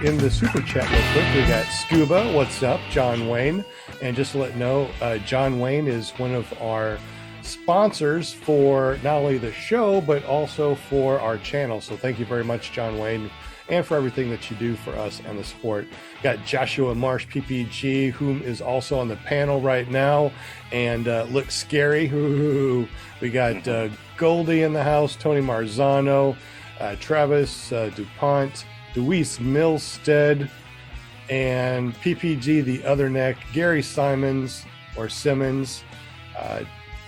in the super chat real quick. We got Scuba, what's up? John Wayne. And just to let you know, John Wayne is one of our sponsors for not only the show, but also for our channel. So thank you very much, John Wayne, and for everything that you do for us and the sport. Got Joshua Marsh, PPG, whom is also on the panel right now and looks scary. We got Goldie in the house, Tony Marzano, Travis DuPont, Deweese Milstead, and PPG, the other neck, Gary Simmons.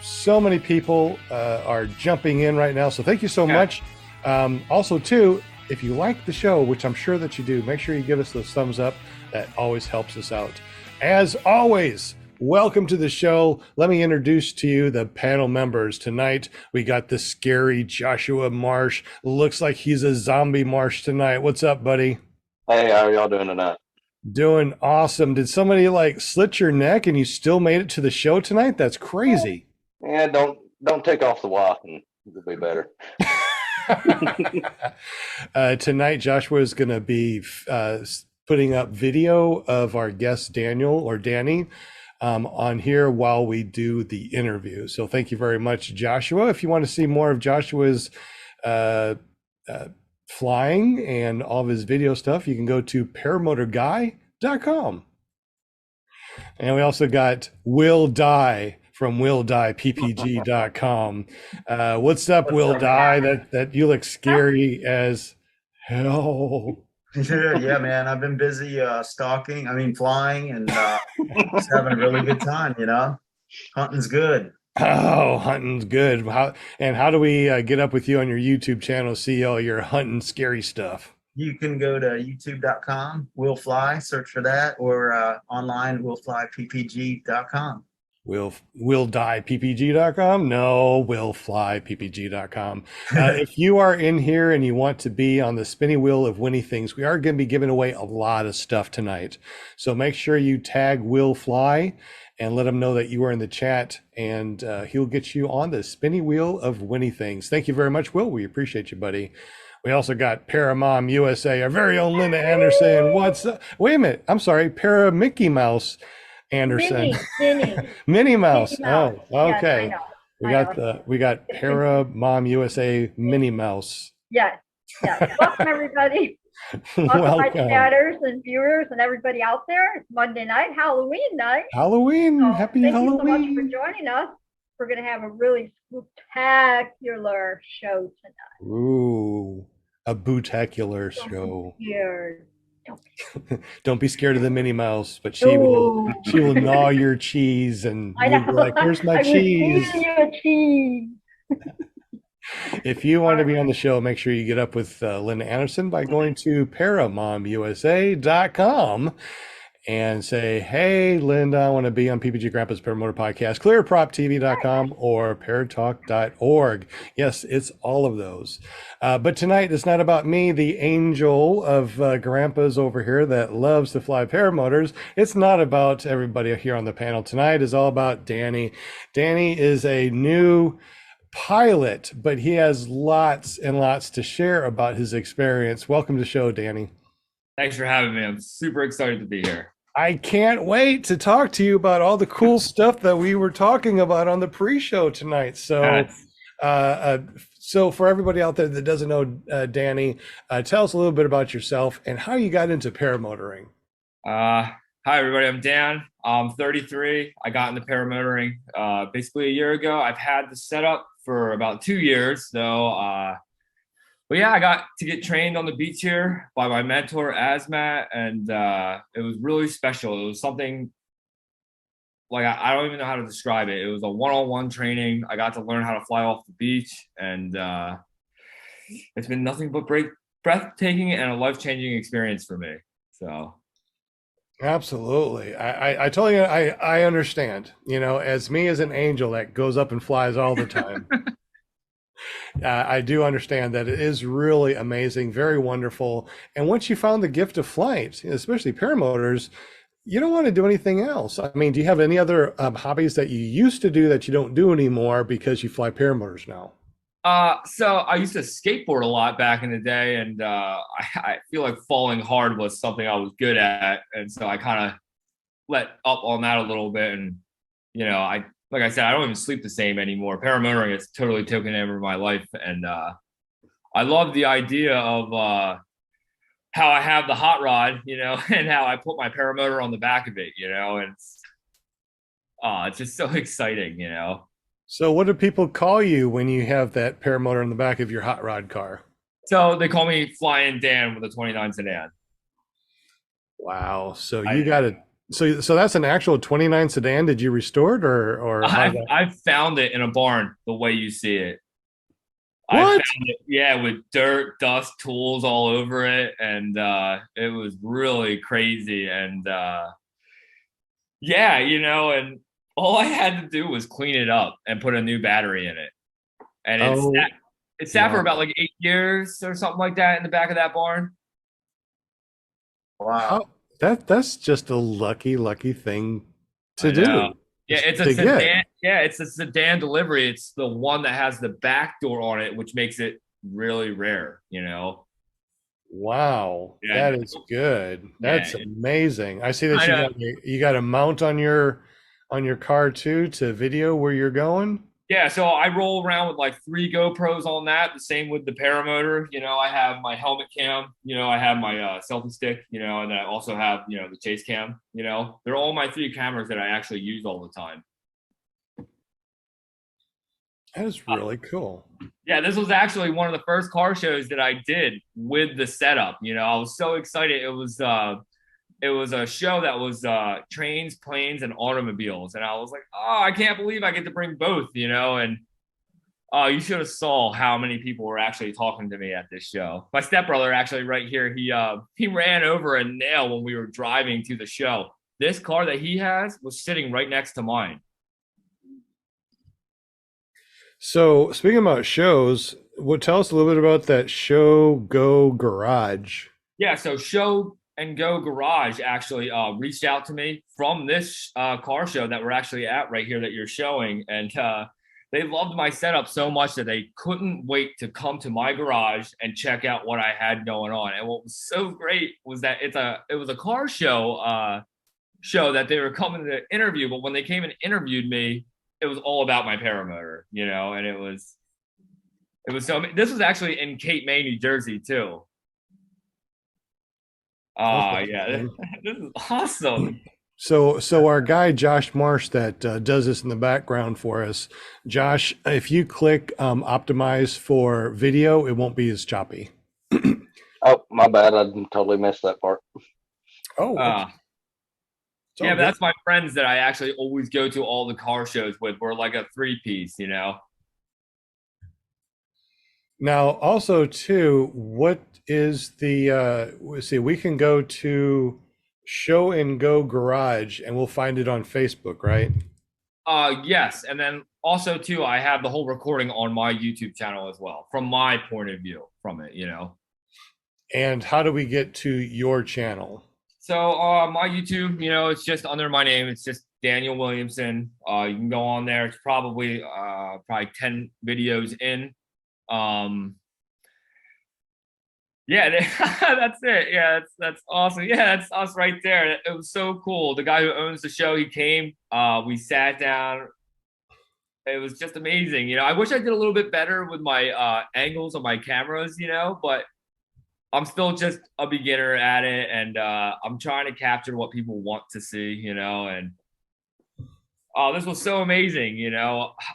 So many people are jumping in right now. So thank you so much. Also, too, if you like the show, which I'm sure that you do, make sure you give us those thumbs up. That always helps us out. As always, welcome to the show. Let me introduce to you the panel members. Tonight, we got the scary Joshua Marsh. Looks like he's a zombie Marsh tonight. What's up, buddy? Hey, how are y'all doing tonight? Doing awesome. Did somebody slit your neck and you still made it to the show tonight? That's crazy. Yeah, don't take off the walk and it'll be better. Tonight, Joshua is going to be putting up video of our guest Daniel or Danny on here while we do the interview. So thank you very much, Joshua. If you want to see more of Joshua's flying and all of his video stuff, you can go to paramotorguy.com. And we also got Will Die from willdieppg.com. What's up, Will Die? That you look scary as hell. Yeah, man. I've been busy flying and just having a really good time, Hunting's good. Oh, hunting's good. How do we get up with you on your YouTube channel, see all your hunting scary stuff? You can go to youtube.com, Will Fly, search for that, or online, willflyppg.com. Willdieppg.com? No, willflyppg.com. If you are in here and you want to be on the spinning wheel of winning things, we are going to be giving away a lot of stuff tonight. So make sure you tag Will Fly and let him know that you are in the chat, and he'll get you on the spinning wheel of winning things. Thank you very much, Will. We appreciate you, buddy. We also got Paramom USA, our very own Linda Anderson. What's up? Wait a minute. I'm sorry. Para Mickey Mouse Anderson. Minnie Mouse. Oh, okay. Yes, we got Paramom USA Minnie Mouse. Yes. Welcome, everybody. Welcome, my chatters and viewers and everybody out there. It's Monday night, Halloween night. Happy Halloween. Thank you so much for joining us. We're going to have a really spectacular show tonight. Ooh, a bootacular show. Don't be scared of the Minnie Mouse, but she will gnaw your cheese and you'll be like, "Where's my cheese?" Cheese. If you want to be on the show, make sure you get up with Linda Anderson by going to paramomusa.com and say, "Hey, Linda, I want to be on PPG Grandpa's Paramotor Podcast," clearproptv.com or paratalk.org. Yes, it's all of those. But tonight, it's not about me, the angel of Grandpa's over here that loves to fly paramotors. It's not about everybody here on the panel tonight. It's all about Danny. Danny is a new pilot, but he has lots and lots to share about his experience. Welcome to the show, Danny. Thanks for having me. I'm super excited to be here. I can't wait to talk to you about all the cool stuff that we were talking about on the pre-show tonight. So, so for everybody out there that doesn't know Danny, tell us a little bit about yourself and how you got into paramotoring. Hi, everybody. I'm Dan. I'm 33. I got into paramotoring basically a year ago. I've had the setup for about 2 years, though. But yeah, I got to get trained on the beach here by my mentor, Asmat, and it was really special. It was something like I don't even know how to describe it. It was a one-on-one training. I got to learn how to fly off the beach, and it's been nothing but breathtaking and a life-changing experience for me. So. Absolutely. I totally, I understand, as me as an angel that goes up and flies all the time. I do understand that it is really amazing, very wonderful. And once you found the gift of flight, especially paramotors, you don't want to do anything else. I mean, do you have any other hobbies that you used to do that you don't do anymore because you fly paramotors now? So I used to skateboard a lot back in the day, and I feel like falling hard was something I was good at, and so I kind of let up on that a little bit. And I like I said, I don't even sleep the same anymore. Paramotoring has totally taken over my life, and I love the idea of how I have the hot rod, and how I put my paramotor on the back of it, and it's just so exciting. So what do people call you when you have that paramotor in the back of your hot rod car? So they call me Flying Dan with a 29 Sedan. Wow. So you got it. So that's an actual 29 Sedan. Did you restore it or I found it in a barn the way you see it. What? I found it, yeah, with dirt, dust, tools all over it, and it was really crazy. And yeah, and all I had to do was clean it up and put a new battery in it. And it sat for about like 8 years or something like that in the back of that barn. Wow. That's just a lucky thing to do. Yeah, it's a sedan. Yeah, it's a sedan delivery. It's the one that has the back door on it, which makes it really rare, Wow, Yeah. that is good. Yeah. That's amazing. I see that you got a mount on your car too to video where you're going. Yeah, so I roll around with like 3 GoPros on that. The same with the Paramotor. I have my helmet cam. I have my selfie stick. And then I also have the chase cam. They're all my 3 cameras that I actually use all the time. That is really cool. Yeah, this was actually one of the first car shows that I did with the setup. I was so excited. It was a show that was trains, planes, and automobiles, and I was like, oh, I can't believe I get to bring both. And you should have saw how many people were actually talking to me at this show. My stepbrother actually right here, he ran over a nail when we were driving to the show. This car that he has was sitting right next to mine. So speaking about shows, tell us a little bit about that Show Go Garage. Yeah, so Show and Go Garage actually reached out to me from this car show that we're actually at right here that you're showing, and they loved my setup so much that they couldn't wait to come to my garage and check out what I had going on. And what was so great was that it was a car show that they were coming to interview, but when they came and interviewed me, it was all about my Paramotor, and it was so. This was actually in Cape May, New Jersey, too. Yeah, this is awesome. So our guy Josh Marsh that does this in the background for us, Josh, if you click optimize for video, it won't be as choppy. Oh, my bad. I totally missed that part. Oh, yeah, but that's my friends that I actually always go to all the car shows with. We're like a 3-piece, Now, also too, what is the? Let's see, we can go to Show and Go Garage, and we'll find it on Facebook, right? Yes, and then also too, I have the whole recording on my YouTube channel as well, from my point of view from it, And how do we get to your channel? So my YouTube, it's just under my name. It's just Daniel Williamson. You can go on there. It's probably 10 videos in. Yeah, that's it. Yeah, that's awesome. Yeah, that's us right there. It was so cool. The guy who owns the show, he came. We sat down. It was just amazing. I wish I did a little bit better with my angles on my cameras, but I'm still just a beginner at it, and I'm trying to capture what people want to see, and this was so amazing,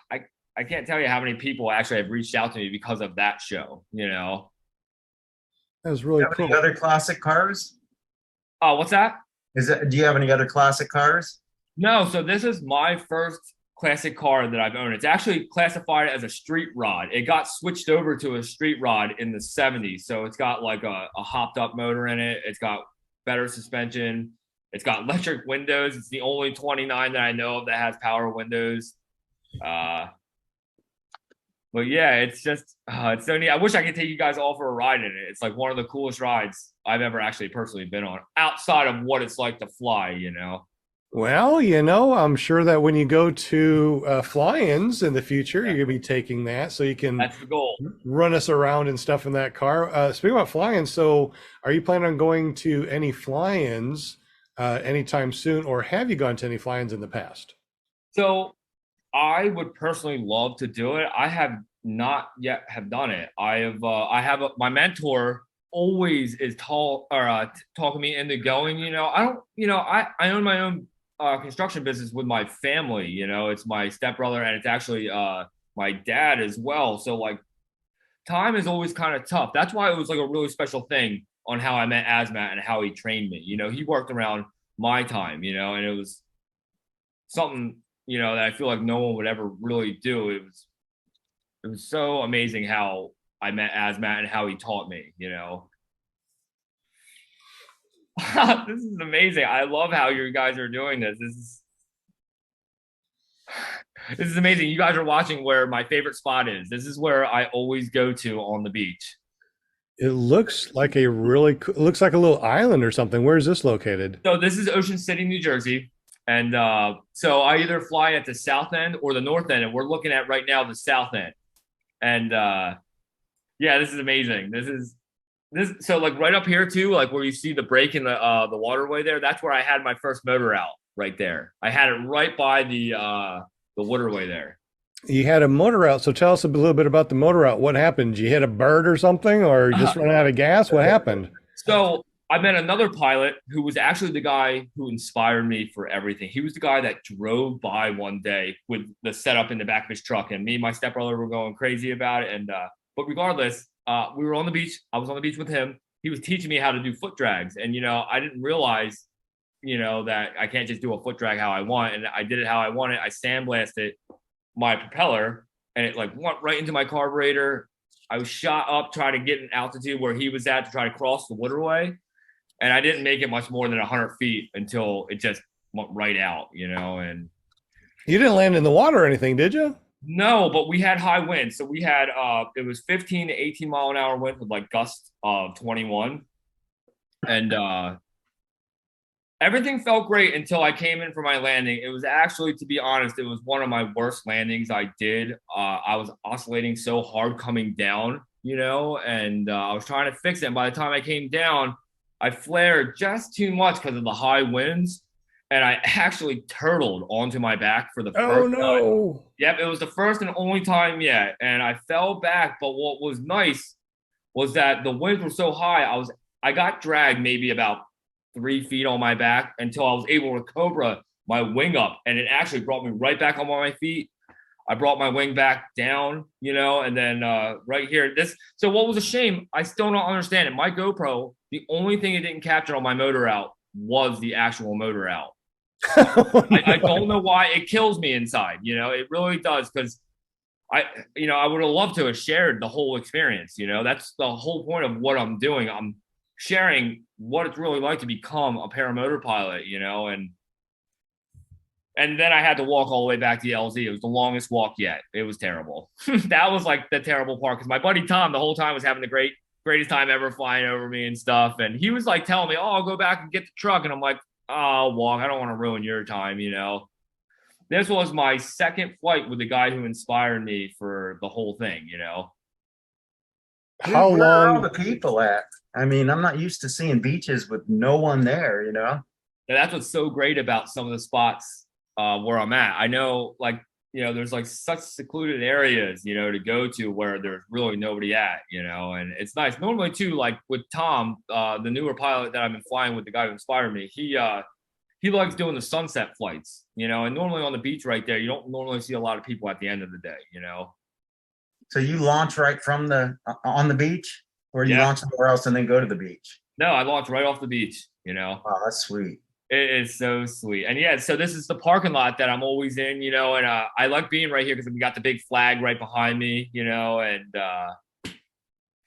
I can't tell you how many people actually have reached out to me because of that show, That was really cool. Any other classic cars? What's that? Do you have any other classic cars? No, so this is my first classic car that I've owned. It's actually classified as a street rod. It got switched over to a street rod in the 70s. So it's got like a hopped up motor in it. It's got better suspension. It's got electric windows. It's the only 29 that I know of that has power windows. But yeah, it's just, it's so neat. I wish I could take you guys all for a ride in it. It's like one of the coolest rides I've ever actually personally been on outside of what it's like to fly, Well, you know, I'm sure that when you go to fly-ins in the future, you're gonna be taking that so you can That's the goal. run us around and stuff in that car. Speaking about fly-ins, so are you planning on going to any fly-ins anytime soon, or have you gone to any fly-ins in the past? So I would personally love to do it. I have not yet have done it. I have my mentor always is talking me into going. I don't. I own my own construction business with my family. It's my stepbrother and it's actually my dad as well. So like time is always kind of tough. That's why it was like a really special thing on how I met Asmat and how he trained me. He worked around my time. And it was something that I feel like no one would ever really do. It was so amazing how I met Asmat and how he taught me. This is amazing. I love how you guys are doing this. This is amazing. You guys are watching where my favorite spot is. This is where I always go to on the beach. It looks like it looks like a little island or something. Where is this located? So this is Ocean City, New Jersey. And so I either fly at the south end or the north end, and we're looking at right now the south end. And yeah, this is amazing. So like right up here too, like where you see the break in the waterway there. That's where I had my first motor out right there. I had it right by the waterway there. You had a motor out, so tell us a little bit about the motor out. What happened? You hit a bird or something, or just run out of gas? What happened? So I met another pilot who was actually the guy who inspired me for everything. He was the guy that drove by one day with the setup in the back of his truck, and me and my stepbrother were going crazy about it. And but regardless, we were on the beach. I was on the beach with him. He was teaching me how to do foot drags, and I didn't realize, that I can't just do a foot drag how I want, and I did it how I wanted. I sandblasted my propeller, and it like went right into my carburetor. I was shot up trying to get an altitude where he was at to try to cross the waterway. And I didn't make it much more than 100 feet until it just went right out, and you didn't land in the water or anything, did you? No, but we had high winds. So we had, it was 15 to 18 mile an hour wind with like gusts of 21. And everything felt great until I came in for my landing. It was actually, to be honest, it was one of my worst landings I did. I was oscillating so hard coming down, and I was trying to fix it. And by the time I came down, I flared just too much because of the high winds, and I actually turtled onto my back for the first time. Yep, it was the first and only time yet, and I fell back. But what was nice was that the winds were so high, I got dragged maybe about 3 feet on my back until I was able to cobra my wing up, and it actually brought me right back on my feet. I brought my wing back down, and then right here, so what was a shame, I still don't understand it. My GoPro, the only thing it didn't capture on my motor out was the actual motor out. I don't know why. It kills me inside, it really does, because I would have loved to have shared the whole experience. That's the whole point of what I'm doing. I'm sharing what it's really like to become a paramotor pilot, and then I had to walk all the way back to the LZ. It was the longest walk yet. It was terrible. That was like the terrible part, because my buddy Tom the whole time was having the greatest time ever flying over me and stuff. And he was like telling me, "Oh, I'll go back and get the truck." And I'm like, "Oh, I'll walk. I don't want to ruin your time." This was my second flight with the guy who inspired me for the whole thing. How Where are all long? the people at? I mean, I'm not used to seeing beaches with no one there, And that's what's so great about some of the spots where I'm at. I know, like, there's like such secluded areas, to go to where there's really nobody at, and it's nice. Normally too, like with Tom, the newer pilot that I've been flying with, the guy who inspired me, he likes doing the sunset flights, and normally on the beach right there, you don't normally see a lot of people at the end of the day, So you launch right from on the beach, or you launch somewhere else and then go to the beach? No, I launch right off the beach, Wow, that's sweet. It is so sweet. And yeah, so this is the parking lot that I'm always in, and I like being right here because we got the big flag right behind me, and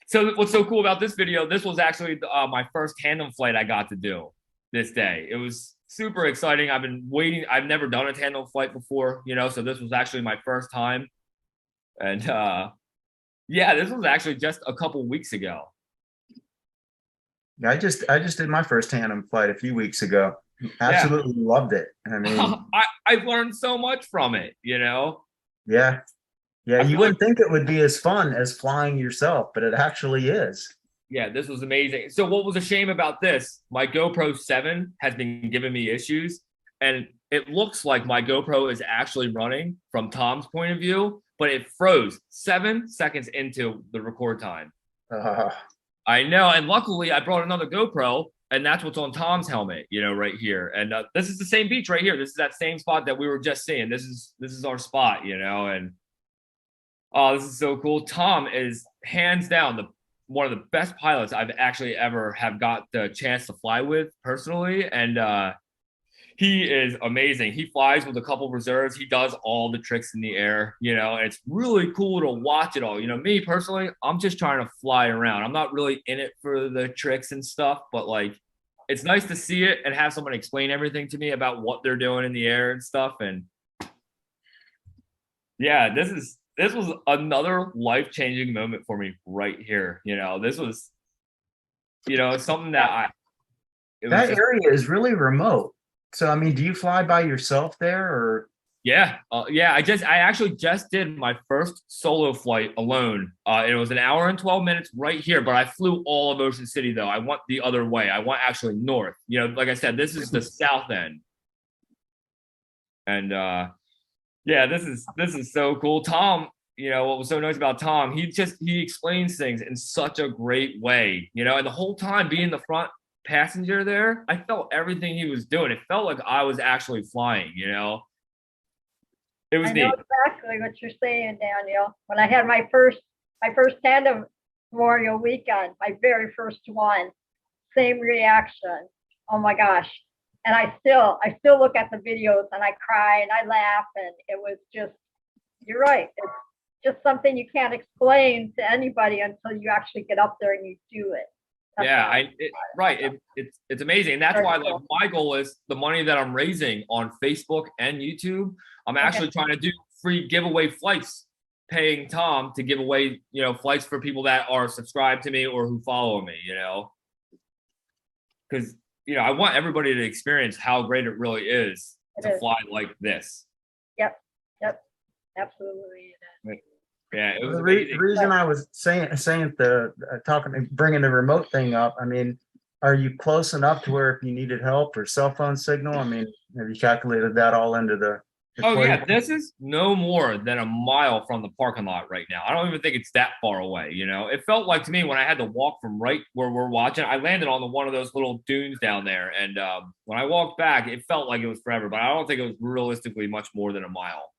so what's so cool about this video, this was actually my first tandem flight I got to do this day. It was super exciting. I've been waiting. I've never done a tandem flight before, so this was actually my first time. And yeah, this was actually just a couple weeks ago. Yeah, I just did my first tandem flight a few weeks ago. Absolutely loved it. I mean, I've learned so much from it, you know. yeah. Yeah, I you feel like, wouldn't think it would be as fun as flying yourself, but it actually is. yeah, this was amazing. So what was a shame about this? My GoPro 7 has been giving me issues, and it looks like my GoPro is actually running from Tom's point of view, but it froze 7 seconds into the record time. Uh, I know, and luckily I brought another GoPro, and that's what's on Tom's helmet, you know, right here. And this is the same beach right here. This is that same spot that we were just seeing. This is our spot, you know, and oh, this is so cool. Tom is hands down one of the best pilots I've actually ever have got the chance to fly with personally. And he is amazing. He flies with a couple reserves. He does all the tricks in the air, you know, and it's really cool to watch it all. You know, me personally, I'm just trying to fly around. I'm not really in it for the tricks and stuff, but like, it's nice to see it and have someone explain everything to me about what they're doing in the air and stuff. And yeah, this was another life-changing moment for me right here. You know, this was, you know, something that area is really remote. So, I mean, do you fly by yourself there or? Yeah. Yeah. I actually just did my first solo flight alone. It was an hour and 12 minutes right here, but I flew all of Ocean City though. I went the other way. I went actually north. You know, like I said, this is the south end. And yeah, this is so cool. Tom, you know, what was so nice about Tom, he explains things in such a great way, you know, and the whole time being the front passenger there, I felt everything he was doing. It felt like I was actually flying, you know. It was neat. I know exactly what you're saying, Daniel. When I had my first tandem Memorial weekend, my very first one, same reaction. Oh my gosh. And I still look at the videos and I cry and I laugh, and it was just, you're right. It's just something you can't explain to anybody until you actually get up there and you do it. It's amazing. And that's why like my goal is the money that I'm raising on Facebook and YouTube, I'm actually trying to do free giveaway flights, paying Tom to give away, you know, flights for people that are subscribed to me or who follow me, you know, because, you know, I want everybody to experience how great it really is to fly like this. Yep. Absolutely. Yeah, it was the reason I was saying bringing the remote thing up. I mean, are you close enough to where if you needed help or cell phone signal? I mean, have you calculated that all into the? Oh yeah, this is no more than a mile from the parking lot right now. I don't even think it's that far away. You know, it felt like to me when I had to walk from right where we're watching. I landed on one of those little dunes down there, and when I walked back, it felt like it was forever. But I don't think it was realistically much more than a mile.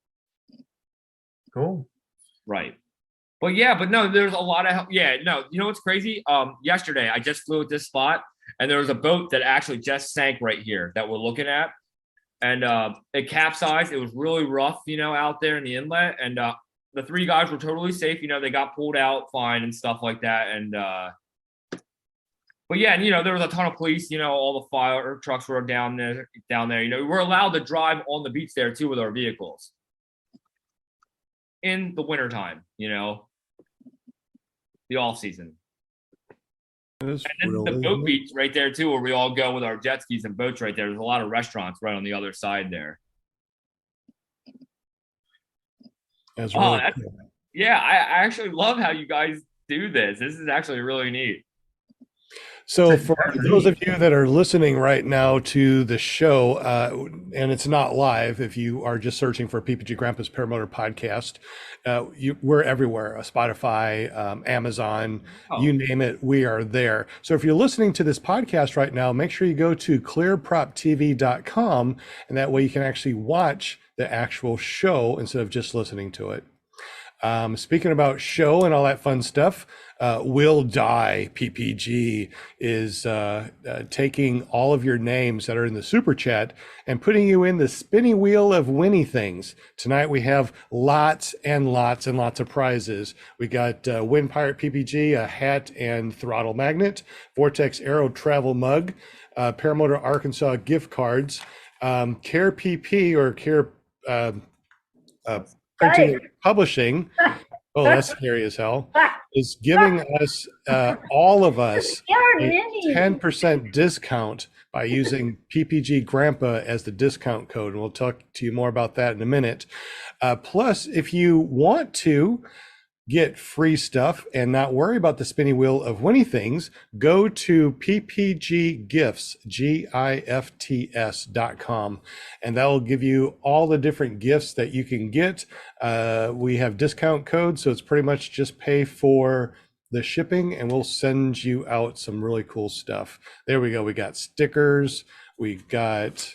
Cool. Right. But yeah, but no, there's a lot of, you know what's crazy? Yesterday I just flew at this spot and there was a boat that actually just sank right here that we're looking at. And it capsized. It was really rough, you know, out there in the inlet. And the three guys were totally safe. You know, they got pulled out fine and stuff like that. And but yeah, and you know, there was a ton of police, you know, all the fire trucks were down there. You know, we're allowed to drive on the beach there too with our vehicles in the wintertime, you know, the off season. And this is the boat beach right there too, where we all go with our jet skis and boats right there. There's a lot of restaurants right on the other side there. That's really cool. Yeah, I actually love how you guys do this. This is actually really neat. So for those of you that are listening right now to the show, and it's not live, if you are just searching for PPG Grandpa's Paramotor podcast, we're everywhere, Spotify, Amazon, you name it, we are there. So if you're listening to this podcast right now, make sure you go to clearproptv.com, and that way you can actually watch the actual show instead of just listening to it. Speaking about show and all that fun stuff, Will Die PPG is taking all of your names that are in the super chat and putting you in the spinning wheel of winning things. Tonight we have lots and lots and lots of prizes. We got Wind Pirate PPG, a hat and throttle magnet, Vortex Aero travel mug, Paramotor Arkansas gift cards, Care PP or Care printing and publishing. Oh, that's scary as hell. is giving us, all of us, You're a mini. 10% discount by using PPG Grandpa as the discount code. And we'll talk to you more about that in a minute. Plus, if you want to get free stuff and not worry about the spinning wheel of winning things, go to ppggifts.com, and that will give you all the different gifts that you can get. We have discount codes, so it's pretty much just pay for the shipping and we'll send you out some really cool stuff. There we go. We got stickers. We got,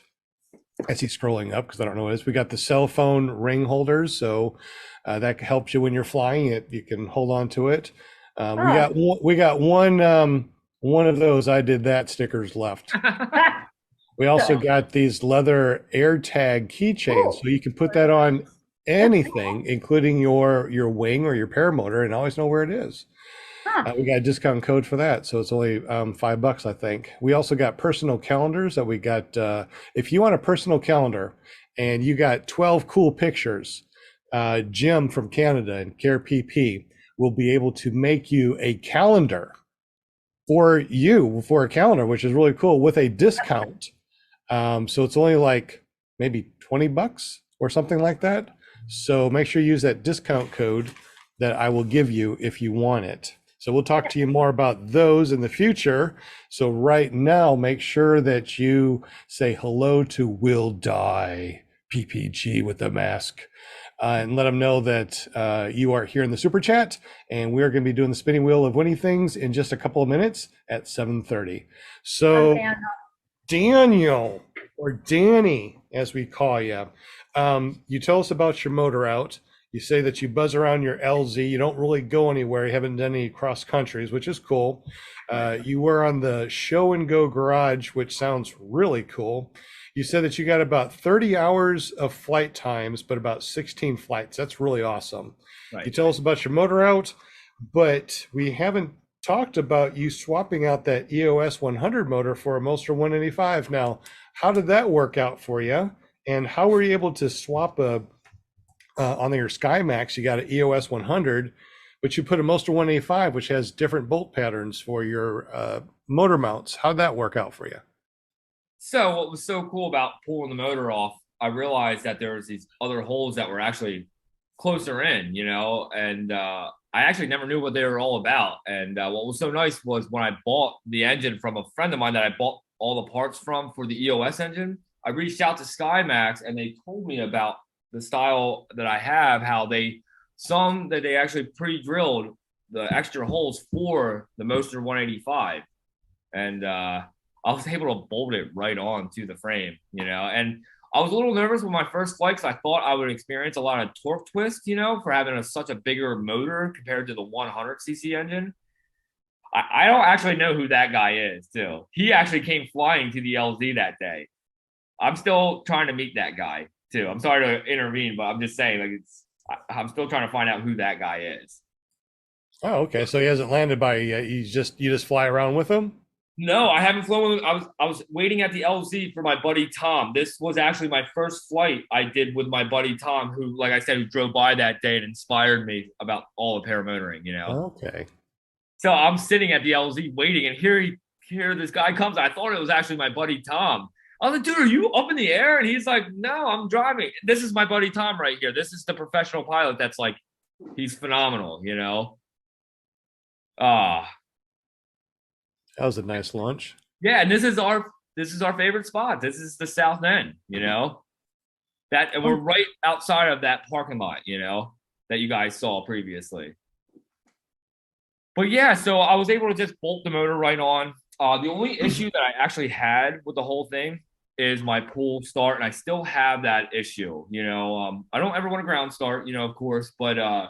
I see scrolling up because I don't know what it is. We got the cell phone ring holders. So that helps you when you're flying it. You can hold on to it. We got one of those. I did that stickers left. We also got these leather AirTag keychains, so you can put that on anything, including your wing or your paramotor, and always know where it is. We got a discount code for that, so it's only $5, I think. We also got personal calendars that we got. If you want a personal calendar and you got 12 cool pictures, Jim from Canada and Care PP will be able to make you a calendar for a calendar, which is really cool with a discount. So it's only like maybe $20 or something like that. So make sure you use that discount code that I will give you if you want it. So we'll talk to you more about those in the future. So right now, make sure that you say hello to Will Die PPG with the mask. And let them know that you are here in the super chat, and we're going to be doing the spinning wheel of winning things in just a couple of minutes at 7:30. So Daniel, or Danny, as we call you, you tell us about your motor out. You say that you buzz around your LZ. You don't really go anywhere. You haven't done any cross countries, which is cool. You were on the Show and Go Garage, which sounds really cool. You said that you got about 30 hours of flight times, but about 16 flights. That's really awesome. Right. You tell us about your motor out, but we haven't talked about you swapping out that EOS 100 motor for a Moster 185. Now, how did that work out for you? And how were you able to swap on your SkyMax, you got an EOS 100, but you put a Moster 185, which has different bolt patterns for your motor mounts. How'd that work out for you? So what was so cool about pulling the motor off, I realized that there was these other holes that were actually closer in, and I actually never knew what they were all about. And what was so nice was when I bought the engine from a friend of mine that I bought all the parts from for the EOS engine, I reached out to SkyMax and they told me about the style that I have, how they actually pre-drilled the extra holes for the Moster 185. And I was able to bolt it right on to the frame, and I was a little nervous with my first flight because I thought I would experience a lot of torque twist, for having such a bigger motor compared to the 100cc engine. I don't actually know who that guy is, too. He actually came flying to the LZ that day. I'm still trying to meet that guy, too. I'm sorry to intervene, but I'm just saying, I'm still trying to find out who that guy is. Oh, okay. So he hasn't landed by you yet. You just fly around with him? No, I haven't flown. I was waiting at the LZ for my buddy Tom. This was actually my first flight I did with my buddy Tom, who, like I said, who drove by that day and inspired me about all of paramotoring. Okay. So I'm sitting at the LZ waiting, and here this guy comes. I thought it was actually my buddy Tom. I was like, dude, are you up in the air? And he's like, no, I'm driving. This is my buddy Tom right here. This is the professional pilot. That's like, he's phenomenal. That was a nice lunch. Yeah, and this is our favorite spot. This is the south end, that, and we're right outside of that parking lot, that you guys saw previously. But yeah, so I was able to just bolt the motor right on. The only issue that I actually had with the whole thing is my pull start, and I still have that issue. I don't ever want to ground start, of course, but I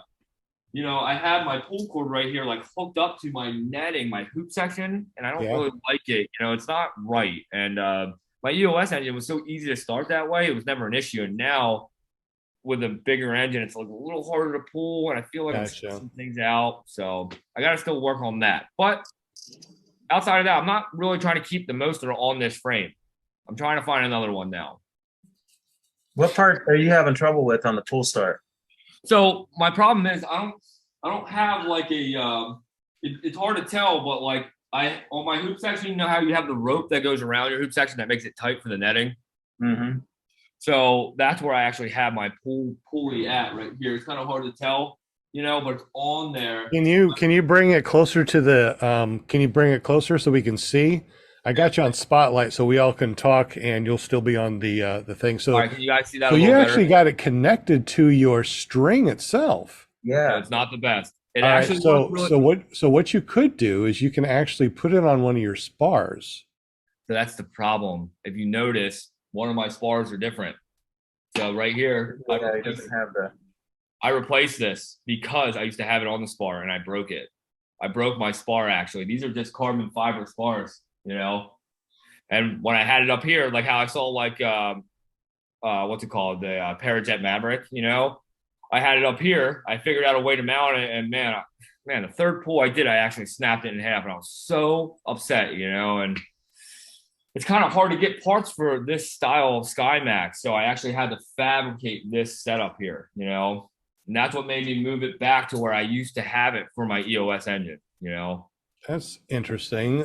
have my pull cord right here, like hooked up to my netting, my hoop section, and I don't really like it. It's not right. And my EOS engine was so easy to start that way; it was never an issue. And now, with a bigger engine, it's like a little harder to pull, and I feel like I'm some things out. So I got to still work on that. But outside of that, I'm not really trying to keep the Moster on this frame. I'm trying to find another one now. What part are you having trouble with on the pull start? So my problem is I I don't have like it's hard to tell, but like I on my hoop section, you know how you have the rope that goes around your hoop section that makes it tight for the netting. Mm-hmm. So that's where I actually have my pulley at right here. It's kind of hard to tell, but it's on there. Can you bring it closer to the can you bring it closer so we can see? I got you on spotlight so we all can talk and you'll still be on the thing. So All right, can you guys see that? so a you little actually better? got it connected to your string itself. Yeah, Yeah. it's not the best. It All right, actually so works really. so what you could do is you can actually put it on one of your spars. So that's the problem. If you notice, one of my spars are different. So right here, Yeah, it doesn't have the. I replaced this because I used to have it on the spar and I broke it. I broke my spar actually. These are just carbon fiber spars, And when I had it up here, like how I saw like what's it called, the Parajet Maverick, I had it up here. I figured out a way to mount it, and man, the third pull I did, I actually snapped it in half, and I was so upset, And it's kind of hard to get parts for this style of SkyMax, so I actually had to fabricate this setup here, And that's what made me move it back to where I used to have it for my EOS engine, That's interesting.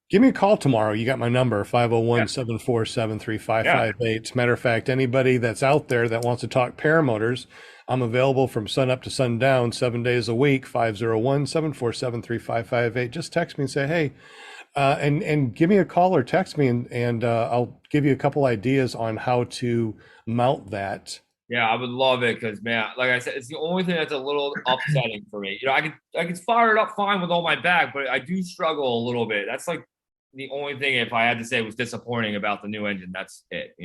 Give me a call tomorrow. You got my number, 501-747-3558. Matter of fact, anybody that's out there that wants to talk paramotors, I'm available from sun up to sundown 7 days a week, 501-747-3558. Just text me and say, hey, and give me a call or text me and I'll give you a couple ideas on how to mount that. Yeah, I would love it because, man, like I said, it's the only thing that's a little upsetting for me. I could fire it up fine with all my back, but I do struggle a little bit. That's like the only thing, if I had to say, was disappointing about the new engine. That's it,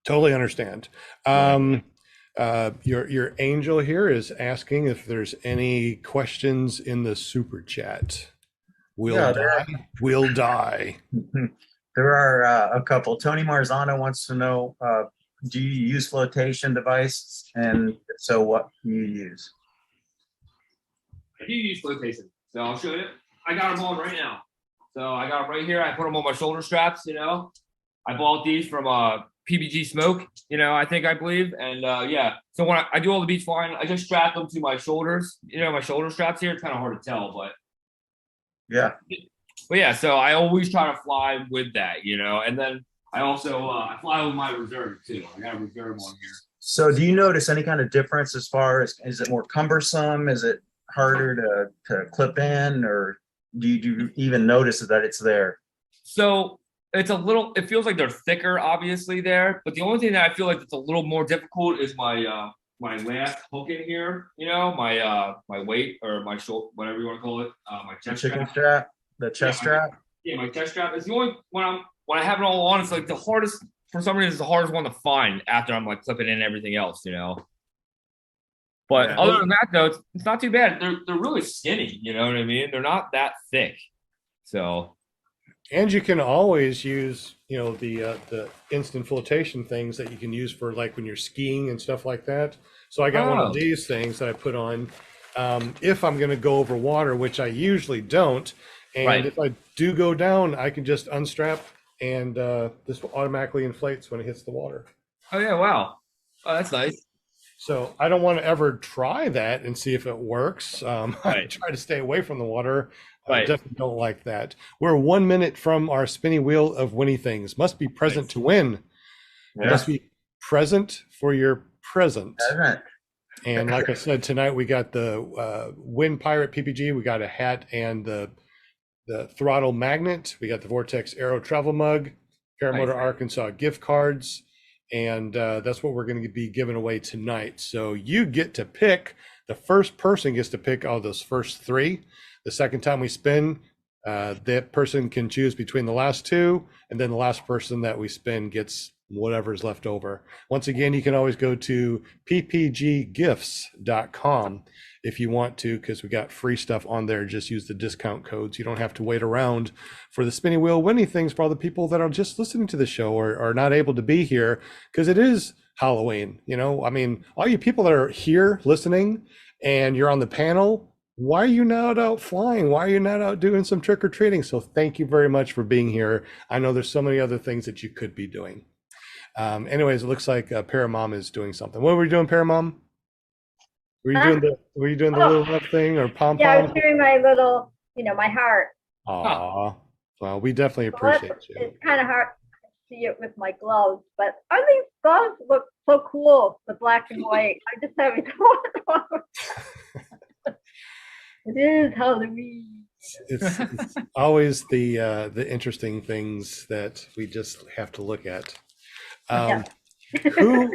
Totally understand. Your angel here is asking if there's any questions in the super chat. We'll die. There are a couple. Tony Marzano wants to know, do you use flotation devices? And if so, what do you use? I do use flotation, so I'll show you. I got them on right now. So I got them right here. I put them on my shoulder straps, I bought these from PBG Smoke, I believe. And yeah, so when I do all the beach flying, I just strap them to my shoulders, my shoulder straps here. It's kind of hard to tell, but yeah. But yeah, so I always try to fly with that, and then I also I fly with my reserve too. I got a reserve on here. So do you notice any kind of difference as far as, is it more cumbersome? Is it harder to clip in, or do you even notice that it's there? So it feels like they're thicker, obviously there, but the only thing that I feel like that's a little more difficult is my my last hook in here, my weight or my shoulder, whatever you want to call it, my chest strap, the chest strap. Yeah, my chest strap is the only when I have it all on. It's like the hardest, for some reason, it's the hardest one to find after I'm like clipping in everything else, But other than that, though, it's not too bad. They're really skinny, you know what I mean? They're not that thick, so. And you can always use, the instant flotation things that you can use for like when you're skiing and stuff like that. So I got one of these things that I put on if I'm going to go over water, which I usually don't. And if I do go down, I can just unstrap and this automatically inflates when it hits the water. Oh yeah, wow. Oh, that's nice. So I don't want to ever try that and see if it works. I try to stay away from the water. I definitely don't like that. We're 1 minute from our spinning wheel of winning things. Must be present to win. Yeah. Must be present for your present. And like I said, tonight we got the Wind Pirate PPG. We got a hat and the throttle magnet. We got the Vortex Aero travel mug, Paramotor Arkansas gift cards. And that's what we're going to be giving away tonight. So you get to pick. The first person gets to pick all those first three. The second time we spin, that person can choose between the last two, and then the last person that we spin gets whatever's left over. Once again, you can always go to ppggifts.com if you want to, because we got free stuff on there. Just use the discount codes. You don't have to wait around for the spinning wheel winning things for all the people that are just listening to the show or are not able to be here, because it is Halloween. I mean, all you people that are here listening and you're on the panel, why are you not out flying? Why are you not out doing some trick-or-treating? So thank you very much for being here. I know there's so many other things that you could be doing. Anyways, it looks like Paramom is doing something. What are we doing, Paramom? Were you doing the Oh, little love thing or pom yeah, I was pom? doing my little, my heart. Aw. Well, we definitely So that's, appreciate you. it's kind of hard to see it with my gloves, but these gloves look so cool, the black and white. I just haven't gone on. It is Halloween. It's always the interesting things that we just have to look at. Yeah. All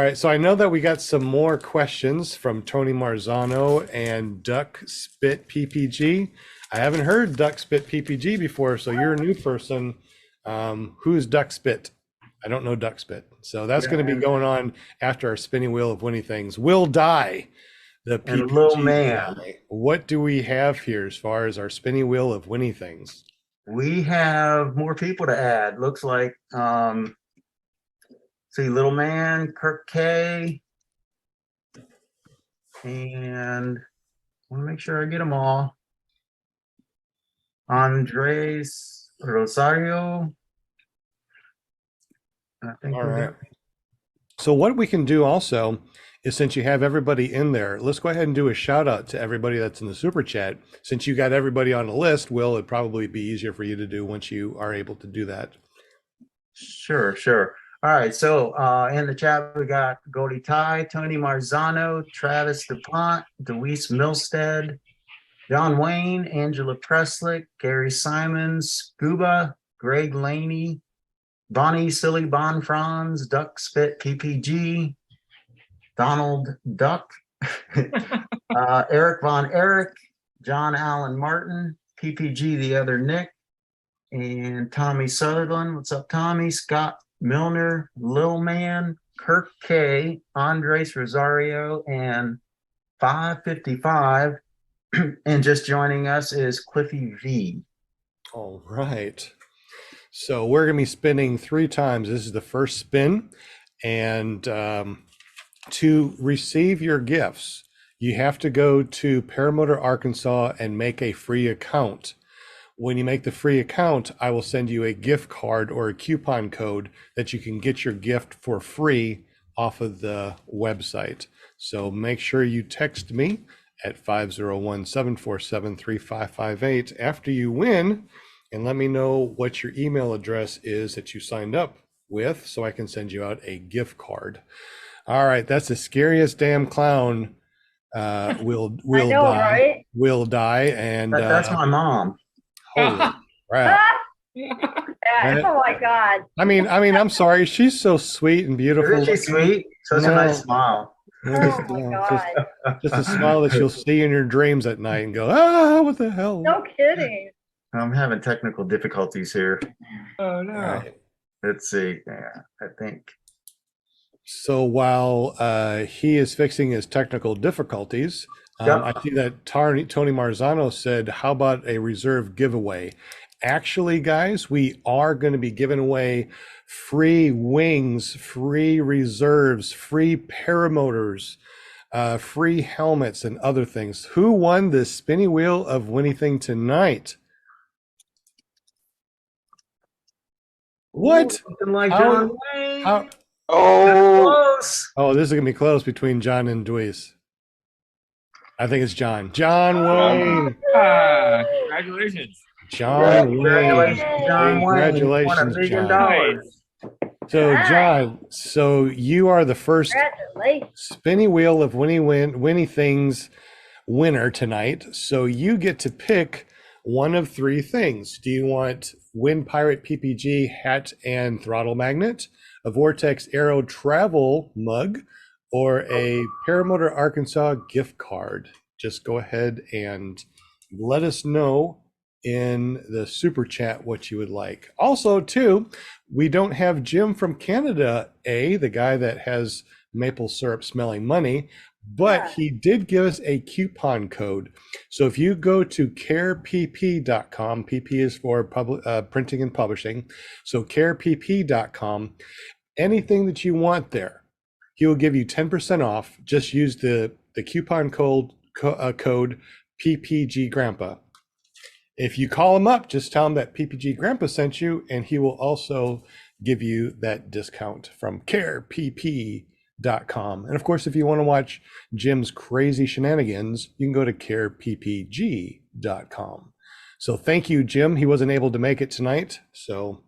right, so I know that we got some more questions from Tony Marzano and Duck Spit PPG. I haven't heard Duck Spit PPG before, so you're a new person. Who's Duck Spit? I don't know Duck Spit. So that's going to be going on after our spinning wheel of winning things. Will die. The And Lil PPG Man. guy. What do we have here as far as our spinning wheel of winning things? We have more people to add. Looks like, see, Little Man, Kirk K, and I want to make sure I get them all. Andres Rosario. I think All we right. got. So what we can do also is, since you have everybody in there, let's go ahead and do a shout out to everybody that's in the super chat. Since you got everybody on the list, Will, it'd probably be easier for you to do once you are able to do that. Sure. All right. So in the chat, we got Goldie Ty, Tony Marzano, Travis DuPont, Deweese Milstead, John Wayne, Angela Preslick, Gary Simons, Scuba, Greg Laney, Bonnie Silly Bon Franz, Duck Spit PPG, Donald Duck, Eric Von Erich, John Allen Martin, PPG the other Nick, and Tommy Sutherland. What's up, Tommy? Scott Milner, Lil Man, Kirk K, Andres Rosario, and 555. And just joining us is Cliffy V. All right. So we're going to be spinning 3 times. This is the first spin. And to receive your gifts, you have to go to Paramotor, Arkansas and make a free account. When you make the free account, I will send you a gift card or a coupon code that you can get your gift for free off of the website. So make sure you text me at 501-747-3558 after you win and let me know what your email address is that you signed up with so I can send you out a gift card. All right, that's the scariest damn clown. Will I know, die. right? Will die, and That's my mom. holy crap! Yeah, oh my God. I mean, I'm sorry. She's so sweet and beautiful. Isn't she sweet? Such a nice smile. Just, Oh my God. just a smile that you'll see in your dreams at night and go, ah, what the hell? No kidding. I'm having technical difficulties here. Oh no. Right. Let's see. Yeah, I think. So while he is fixing his technical difficulties, Yep. I see that Tony Marzano said, how about a reserve giveaway? Actually, guys, we are going to be giving away free wings, free reserves, free paramotors, free helmets, and other things. Who won the spinning wheel of winning thing tonight? What? Something like How- John Wayne. How? Oh, Close. Oh, this is gonna be close between John and Dweez. I think it's John. John Wayne. Congratulations. John Congratulations, Wayne. John Wayne. Congratulations, Won $1 million. John. So, John, so you are the first Congratulations. spinning wheel of Winnie Things winner tonight. So you get to pick one of 3 things. Do you want Wind Pirate PPG hat and throttle magnet, a Vortex Aero travel mug, or a Paramotor Arkansas gift card? Just go ahead and let us know in the super chat what you would like. Also, too, we don't have Jim from Canada, the guy that has maple syrup smelling money, but Yeah. he did give us a coupon code. So if you go to carepp.com, PP is for printing and publishing. So carepp.com, anything that you want there, he will give you 10% off. Just use the coupon code PPG Grandpa. If you call him up, just tell him that PPG Grandpa sent you, and he will also give you that discount from carepp.com. And of course, if you want to watch Jim's crazy shenanigans, you can go to careppg.com. So thank you, Jim. He wasn't able to make it tonight, so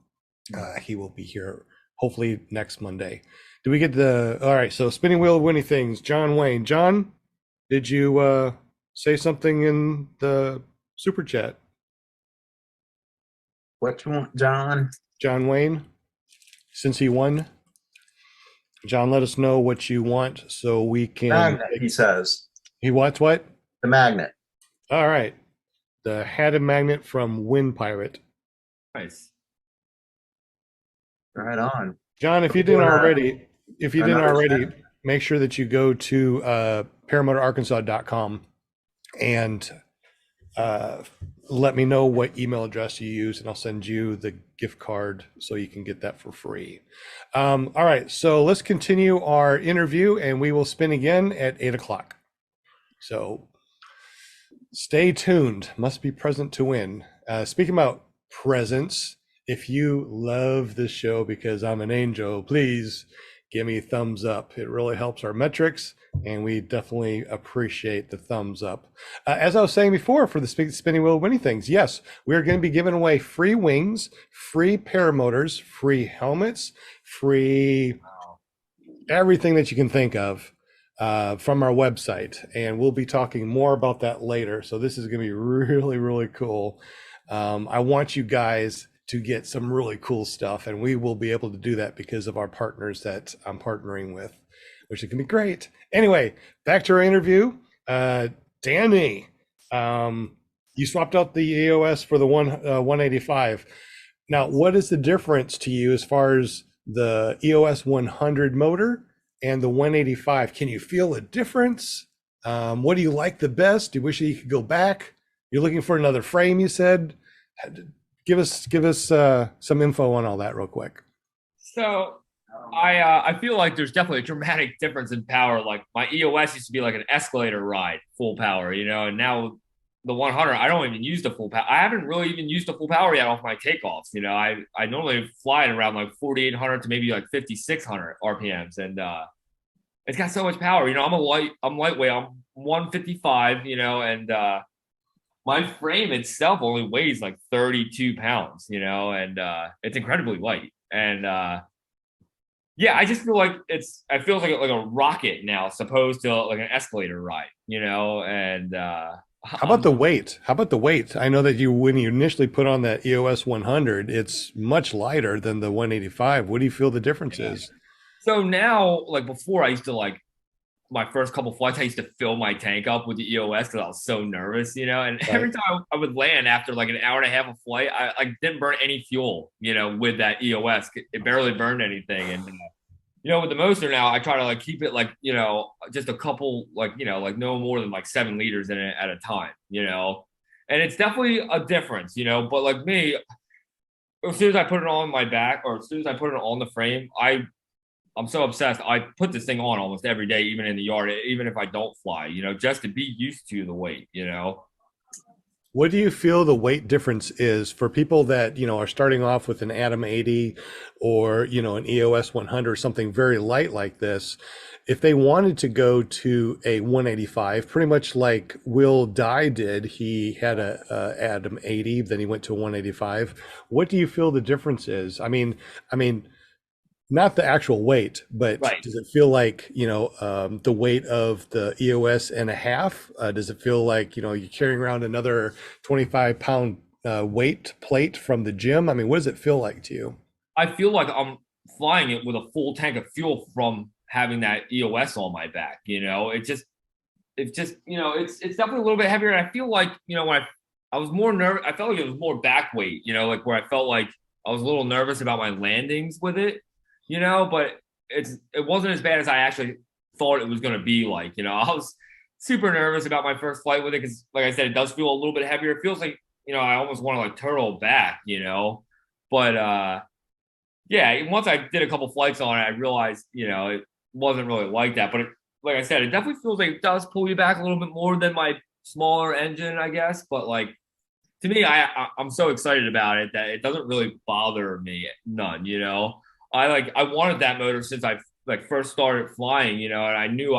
he will be here hopefully next Monday. Do we get all right, so spinning wheel of winning things, John Wayne. John, did you say something in the super chat? What you want, John? John Wayne, since he won. John, let us know what you want so we can. Magnet, he says. He wants what? The magnet. All right. The hatted magnet from Wind Pirate. Nice. Right on. John, if you didn't already, make sure that you go to paramotorarkansas.com and let me know what email address you use, and I'll send you the gift card so you can get that for free. All right, so let's continue our interview, and we will spin again at 8 o'clock. So stay tuned. Must be present to win. Speaking about presents, if you love this show because I'm an angel, please give me a thumbs up. It really helps our metrics, and we definitely appreciate the thumbs up. As I was saying before, for the spinning wheel of winning things, yes, we're going to be giving away free wings, free paramotors, free helmets, free everything that you can think of from our website. And we'll be talking more about that later. So this is going to be really, really cool. I want you guys to get some really cool stuff, and we will be able to do that because of our partners that I'm partnering with, which is gonna be great. Anyway, back to our interview. Danny, you swapped out the EOS for the 185. Now, what is the difference to you as far as the EOS 100 motor and the 185? Can you feel a difference? What do you like the best? Do you wish that you could go back? You're looking for another frame, you said. Give us some info on all that real quick. So I feel like there's definitely a dramatic difference in power. Like my EOS used to be like an escalator ride, full power, and now the 100, I don't even use the full power. I haven't really even used the full power yet off my takeoffs. I normally fly at around like 4,800 to maybe like 5,600 RPMs, and it's got so much power. I'm lightweight. I'm 155. And my frame itself only weighs like 32 pounds, and it's incredibly light. And yeah, I just feel like it feels like a rocket now, as opposed to like an escalator ride, and how about the weight? I know that when you initially put on that EOS 100, it's much lighter than the 185. What do you feel the difference is? So now, like before, I used to my first couple flights, I used to fill my tank up with the EOS because I was so nervous, and right. Every time I would land after like an hour and a half of flight, I didn't burn any fuel, with that EOS. It barely burned anything. And, with the Motor now, I try to keep it just a couple, no more than 7 liters in it at a time, and it's definitely a difference, but like me, as soon as I put it on my back or as soon as I put it on the frame, I'm so obsessed. I put this thing on almost every day, even in the yard, even if I don't fly, just to be used to the weight, What do you feel the weight difference is for people that, are starting off with an Atom 80 or, an EOS 100 or something very light like this? If they wanted to go to a 185, pretty much like Will Dye did, he had a Atom 80, then he went to a 185. What do you feel the difference is? I mean, not the actual weight, but right. Does it feel like, the weight of the EOS and a half? Does it feel like, you're carrying around another 25-pound weight plate from the gym? I mean, what does it feel like to you? I feel like I'm flying it with a full tank of fuel from having that EOS on my back. It's definitely a little bit heavier. And I feel like, when I was more nervous, I felt like it was more back weight, where I felt like I was a little nervous about my landings with it. But it wasn't as bad as I actually thought it was going to be. I was super nervous about my first flight with it because, like I said, it does feel a little bit heavier. It feels like, I almost want to turtle back, but yeah, once I did a couple flights on it, I realized, it wasn't really like that. But like I said, it definitely feels like it does pull you back a little bit more than my smaller engine, I guess. But to me, I'm so excited about it that it doesn't really bother me none, I wanted that motor since I like first started flying, and I knew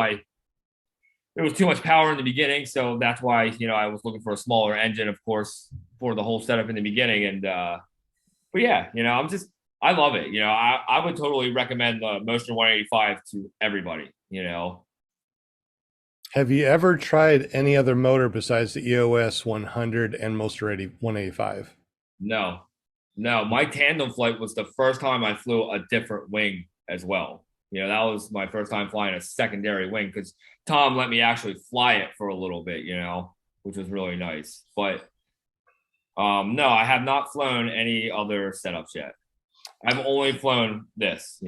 there was too much power in the beginning, so that's why I was looking for a smaller engine, of course, for the whole setup in the beginning. And but yeah, I love it. I would totally recommend the Motion 185 to everybody. Have you ever tried any other motor besides the EOS 100 and Motor 185? No, my tandem flight was the first time I flew a different wing as well. That was my first time flying a secondary wing because Tom let me actually fly it for a little bit, which was really nice. But no, I have not flown any other setups yet. I've only flown this.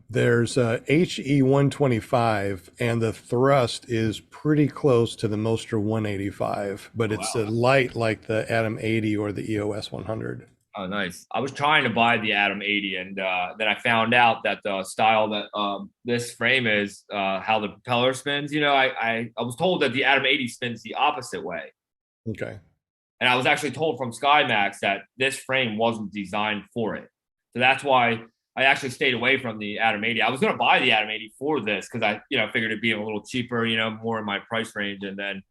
There's HE 125, and the thrust is pretty close to the Moster 185, but it's a light like the Atom 80 or the EOS 100. Oh, nice. I was trying to buy the Atom 80, and then I found out that the style that this frame is, how the propeller spins. I was told that the Atom 80 spins the opposite way. Okay. And I was actually told from SkyMax that this frame wasn't designed for it. So that's why I actually stayed away from the Atom 80. I was going to buy the Atom 80 for this because I, figured it'd be a little cheaper, more in my price range. And then,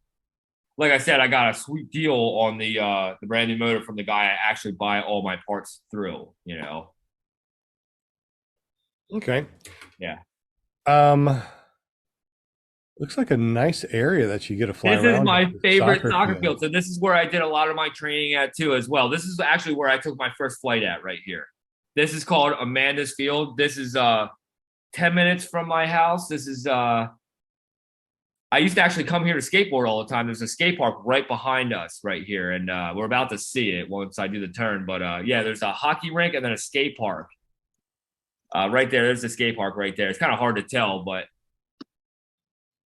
like I said, I got a sweet deal on the brand new motor from the guy I actually buy all my parts through. Okay. Yeah. Looks like a nice area that you get to fly around. This is my favorite soccer field. So this is where I did a lot of my training at too, as well. This is actually where I took my first flight at right here. This is called Amanda's Field. This is 10 minutes from my house. This is I used to actually come here to skateboard all the time. There's a skate park right behind us right here, and we're about to see it once I do the turn. But yeah, there's a hockey rink and then a skate park right there. There's the skate park right there. It's kind of hard to tell, but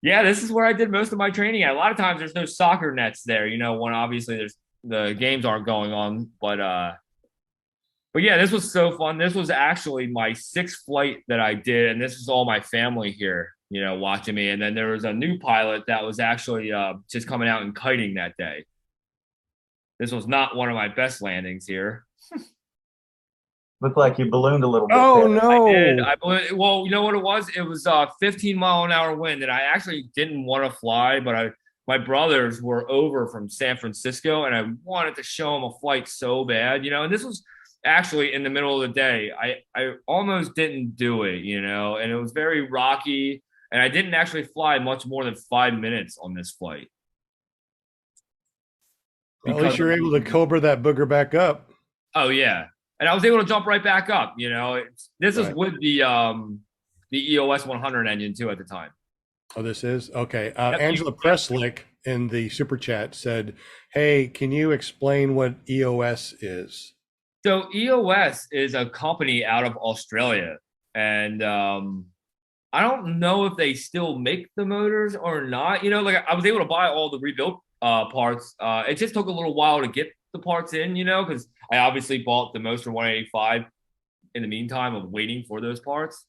yeah, this is where I did most of my training at. A lot of times there's no soccer nets there, when obviously the games aren't going on. But yeah, this was so fun. This was actually my 6th flight that I did, and this is all my family here, watching me. And then there was a new pilot that was actually just coming out and kiting that day. This was not one of my best landings here. Looked like you ballooned a little bit. Oh, there. no. I did. Well, you know what it was? It was 15-mile-an-hour wind, and I actually didn't want to fly, but my brothers were over from San Francisco, and I wanted to show them a flight so bad, and this was actually in the middle of the day. I almost didn't do it, and it was very rocky, and I didn't actually fly much more than 5 minutes on this flight. At least you're able to cobra that booger back up. Oh, yeah. And I was able to jump right back up. This is with the EOS 100 engine too at the time. Oh, this is okay. Angela Presslick in the super chat said, "Hey, can you explain what EOS is?" So EOS is a company out of Australia, and I don't know if they still make the motors or not. Like I was able to buy all the rebuilt parts. It just took a little while to get the parts in, because I obviously bought the Moster 185 in the meantime of waiting for those parts.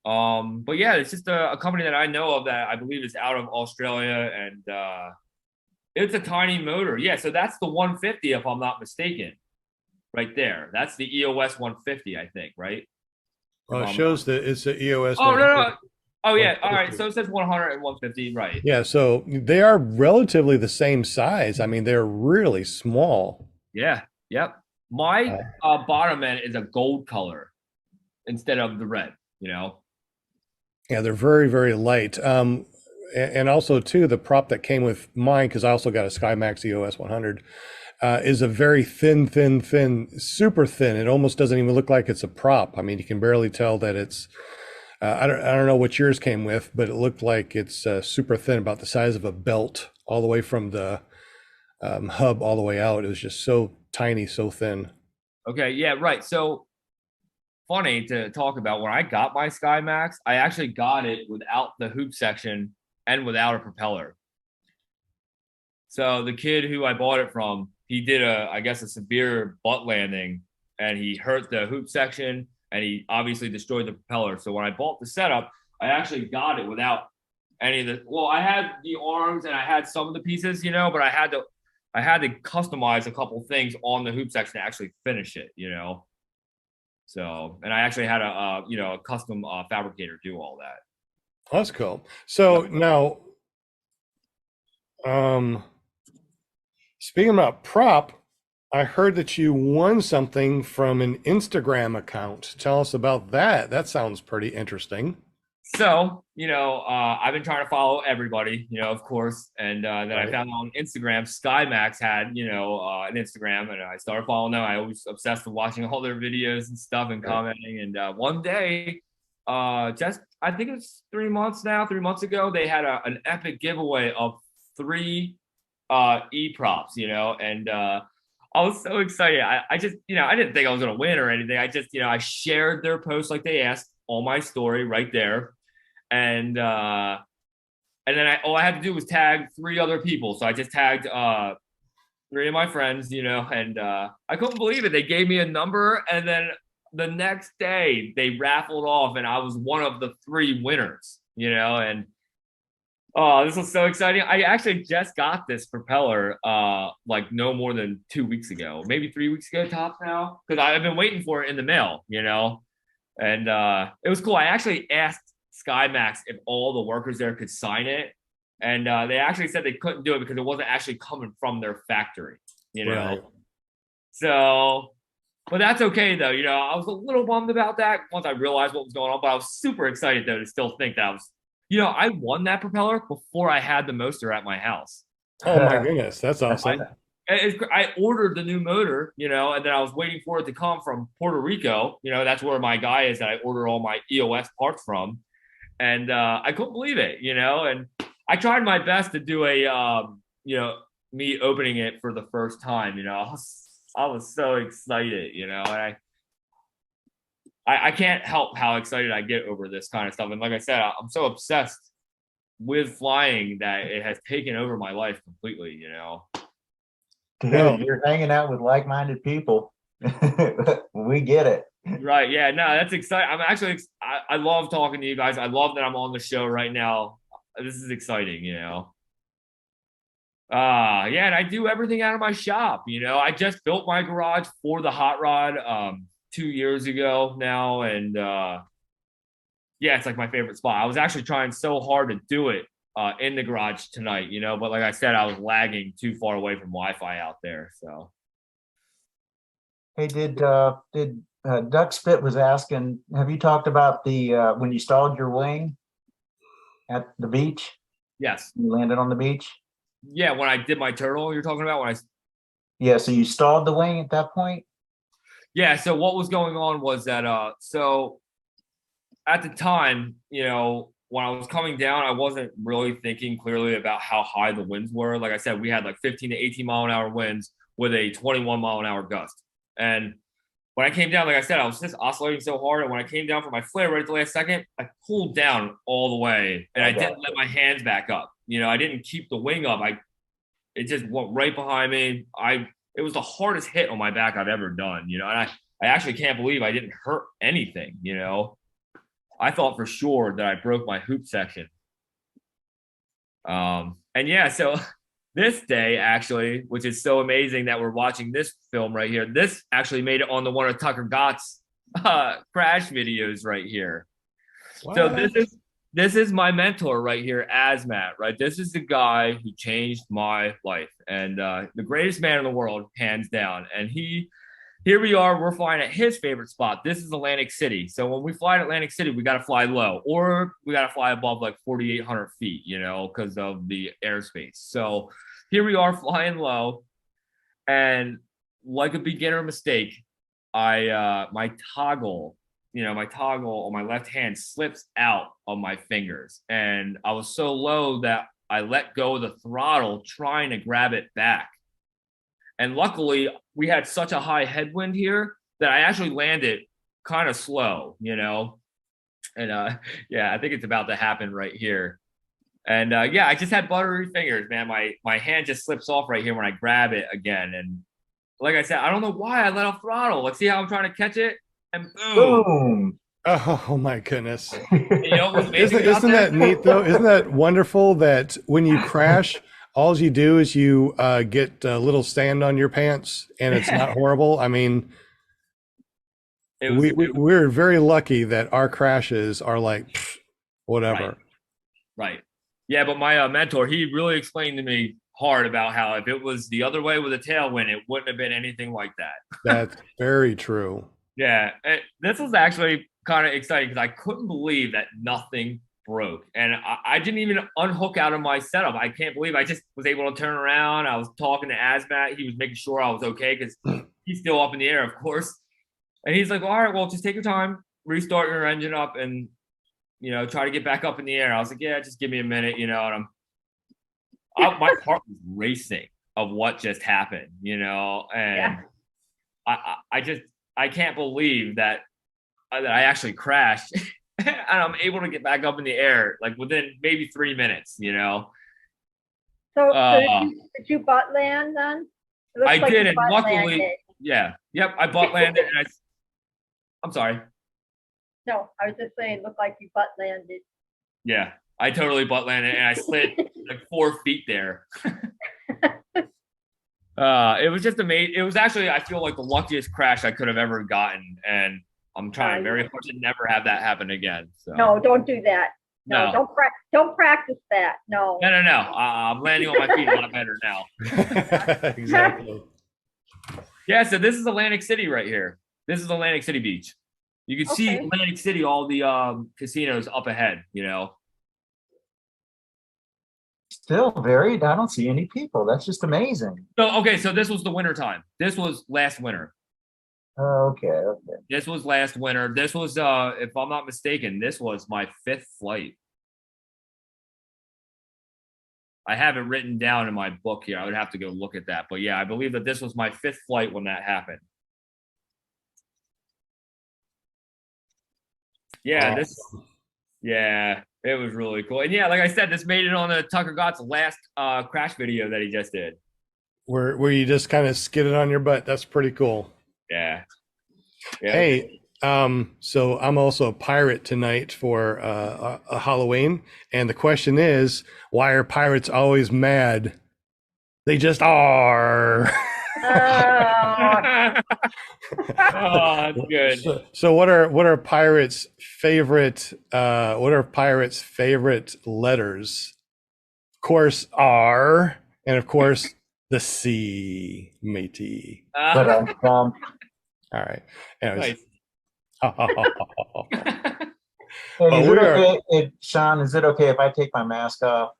But yeah, it's just a company that I know of that I believe is out of Australia, and it's a tiny motor. Yeah, so that's the 150 if I'm not mistaken, right there. That's the EOS 150, I think, right? Well, it shows that it's the EOS. Oh, no. Oh, yeah. All right. So it says 100 and 150, right? Yeah. So they are relatively the same size. I mean, they're really small. Yeah. Yep. My bottom end is a gold color instead of the red, Yeah, they're very, very light. And also, too, the prop that came with mine, because I also got a SkyMax EOS 100, is a very thin, super thin. It almost doesn't even look like it's a prop. I mean, you can barely tell that it's I don't know what yours came with, but it looked like it's super thin, about the size of a belt, all the way from the hub all the way out. It was just so tiny, so thin. Okay, yeah, right. So funny to talk about. When I got my SkyMax, I actually got it without the hoop section and without a propeller. So the kid who I bought it from, he did a severe butt landing, and he hurt the hoop section, and he obviously destroyed the propeller. So when I bought the setup, I actually got it without any of the. Well, I had the arms and I had some of the pieces, but I had to customize a couple things on the hoop section to actually finish it, So, and I actually had a you know, a custom fabricator do all that. That's cool. So now, speaking about prop, I heard that you won something from an Instagram account. Tell us about that. That sounds pretty interesting. So, you know, I've been trying to follow everybody, you know, of course. And then I Right. found on Instagram, SkyMax had, you know, an Instagram, and I started following them. I always obsessed with watching all their videos and stuff and commenting. And one day, just I think it was 3 months ago, they had an epic giveaway of 3 e-props, you know, and I was so excited. I just, you know, I didn't think I was gonna win or anything. I just, you know, I shared their post like they asked on my story right there. And then all I had to do was tag 3 other people. So I just tagged 3 of my friends, you know, and I couldn't believe it. They gave me a number, and then the next day they raffled off, and I was one of the 3 winners, you know. And oh, this was so exciting. I actually just got this propeller like no more than 2 weeks ago, maybe 3 weeks ago tops now, because I've been waiting for it in the mail, you know. And it was cool. I actually asked SkyMax if all the workers there could sign it, and they actually said they couldn't do it because it wasn't actually coming from their factory, you know. Right. So, but that's okay though. You know, I was a little bummed about that once I realized what was going on, but I was super excited though to still think that I was, you know, I won that propeller before I had the motor at my house. Oh my goodness, that's awesome. I ordered the new motor, you know, and then I was waiting for it to come from Puerto Rico. You know, that's where my guy is that I order all my EOS parts from. And I couldn't believe it, you know, and I tried my best to do a, you know, me opening it for the first time, you know. I was so excited, you know, and I can't help how excited I get over this kind of stuff. And like I said, I'm so obsessed with flying that it has taken over my life completely, you know. Dude, you're hanging out with like-minded people. We get it. Right. Yeah. No, that's exciting. I'm actually, I love talking to you guys. I love that I'm on the show right now. This is exciting, you know. Yeah, and I do everything out of my shop, you know. I just built my garage for the hot rod 2 years ago now, and yeah, it's like my favorite spot. I was actually trying so hard to do it in the garage tonight, you know, but like I said, I was lagging too far away from Wi-Fi out there. So Hey, did Duck Spit was asking, have you talked about the when you stalled your wing at the beach? yes, You landed on the beach? yeah, when I did my turtle, you're talking about when I Yeah, so you stalled the wing at that point? yeah, so what was going on was that so at the time, you know, when I was coming down, I wasn't really thinking clearly about how high the winds were. Like I said, we had like 15 to 18 mile an hour winds with a 21 mile an hour gust. And when I came down, like I said, I was just oscillating so hard. And when I came down for my flare right at the last second, I pulled down all the way, and I didn't let my hands back up. You know, I didn't keep the wing up. It just went right behind me. It was the hardest hit on my back I've ever done, you know, and I actually can't believe I didn't hurt anything, you know. I thought for sure that I broke my hoop section. And yeah, so this day actually, which is so amazing that we're watching this film right here. This actually made it on the one of Tucker Gott's crash videos right here. What? So this is my mentor right here, Asmat, right? This is the guy who changed my life, and the greatest man in the world, hands down. And here we are, we're flying at his favorite spot. This is Atlantic City. So when we fly at Atlantic City, we got to fly low, or we got to fly above like 4,800 feet, you know, because of the airspace. So here we are flying low, and like a beginner mistake, my toggle on my left hand slips out of my fingers, and I was so low that I let go of the throttle trying to grab it back. And luckily, we had such a high headwind here that I actually landed kind of slow, you know. And yeah, I think it's about to happen right here. And yeah, I just had buttery fingers, man. My hand just slips off right here when I grab it again. And like I said, I don't know why I let off throttle. Like, see how I'm trying to catch it? And boom. Boom. Oh my goodness. You know what's amazing Isn't that neat though? Isn't that wonderful that when you crash, all you do is you get a little sand on your pants and it's not horrible? I mean, It was We're very lucky that our crashes are like pfft, whatever. right. Yeah, but my mentor, he really explained to me hard about how if it was the other way with a tailwind, it wouldn't have been anything like that. That's very true. Yeah, this was actually kind of exciting because I couldn't believe that nothing broke, and I didn't even unhook out of my setup. I can't believe I just was able to turn around. I was talking to Asmat. He was making sure I was okay because he's still up in the air, of course. And he's like, "All right, well, just take your time, restart your engine up, and try to get back up in the air." I was like, "Yeah, just give me a minute," and my heart was racing of what just happened, and Yeah. I can't believe that I actually crashed and I'm able to get back up in the air like within maybe 3 minutes, So, Uh, did you butt land then? It looks I like did, you and butt luckily, landed. yep, I butt landed, and I'm sorry, No, I was just saying, it looked like you butt landed. yeah, I totally butt landed, and I slid like 4 feet there. It was just amazing. It was actually, I feel like the luckiest crash I could have ever gotten, and I'm trying very hard to never have that happen again. So. No, don't do that. No, No. don't practice that. No. No. I'm landing on my feet a lot better now. Exactly. Yeah, so this is Atlantic City right here. This is Atlantic City Beach. You can see Okay. Atlantic City, all the casinos up ahead, Still varied. I don't see any people. That's just amazing. So, okay, so this was the winter time. This was last winter. Okay. This was last winter. This was, if I'm not mistaken, this was my 5th flight. I have it written down in my book here. I would have to go look at that. But yeah, I believe that this was my 5th flight when that happened. Yeah, it was really cool. And yeah, like I said, this made it on the Tucker Gott's last crash video that he just did. Where you just kind of skidded on your butt. That's pretty cool. Yeah. Hey, so I'm also a pirate tonight for a Halloween, and the question is, why are pirates always mad? They just are. Oh, Oh, that's good. So what are pirates' favorite letters? Of course, R, and of course the C, matey. But All right. Anyways. Nice. hey, is we it are- okay, Sean? Is it okay if I take my mask off?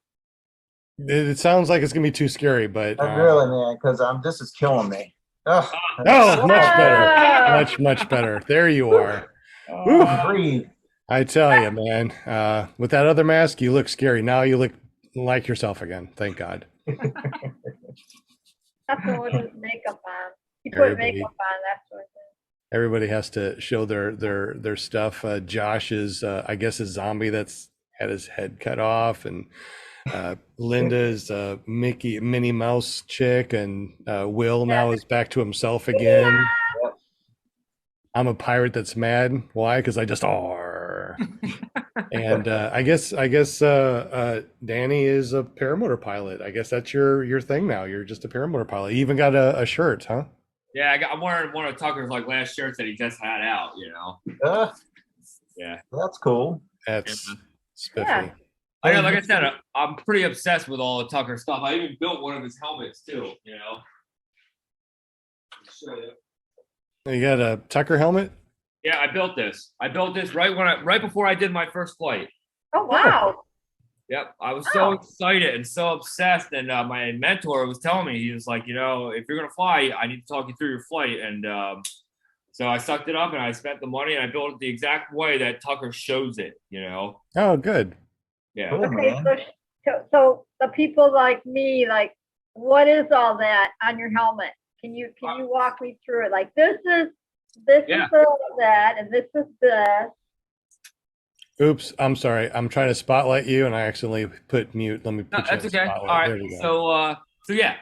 It sounds like it's gonna be too scary, but Really, man, because this is killing me. Oh, no, much better, Ah. much better. There you are. breathe. I tell you, man. With that other mask, you look scary. Now you look like yourself again. Thank God. that's what it is, makeup on. You put Everybody- makeup on, that's what it is. Everybody has to show their stuff. Josh is, I guess, a zombie that's had his head cut off, and Linda's Minnie Mouse chick, and Will now is back to himself again. I'm a pirate that's mad. Why? Because I just are. And I guess Danny is a paramotor pilot. I guess that's your thing now. You're just a paramotor pilot. You even got a shirt, huh? Yeah, I'm wearing one of Tucker's like last shirts that he just had out, Yeah. That's cool. That's spiffy. Yeah. I know, like I said, I'm pretty obsessed with all the Tucker stuff. I even built one of his helmets too, Show you. You got a Tucker helmet? Yeah, I built this. Right before I did my first flight. Oh, wow. Yep, I was so excited and so obsessed. And my mentor was telling me, he was like, if you're gonna fly, I need to talk you through your flight. And so I sucked it up and I spent the money and I built it the exact way that Tucker shows it. Oh, good. Yeah. Cool, Okay, man. so the people like me, like, what is all that on your helmet? Can you walk me through it? Like, this is all that, and this is this. Oops, I'm sorry. I'm trying to spotlight you, and I accidentally put mute. Let me No, put you that's in the okay. All spotlight. right. There you go.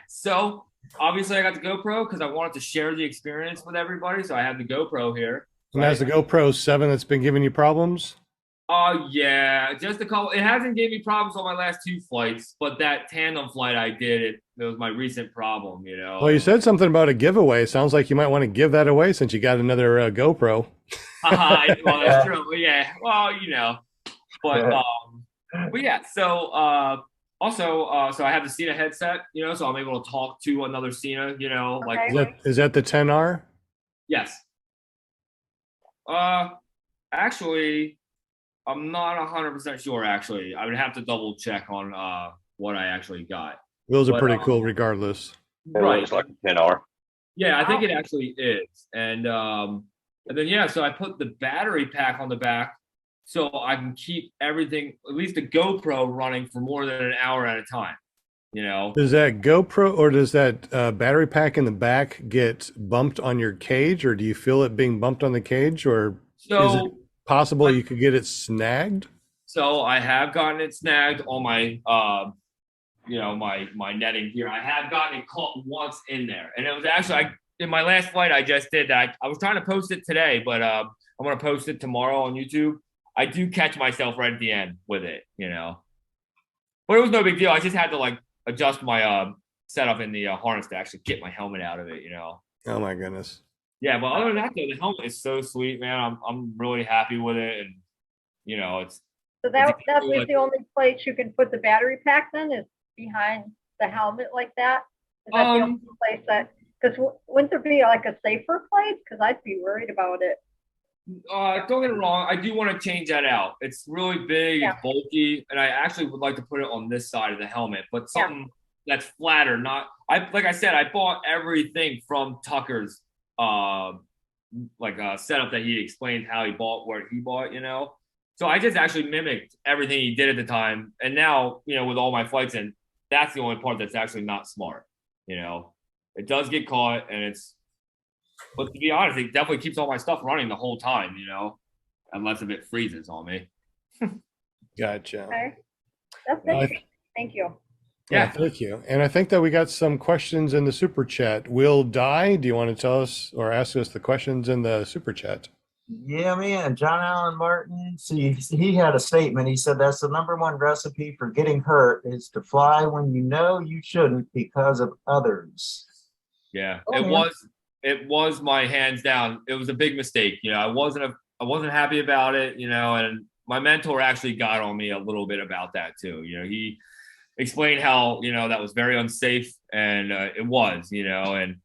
So obviously I got the GoPro because I wanted to share the experience with everybody. So I have the GoPro here. And that's the GoPro 7 that's been giving you problems? Oh yeah, just a couple. It hasn't gave me problems on my last two flights, but that tandem flight I did, it was my recent problem, you know. Well, you said something about a giveaway. Sounds like you might want to give that away since you got another GoPro. Well, that's true. Yeah. Well, you know, but yeah. So so I have the Cena headset, you know, so I'm able to talk to another Cena, you know, like Okay. Is that the 10R? yes. Uh, Actually, I'm not 100% sure. Actually, I would have to double check on what I actually got. Wheels are But pretty cool regardless. It right. looks like a 10R. Yeah, I think it actually is. And then yeah, so I put the battery pack on the back so I can keep everything, at least the GoPro, running for more than an hour at a time. You know, Does that GoPro or does that battery pack in the back get bumped on your cage, or do you feel it being bumped on the cage, or is it so possible you could get it snagged? so I have gotten it snagged on my you know, my netting here. I have gotten it caught once in there, and it was actually in my last flight I just did that. I was trying to post it today, but I'm gonna post it tomorrow on YouTube. I do catch myself right at the end with it, you know, but it was no big deal. I just had to like adjust my setup in the harness to actually get my helmet out of it, you know. Oh my goodness. Yeah, but other than that, though, the helmet is so sweet, man. I'm really happy with it, and you know, So that it's was like- the only place you can put the battery packs in is behind the helmet like that? Is that the only place that, because wouldn't there be like a safer place? Because I'd be worried about it. don't get me wrong, I do want to change that out. It's really big, Yeah. it's bulky, and I actually would like to put it on this side of the helmet, but something that's flatter. Not like I said, I bought everything from Tucker's setup that he explained how he bought what he bought, you know. So I just actually mimicked everything he did at the time, and now, you know, with all my flights in, that's the only part that's actually not smart, you know. It does get caught, but to be honest, it definitely keeps all my stuff running the whole time, you know, unless if it freezes on me. Gotcha. Okay. That's Well, interesting. Thank you. Yeah, thank you. And I think that we got some questions in the super chat. Will Die, do you want to tell us or ask us the questions in the super chat? Yeah, man. John Allen Martin, see, he had a statement. He said that's the #1 recipe for getting hurt is to fly when you know you shouldn't because of others. Yeah, Oh, it was my hands down. It was a big mistake. You know, I wasn't happy about it, you know, and my mentor actually got on me a little bit about that too. You know, he explained how, you know, that was very unsafe, and it was, you know, and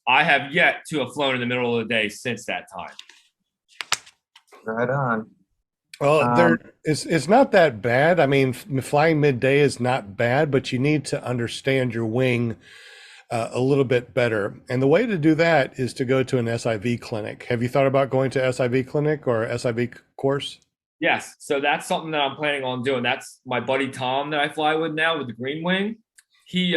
I have yet to have flown in the middle of the day since that time. Right on. Well, it's not that bad. I mean, flying midday is not bad, but you need to understand your wing a little bit better. And the way to do that is to go to an SIV clinic. Have you thought about going to SIV clinic or SIV course? Yes, so that's something that I'm planning on doing. That's my buddy Tom that I fly with now with the Green Wing. He's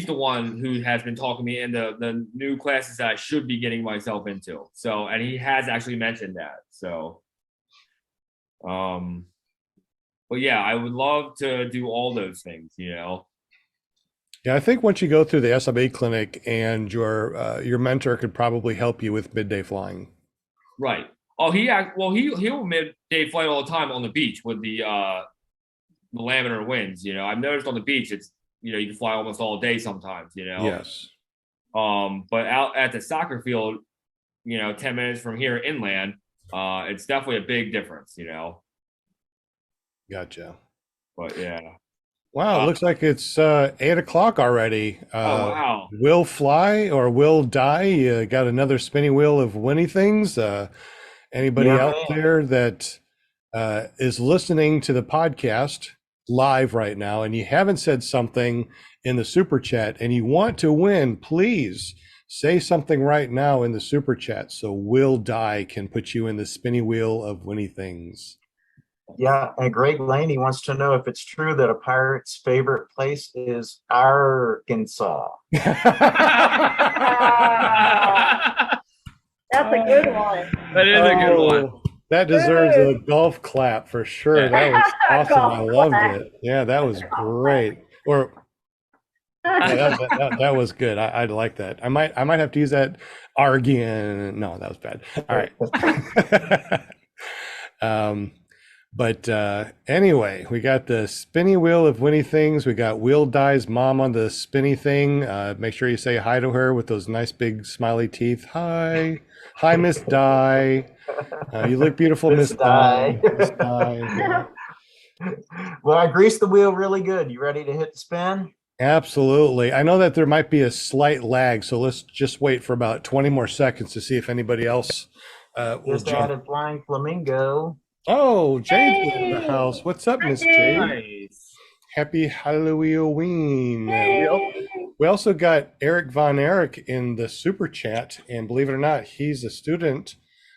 the one who has been talking me into the new classes that I should be getting myself into. So, and he has actually mentioned that. So, but yeah, I would love to do all those things, you know. Yeah, I think once you go through the SIV clinic, and your mentor could probably help you with midday flying. Right. Oh, he'll midday flight all the time on the beach with the laminar winds. You know, I've noticed on the beach, it's, you know, you can fly almost all day sometimes, you know. Yes. But out at the soccer field, you know, 10 minutes from here inland, it's definitely a big difference, you know. Gotcha. But yeah. Wow, it looks like it's 8 o'clock already. Oh wow. Will Fly or Will Die? You got another spinning wheel of winny things. Anybody out there that is listening to the podcast live right now and you haven't said something in the super chat and you want to win, please say something right now in the super chat so Will Die can put you in the spinning wheel of winny things. Yeah, and Greg Laney wants to know if it's true that a pirate's favorite place is Arkansas. That's a good one. That is a good one. Oh, that deserves a golf clap for sure. That was awesome. I loved it. Yeah, that was great. Or yeah, that was good. I like that. I might have to use that again. No, that was bad. All right. But anyway, we got the spinny wheel of Winnie things. We got Will Dye's mom on the spinny thing. Make sure you say hi to her with those nice big smiley teeth. Hi. Hi, Miss Dye. You look beautiful, Miss Miss Dye. Dye. Miss Dye. Yeah. Well, I greased the wheel really good. You ready to hit the spin? Absolutely. I know that there might be a slight lag, so let's just wait for about 20 more seconds to see if anybody else will Just jump. added Flying Flamingo. Oh, Jade's in the Hey! house. What's up, Hi, Miss Jade. Jade? Nice. Happy Halloween. Hey. We also got Eric Von Erich in the super chat, and believe it or not, he's a student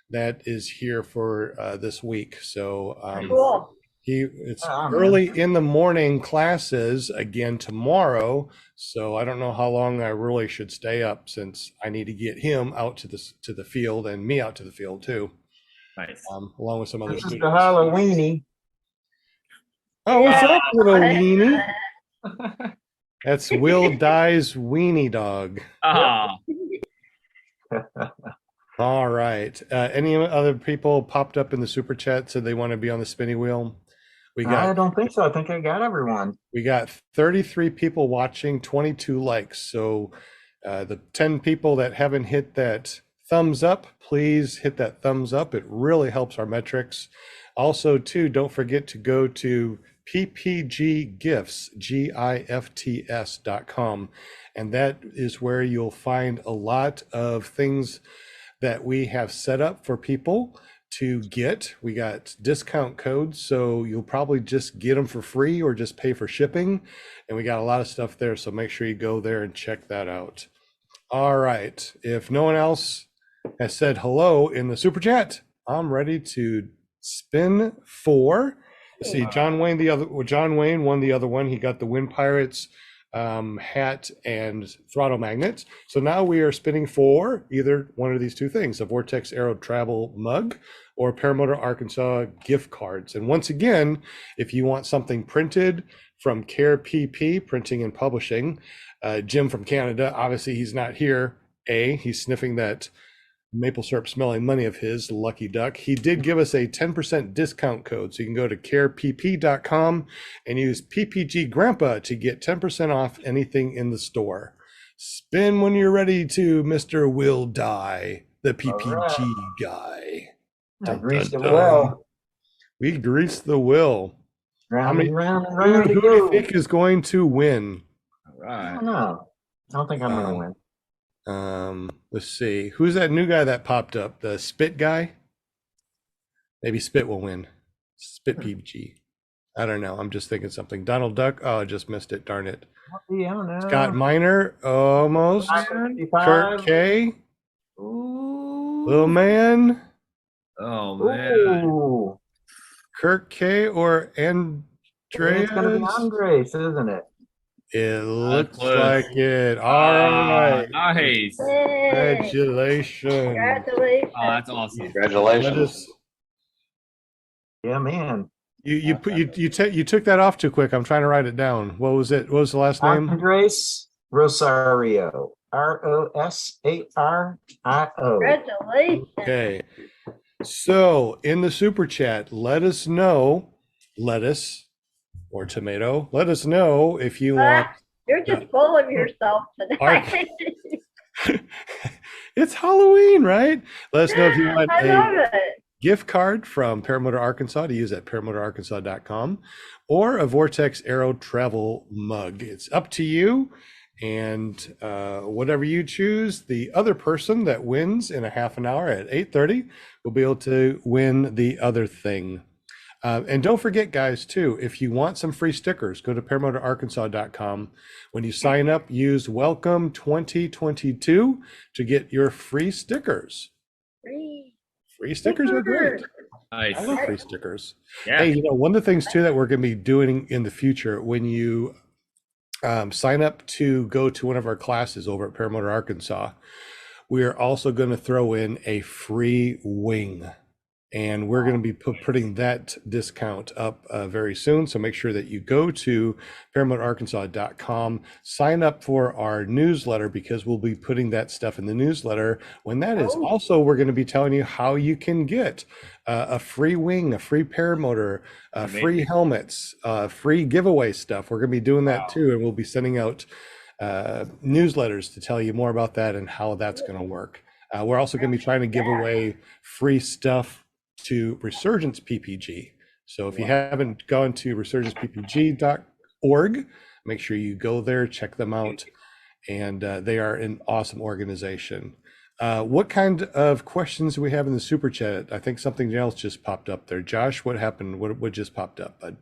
that is here for this week. So Cool. it's Oh, man. early in the morning classes again tomorrow. So I don't know how long I really should stay up, since I need to get him out to the field and me out to the field too, Nice. along with some other This is the students. Halloweeny. Oh, what's up, little Yeah. weenie? That's Will Dye's weenie dog. Ah, All right. Any other people popped up in the super chat said they want to be on the spinny wheel? We I got don't think so. I think I got everyone. 33 people watching, 22 likes. So the 10 people that haven't hit that thumbs up, please hit that thumbs up. It really helps our metrics. Also, too, don't forget to go to ppggifts, GIFTS.com. And that is where you'll find a lot of things that we have set up for people to get. We got discount codes, so you'll probably just get them for free or just pay for shipping. And we got a lot of stuff there, so make sure you go there and check that out. All right. If no one else has said hello in the super chat, I'm ready to spin 4. See, John Wayne won the other one. He got the Wind Pirates hat and throttle magnet. So now we are spinning for either one of these two things: a Vortex Aero travel mug or Paramotor Arkansas gift cards. And once again, if you want something printed from Care PP Printing and Publishing, Jim from Canada, obviously he's not here. He's sniffing that maple syrup smelling money of his, lucky duck. He did give us a 10% discount code, so you can go to carepp.com and use PPG Grandpa to get 10% off anything in the store. Spin when you're ready to, Mr. Will Dye, the PPG guy. I greased it dun. well. We greased the wheel. Round and round and Who round do to you go. think is going to win? all I right. don't know. I don't think I'm going to win. Let's see. Who's that new guy that popped up? The Spit guy? Maybe Spit will win. Spit PPG. I don't know. I'm just thinking something. Donald Duck. Oh, I just missed it. Darn it. Yeah, I don't know. Scott Miner. Almost. 55. Kurt K. Ooh. Little man. Oh man. Ooh. Kurt K or Andreas. It's going to be Andres, isn't it? It looks close. like it. All right. Nice. Hey. Congratulations. Congratulations. Oh, that's awesome. Let Congratulations. us. Yeah, man. You took that off too quick. I'm trying to write it down. What was it? What was the last name? Andres Rosario. Rosario. Congratulations. Okay. So in the super chat, let us know, lettuce or tomato. Let us know if you want. You're just full of yourself tonight. It's Halloween, right? Let us know if you want I love a it. gift card from Paramotor Arkansas to use at paramotorarkansas.com or a Vortex Aero travel mug. It's up to you. And whatever you choose, the other person that wins in a half an hour at 8:30 will be able to win the other thing. And don't forget, guys, too, if you want some free stickers, go to paramotorarkansas.com. When you sign up, use Welcome 2022 to get your free stickers. Free stickers are great. Nice. I love free stickers. Yeah. Hey, one of the things, too, that we're going to be doing in the future, when you sign up to go to one of our classes over at Paramotor Arkansas, we are also going to throw in a free wing. and we're going to be putting that discount up very soon. So make sure that you go to paramotorarkansas.com, sign up for our newsletter, because we'll be putting that stuff in the newsletter. When that is also, we're going to be telling you how you can get a free wing, a free paramotor, free helmets, free giveaway stuff. We're going to be doing that too, and we'll be sending out newsletters to tell you more about that and how that's going to work. We're also going to be trying to give away free stuff to Resurgence PPG. So if you haven't gone to resurgenceppg.org, make sure you go there, check them out, and they are an awesome organization. What kind of questions do we have in the super chat? I think something else just popped up there. Josh, what happened? What just popped up, bud?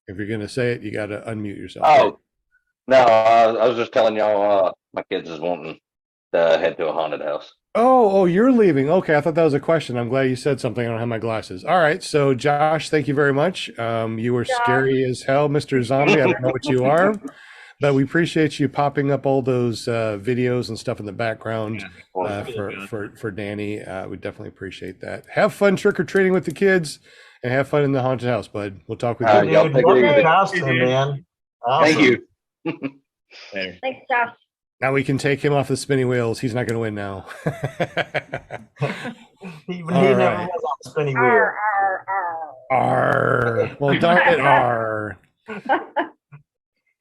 If you're going to say it, you got to unmute yourself. Oh, no, I was just telling y'all my kids is wanting to head to a haunted house. Oh, you're leaving. Okay, I thought that was a question. I'm glad you said something. I don't have my glasses. All right, so Josh, thank you very much. You were scary as hell, Mr. Zombie. I don't know what you are, but we appreciate you popping up all those videos and stuff in the background for Danny. We definitely appreciate that. Have fun trick-or-treating with the kids, and have fun in the haunted house, bud. We'll talk with you. Y'all take it easy. Costume, man. Awesome. Thank you. Later. Thanks, Josh. Now we can take him off the spinny wheels. He's not going to win now. He never was on the spinning wheel. Arr, arr, arr. R. Well, darn it, R.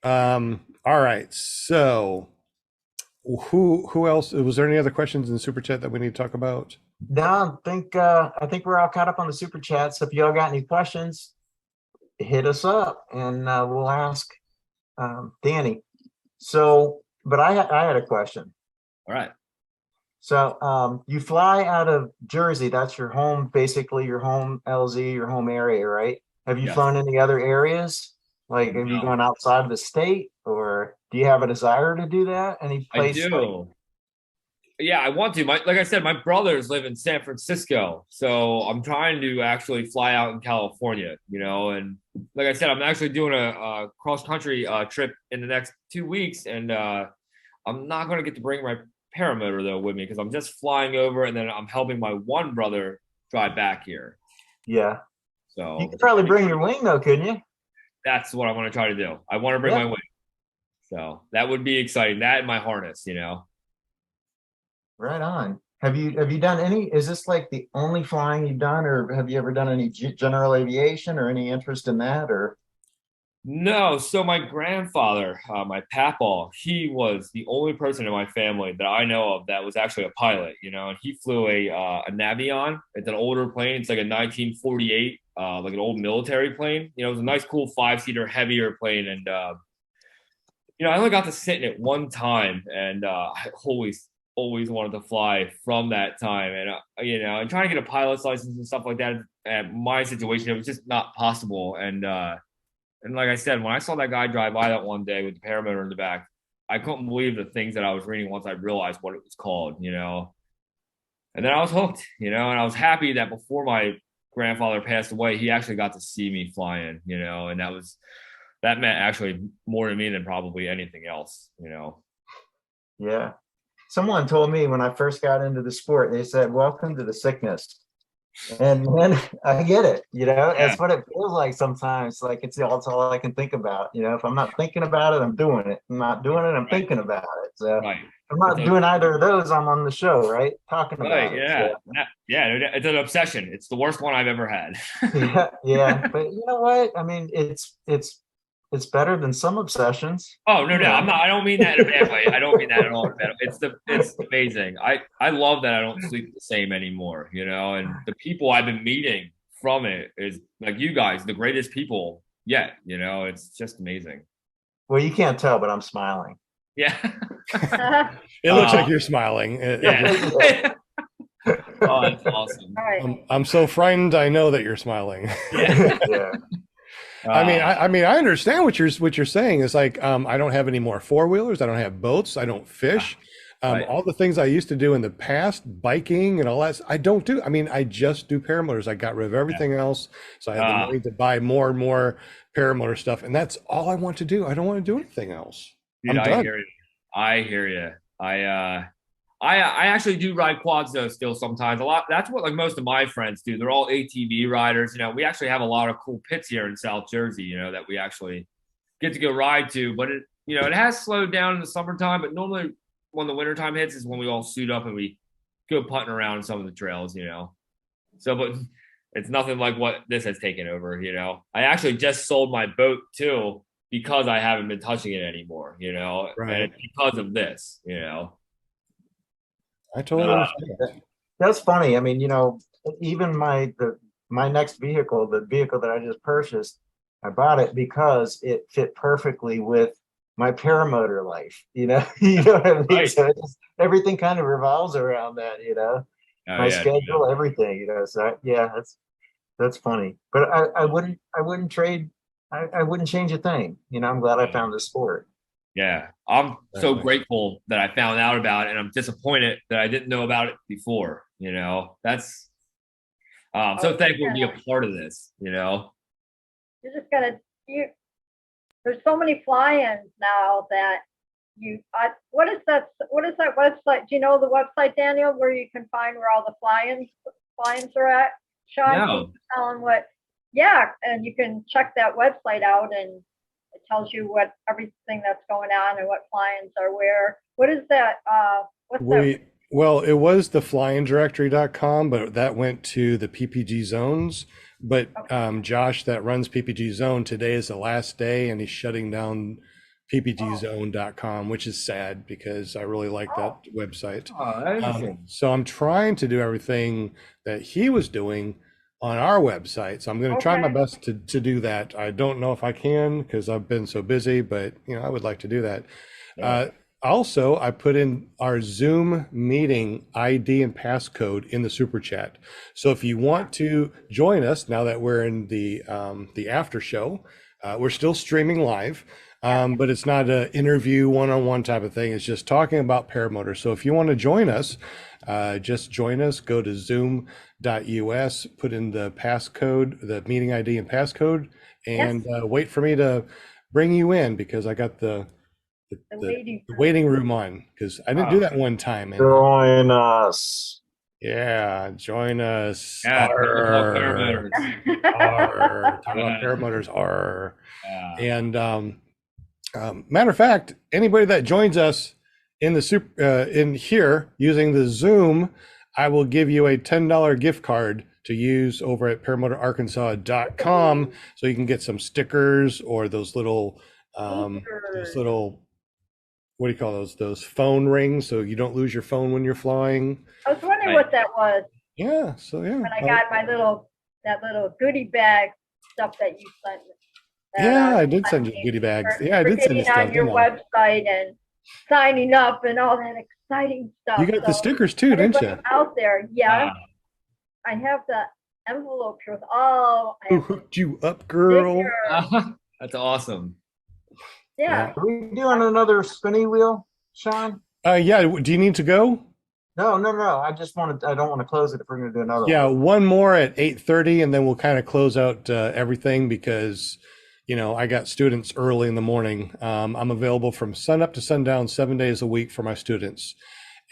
All right. So, who else? Was there any other questions in the super chat that we need to talk about? No, I think we're all caught up on the super chat. So if y'all got any questions, hit us up and we'll ask Danny. So, but I had a question. All right. So you fly out of Jersey. That's your home, basically your home LZ, your home area, right? Have you flown any other areas? Like, have you gone outside of the state, or do you have a desire to do that? Any place? I do. Yeah, I want to. Like I said, my brothers live in San Francisco, so I'm trying to actually fly out in California, you know. And like I said, I'm actually doing a cross-country trip in the next 2 weeks, and I'm not going to get to bring my Paramotor though with me because I'm just flying over, and then I'm helping my one brother drive back here. Yeah. So you could probably bring your wing though, couldn't you? That's what I want to try to do. I want to bring my wing. So that would be exciting. That and my harness, you know. Right on. Have you done any? Is this like the only flying you've done, or have you ever done any general aviation or any interest in that? Or no. So my grandfather, my papaw, he was the only person in my family that I know of that was actually a pilot. You know, and he flew a Navion. It's an older plane. It's like a 1948, like an old military plane. You know, it was a nice, cool 5-seater, heavier plane, and you know, I only got to sit in it one time, and I always wanted to fly from that time. And you know, and trying to get a pilot's license and stuff like that, at my situation, it was just not possible. And like I said, when I saw that guy drive by that one day with the Paramotor in the back, I couldn't believe the things that I was reading once I realized what it was called, you know. And then I was hooked, you know, and I was happy that before my grandfather passed away, he actually got to see me flying, you know, and that meant actually more to me than probably anything else, you know. yeah. Someone told me when I first got into the sport, they said, "Welcome to the sickness." And then I get it, you know, that's what it feels like sometimes. Like it's all I can think about. You know, if I'm not thinking about it, I'm doing it. I'm not doing it, I'm thinking about it. So if I'm not doing either of those, I'm on the show, right? Talking about it. Yeah. So. Yeah. It's an obsession. It's the worst one I've ever had. yeah. But you know what? I mean, it's better than some obsessions. Oh, no. I don't mean that in a bad way. I don't mean that at all. It's amazing. I love that I don't sleep the same anymore, you know, and the people I've been meeting from it is like you guys, the greatest people yet, you know, it's just amazing. Well, you can't tell, but I'm smiling. Yeah. It looks like you're smiling. Yeah. Oh, that's awesome. I'm so frightened. I know that you're smiling. Yeah. I mean, I understand what you're saying. It's like, I don't have any more four-wheelers. I don't have boats. I don't fish. All the things I used to do in the past, biking and all that, I don't do. I mean, I just do paramotors. I got rid of everything else. So I have the money to buy more and more paramotor stuff. And that's all I want to do. I don't want to do anything else. Dude, I hear you. I I actually do ride quads though still sometimes. A lot. That's what like most of my friends do. They're all ATV riders. You know, we actually have a lot of cool pits here in South Jersey, you know, that we actually get to go ride to. But it has slowed down in the summertime, but normally when the wintertime hits is when we all suit up and we go putting around some of the trails, you know. So but it's nothing like what this has taken over, you know. I actually just sold my boat too because I haven't been touching it anymore, you know, Right. and because of this, you know. I totally understand. That's funny. I mean, even my next vehicle, the vehicle that I just purchased, I bought it because it fit perfectly with my paramotor life. You know what I mean? Right. So everything kind of revolves around that. Oh, My yeah, schedule, everything. So yeah, that's funny. But I wouldn't trade. I wouldn't change a thing. I'm glad I found this sport. Yeah, I'm so Definitely. grateful that I found out about it, and I'm disappointed that I didn't know about it before. You know, that's I'm so thankful to be a part of this. You know, You're just gonna there's so many fly-ins now that what is that website? Do you know the website, Daniel, where you can find where all the fly-ins are at? Sean, No. can you tell them yeah, and you can check that website out, and it tells you what everything that's going on and what fly-ins are where. What is that? What's that? Well, it was the flyindirectory.com, but that went to the PPG zones. But Josh, that runs PPG Zone, today is the last day, and he's shutting down ppgzone.com, which is sad because I really like that website. So I'm trying to do everything that he was doing on our website. So I'm going to try my best to do that. I don't know if I can because I've been so busy, but I would like to do that. Yeah. Also, I put in our Zoom meeting ID and passcode in the super chat. So if you want to join us now that we're in the after show, we're still streaming live, but it's not an interview one-on-one type of thing. It's just talking about paramotor. So if you want to join us, just join us. Go to zoom.us, put in the passcode, the meeting ID and passcode, and wait for me to bring you in because I got the waiting room on because I didn't do that one time. And, Join us. yeah, join us. Yeah, Arr. Arr. Talk about paramotors. Arr. Yeah. And matter of fact, anybody that joins us in the in here using the Zoom, I will give you a $10 gift card to use over at paramotorarkansas.com so you can get some stickers or those little what do you call those phone rings so you don't lose your phone when you're flying. I was wondering what that was. Yeah, so yeah. When I got my that little goodie bag stuff that you sent me. Yeah, I did send you goodie bags. Yeah, I did send you stuff. On your website and signing up and all that exciting stuff. You got the stickers too, didn't you? Out there, yeah. I have the envelope here with all. Who hooked you up, girl? That's awesome. Yeah. Are we doing another spinny wheel, Sean? Yeah. Do you need to go? No. I don't want to close it if we're going to do another one. Yeah, one more at 8:30, and then we'll kind of close out everything because, I got students early in the morning. I'm available from sunup to sundown 7 days a week for my students.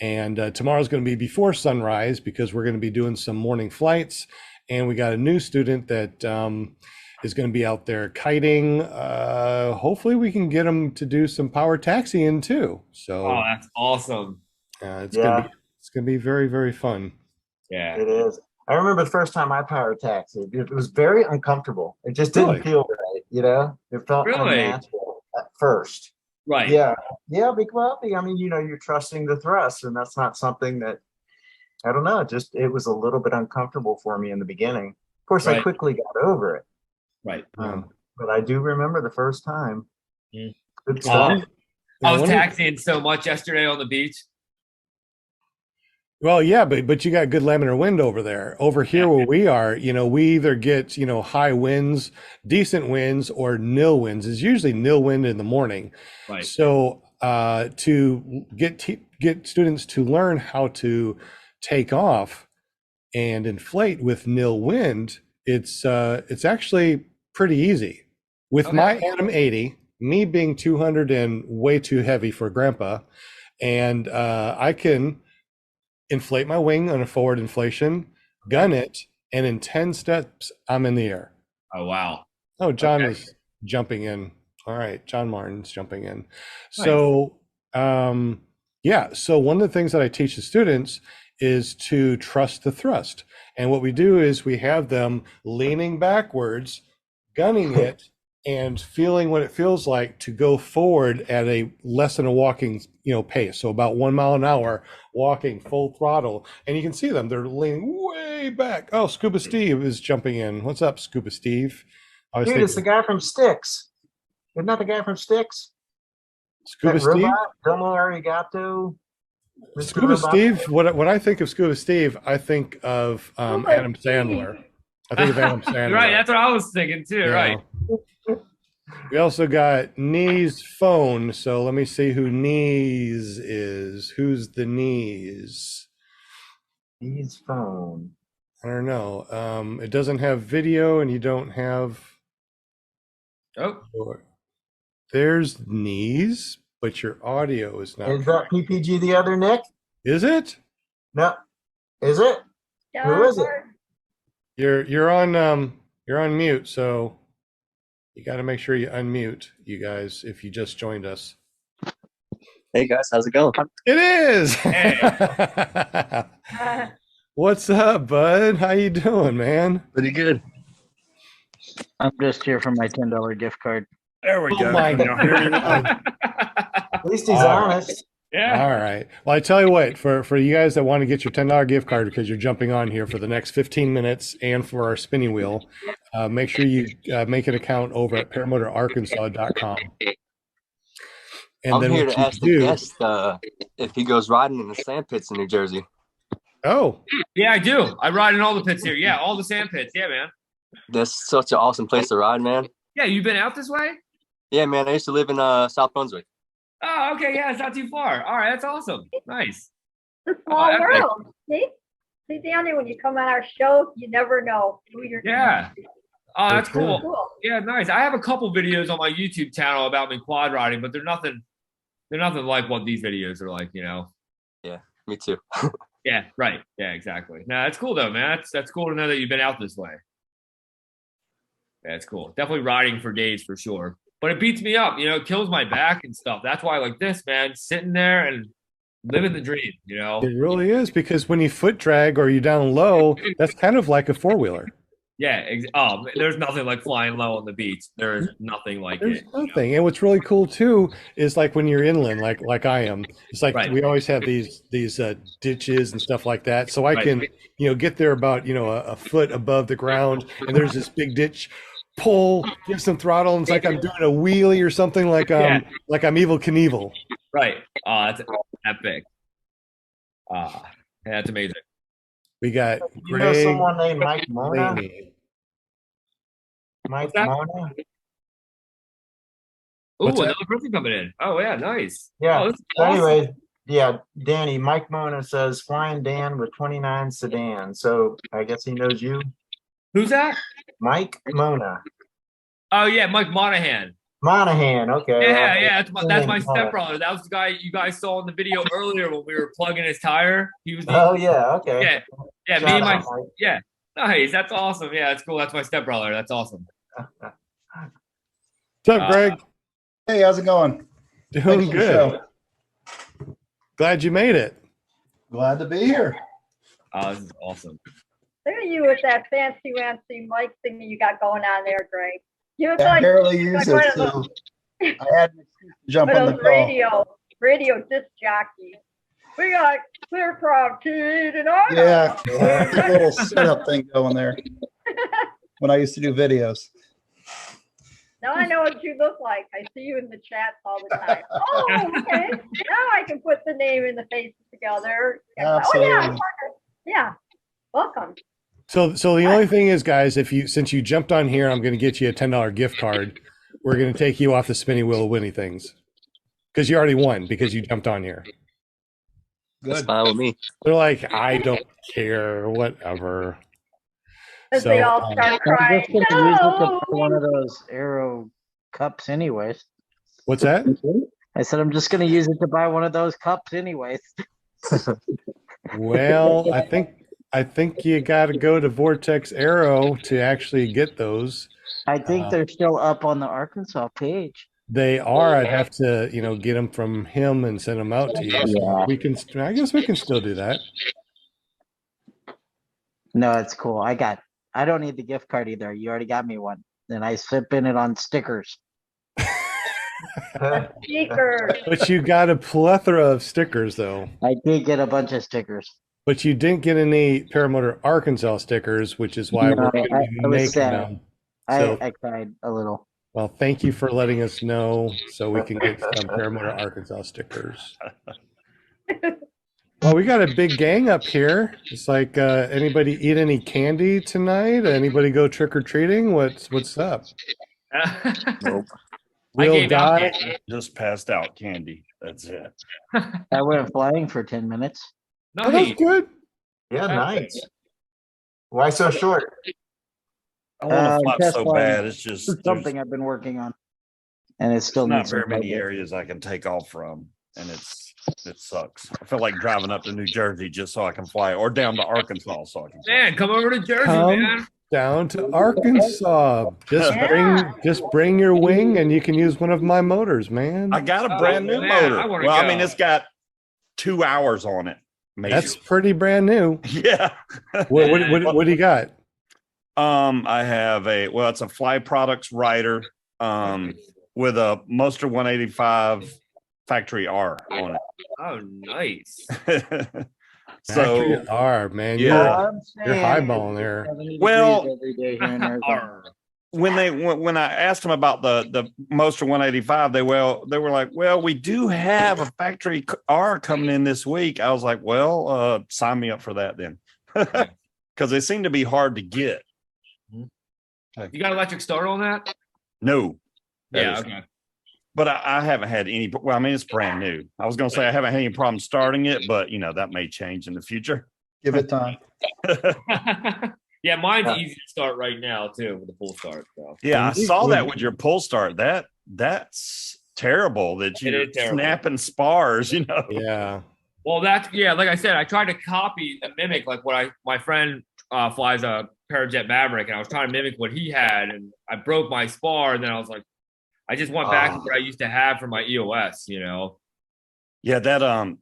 And tomorrow's going to be before sunrise because we're going to be doing some morning flights. And we got a new student that is going to be out there kiting. Hopefully we can get them to do some power taxiing too. So that's awesome. It's going to be very, very fun. Yeah, it is. I remember the first time I power taxied. It was very uncomfortable. It just didn't feel right. It felt unnatural at first. Right. Yeah. Well, I mean, you're trusting the thrust, and that's not something that, I don't know. It was a little bit uncomfortable for me in the beginning. Of course, I quickly got over it. Right. But I do remember the first time. Good stuff. I was taxiing so much yesterday on the beach. Well, yeah, but you got good laminar wind over there. Over here where we are, we either get, high winds, decent winds, or nil winds. It's usually nil wind in the morning. Right. So to get students to learn how to take off and inflate with nil wind, it's actually pretty easy. With my Atom 80, me being 200 and way too heavy for grandpa, and I can inflate my wing on a forward inflation, gun it, and in 10 steps, I'm in the air. Oh, wow. Oh, John Okay. is jumping in. All right, John Martin's jumping in. Nice. So, yeah, so one of the things that I teach the students is to trust the thrust. And what we do is we have them leaning backwards, gunning it, and feeling what it feels like to go forward at a less than a walking, pace. So about 1 mile an hour, walking full throttle. And you can see them, they're leaning way back. Oh, Scuba Steve is jumping in. What's up, Scuba Steve? Dude, it's the guy from Styx. Isn't that the guy from Styx? Scuba That Steve? robot, Domo Arigato. Mr. Scuba Robot? Steve, when I think of Scuba Steve, I think of Scuba Adam Steve. Sandler. I think of Adam Sandler. Right, that's what I was thinking too. Yeah. Right. We also got Knees phone. So let me see who Knees is. Who's the Knees? His phone. I don't know. It doesn't have video, and you don't have. Oh, There's Knees, but your audio is not. Is that PPG the other Nick? Is it? No. Is it? Who is it? You're on mute, so you got to make sure you unmute, you guys, if you just joined us. Hey guys, how's it going? It is. Hey. What's up, bud? How you doing, man? Pretty good. I'm just here for my $10 gift card. there we Oh go. my God. At least he's All right. honest. Yeah. All right. Well, I tell you what, for you guys that want to get your $10 gift card because you're jumping on here for the next 15 minutes and for our spinning wheel, make sure you make an account over at paramotorarkansas.com. And I'm then here what to you ask the do, guest if he goes riding in the sand pits in New Jersey. oh, Yeah, I do. I ride in all the pits here. Yeah, all the sand pits. Yeah, man. That's such an awesome place to ride, man. Yeah, you been out this way? Yeah, man. I used to live in South Brunswick. Oh, okay. Yeah, it's not too far. All right, that's awesome. Nice. It's a small that's nice. world. See, Danny, when you come on our show, you never know who you're Yeah. Oh, that's That's cool. cool. Yeah, nice. I have a couple videos on my YouTube channel about me quad riding, but they're nothing like what these videos are like, Me too. Yeah, right. Yeah, exactly. No, that's cool though, man. That's cool to know that you've been out this way. Yeah, it's cool. Definitely riding for days for sure. But it beats me up, it kills my back and stuff. That's why I like this, man, sitting there and living the dream, it really is, because when you foot drag or you down low, that's kind of like a four-wheeler. Yeah. There's nothing like flying low on the beach. There's nothing like There's it. nothing. And what's really cool too is like when you're inland, like I am, it's like Right. we always have these ditches and stuff like that. So I Right. can, get there about, a foot above the ground, and there's this big ditch, pull, give some throttle, and it's like I'm doing a wheelie or something, like Yeah. like I'm Evil Knievel. Right. That's epic. Yeah, that's amazing. We got You know Greg. someone named Mike Mona? Laney. Mike What's that? Mona? Ooh, What's that? another person coming in. Oh yeah, nice. Yeah. Oh, this is So awesome. anyway, yeah, Danny, Mike Mona says Flying Dan with 29 Sedan. So I guess he knows you. Who's that? Mike Mona. Oh yeah, Mike Monahan. Monahan, okay. Yeah. That's my Mona. stepbrother. That was the guy you guys saw in the video earlier when we were plugging his tire. He was the, Oh yeah, okay. yeah. Me Shout and my out, Mike. yeah. Nice. That's awesome. Yeah, that's cool. That's my stepbrother. That's awesome. What's up, Greg? Hey, how's it going? Doing Thanks for the good. show. Glad you made it. Glad to be here. Oh, this is awesome. Look at you with that fancy mic thing that you got going on there, Greg. You look I like barely use one it, of so I had an excuse to jump one on of the those call. radio disc jockeys. We got clear crowd tonight. Yeah, a little setup thing going there when I used to do videos. Now I know what you look like. I see you in the chats all the time. Oh, okay. Now I can put the name and the faces together. Oh Absolutely. yeah, yeah. Welcome. So the only thing is, guys, since you jumped on here, I'm going to get you a $10 gift card. We're going to take you off the spinning wheel of winning things because you already won because you jumped on here. That's Good. fine with me. They're like, I don't care, whatever. As So, they all start I'm crying. just going to use it to No. buy one of those Aero cups anyways. What's that? I said I'm just going to use it to buy one of those cups anyways. Well, I think you got to go to Vortex Arrow to actually get those. I think they're still up on the Arkansas page. They are. I'd have to, get them from him and send them out to you. So Yeah. we can. I guess we can still do that. No, it's cool. I don't need the gift card either. You already got me one. And I spent it on stickers. Speakers. But you got a plethora of stickers, though. I did get a bunch of stickers. But you didn't get any Paramotor Arkansas stickers, which is why No, we're going to be I was making sad. them. So, I cried a little. well, thank you for letting us know so we can get some Paramotor Arkansas stickers. Well, we got a big gang up here. It's like, anybody eat any candy tonight? Anybody go trick or treating? What's up? Nope. Will gave out die. candy. Just passed out candy. That's it. I went flying for 10 minutes. Oh, that's Nice. good. Yeah, nice. Why so short? I want to flap test so flying. bad. It's just It's something I've been working on. And it's still not needs some very many focus. areas I can take off from, and it sucks. I feel like driving up to New Jersey just so I can fly, or down to Arkansas so I can fly. Man, come over to Jersey, Come man. down to Arkansas. Yeah. Just bring your wing and you can use one of my motors, man. I got a Oh, brand new man, motor. I wanna Well, I mean, go. it's got 2 hours on it. Maybe. That's pretty brand new. yeah. What do you got? I have it's a Fly Products rider with a Monster 185 Factory R on Oh, nice. it. Factory So R, man. Yeah. You're highballing there. 70 Well, degrees every day here in Arizona. Arr. when I asked them about the Monster 185, they were like, well, we do have a Factory R coming in this week. I was like, well, sign me up for that then, because they seem to be hard to get. You got electric starter on that? No. that Yeah, is- okay. But I haven't had any. Well, I mean, it's brand new. I was going to say I haven't had any problem starting it, but that may change in the future. Give it time. Yeah, mine's easy to start right now too with the full start. So. Yeah, I saw that with your pull start. That's terrible that It you're is terrible. snapping spars. Yeah. Well, like I said, I tried to copy and mimic like what my friend flies a Parajet Maverick, and I was trying to mimic what he had, and I broke my spar, and then I was like, I just went back to what I used to have for my EOS. Yeah, that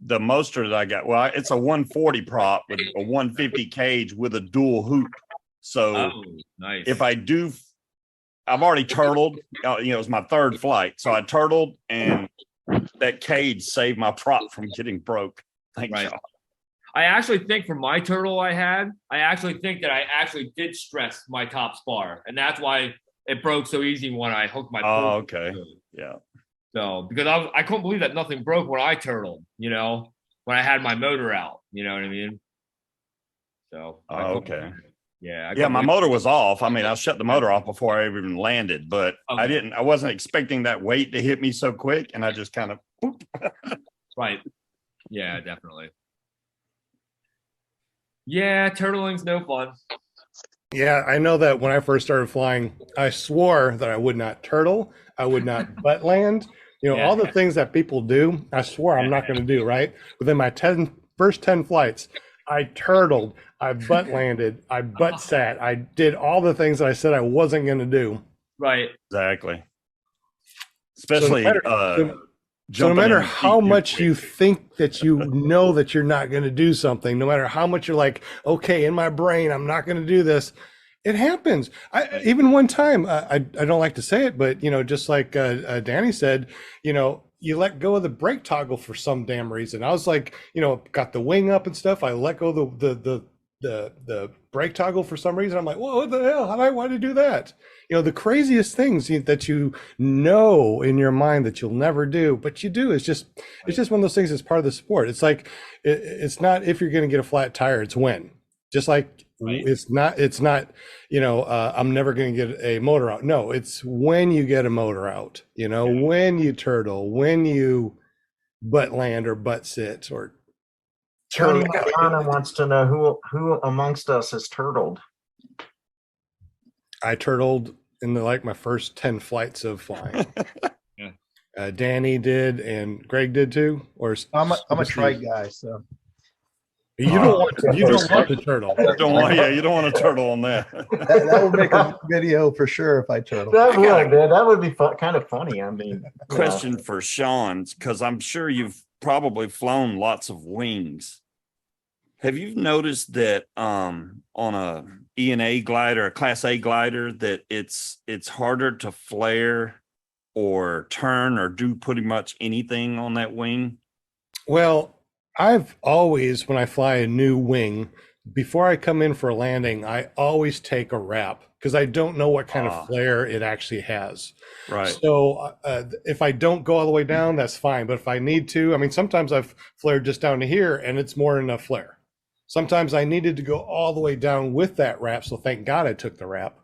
the Monster that I got. Well, it's a 140 prop with a 150 cage with a dual hoop. So Oh, nice. if I've already turtled. It was my third flight, so I turtled, and that cage saved my prop from getting broke. Thank Right. God. I actually think for my turtle I think that I actually did stress my top spar, and that's why it broke so easy when I hooked my. Oh, pull. okay. Yeah. So because I couldn't believe that nothing broke when I turtled, when I had my motor out, you know what I mean? So. I Oh, couldn't okay. believe it. Yeah. Yeah, my motor was off. I mean, I shut the motor off before I even landed, but Okay. I wasn't expecting that weight to hit me so quick, and I just kind of Right. Yeah, definitely. Yeah, turtling's no fun. Yeah, I know that when I first started flying, I swore that I would not turtle, I would not butt land. Yeah. All the things that people do, I swore I'm not going to do, right? Within my first 10 flights, I turtled, I butt landed, I butt sat, I did all the things that I said I wasn't going to do. Right. exactly. Especially So no jumping matter in the how seat much too you quick. think that you know that you're not going to do something, no matter how much you're like, okay, in my brain, I'm not going to do this, it happens. Even one time, I don't like to say it, but just like Danny said, you let go of the brake toggle for some damn reason. I was like, got the wing up and stuff. I let go of the brake toggle for some reason. I'm like, whoa, what the hell? Why did I do that? The craziest things that in your mind that you'll never do, but you do. It's just one of those things that's part of the sport. It's like, it's not if you're going to get a flat tire, it's when. Just like it's not, I'm never going to get a motor out. No, it's when you get a motor out, when you turtle, when you butt land or butt sit or Tony turtle. Marzano wants to know who amongst us has turtled. I turtled in my first 10 flights of flying. Yeah. Danny did, and Greg did too. Or I'm a trike guy, so You don't want the turtle. You don't want a turtle on that. That would make a video for sure if I turtle. That would, man. That would be kind of funny. I mean, Question for Sean, because I'm sure you've probably flown lots of wings. Have you noticed that on a E&A glider, a Class A glider, that it's harder to flare or turn or do pretty much anything on that wing? Well, I've always, when I fly a new wing, before I come in for a landing, I always take a wrap because I don't know what kind of flare it actually has. Right. So if I don't go all the way down, that's fine. But if I need to, I mean, sometimes I've flared just down to here and it's more than enough flare. Sometimes I needed to go all the way down with that wrap. So thank God I took the wrap.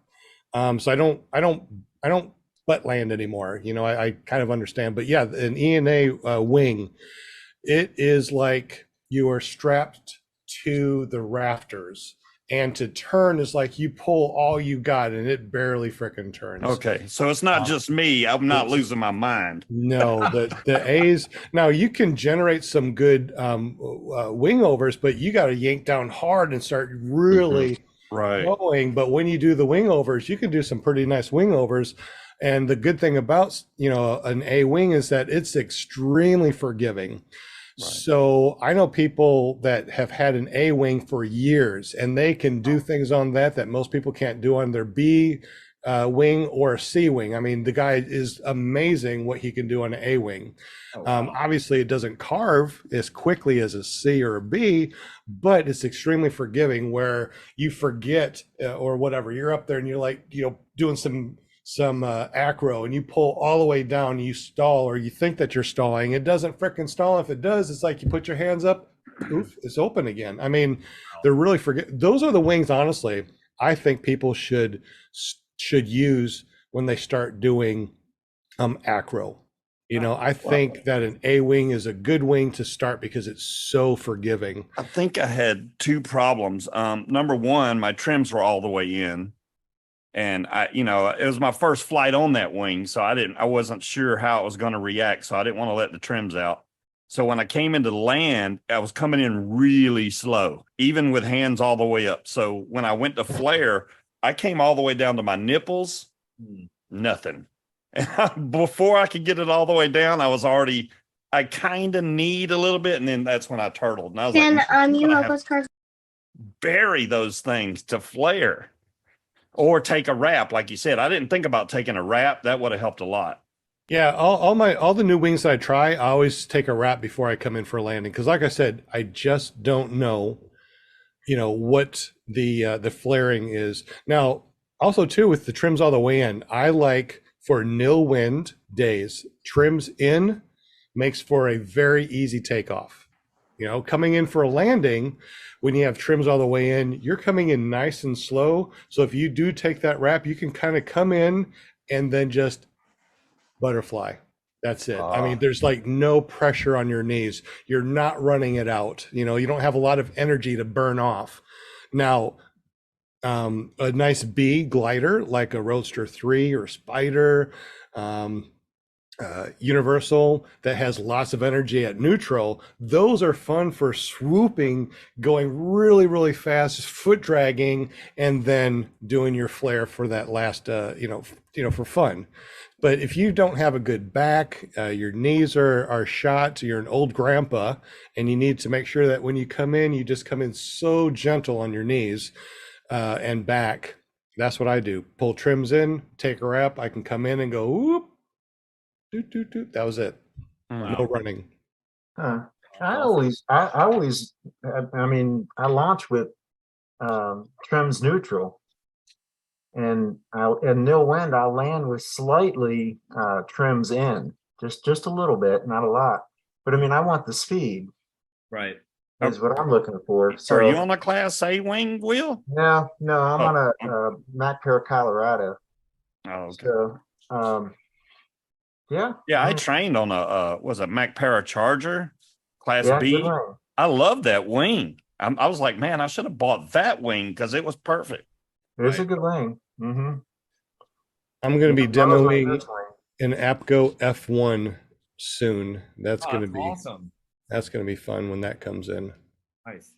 So I don't butt land anymore. You know, I kind of understand. But yeah, an E&A wing, it is like you are strapped to the rafters, and to turn is like you pull all you got and it barely frickin' turns. Okay, so it's not just me. I'm not losing my mind. No, the A's. Now you can generate some good wing overs, but you got to yank down hard and start really going. But when you do the wing overs, you can do some pretty nice wing overs. And the good thing about, you know, an A wing is that it's extremely forgiving. Right. So I know people that have had an A wing for years, and they can do things on that most people can't do on their B wing or C wing. I mean, the guy is amazing what he can do on an A wing. Obviously, it doesn't carve as quickly as a C or a B, but it's extremely forgiving where you forget or whatever. You're up there and you're like, you know, doing some acro and you pull all the way down, you stall, or you think that you're stalling. It doesn't frickin' stall. If it does, it's like you put your hands up, poof, it's open again. I mean, they're really those are the wings, honestly, I think people should use when they start doing acro. You know, I think that an A wing is a good wing to start because it's so forgiving. I think I had two problems. Number one, my trims were all the way in. And it was my first flight on that wing. So I wasn't sure how it was going to react. So I didn't want to let the trims out. So when I came into land, I was coming in really slow, even with hands all the way up. So when I went to flare, I came all the way down to my nipples, nothing. And before I could get it all the way down, I kind of need a little bit. And then that's when I turtled. And I was you help us bury those things to flare. Or take a wrap, like you said. I didn't think about taking a wrap. That would have helped a lot. Yeah, all the new wings that I try, I always take a wrap before I come in for a landing. Because like I said, I just don't know, you know, what the flaring is. Now, also too, with the trims all the way in, I like for nil wind days, trims in makes for a very easy takeoff. You know, coming in for a landing, when you have trims all the way in, you're coming in nice and slow. So if you do take that wrap, you can kind of come in and then just butterfly. That's it. I mean, there's like no pressure on your knees. You're not running it out. You know, you don't have a lot of energy to burn off. Now, a nice B glider like a Roadster 3 or Spider, Universal that has lots of energy at neutral, those are fun for swooping, going really, really fast, just foot dragging, and then doing your flare for that last, for fun. But if you don't have a good back, your knees are shot, you're an old grandpa, and you need to make sure that when you come in, you just come in so gentle on your knees and back. That's what I do. Pull trims in, take a wrap. I can come in and go, whoop. That was it. No running. I launch with trims neutral, and nil wind. I'll land with slightly trims in, just a little bit, not a lot. But I mean, I want the speed. Right. Is what I'm looking for. So, are you on a Class A wing, Will? No, I'm on a Mac Para Colorado. Oh, okay. So, yeah. I trained on a Mac Para Charger, Class B. I love that wing. I was like, man, I should have bought that wing because it was perfect. It's a good wing. Mm-hmm. I'm going to be demoing an APCO F1 soon. That's going to be awesome. That's going to be fun when that comes in. Nice.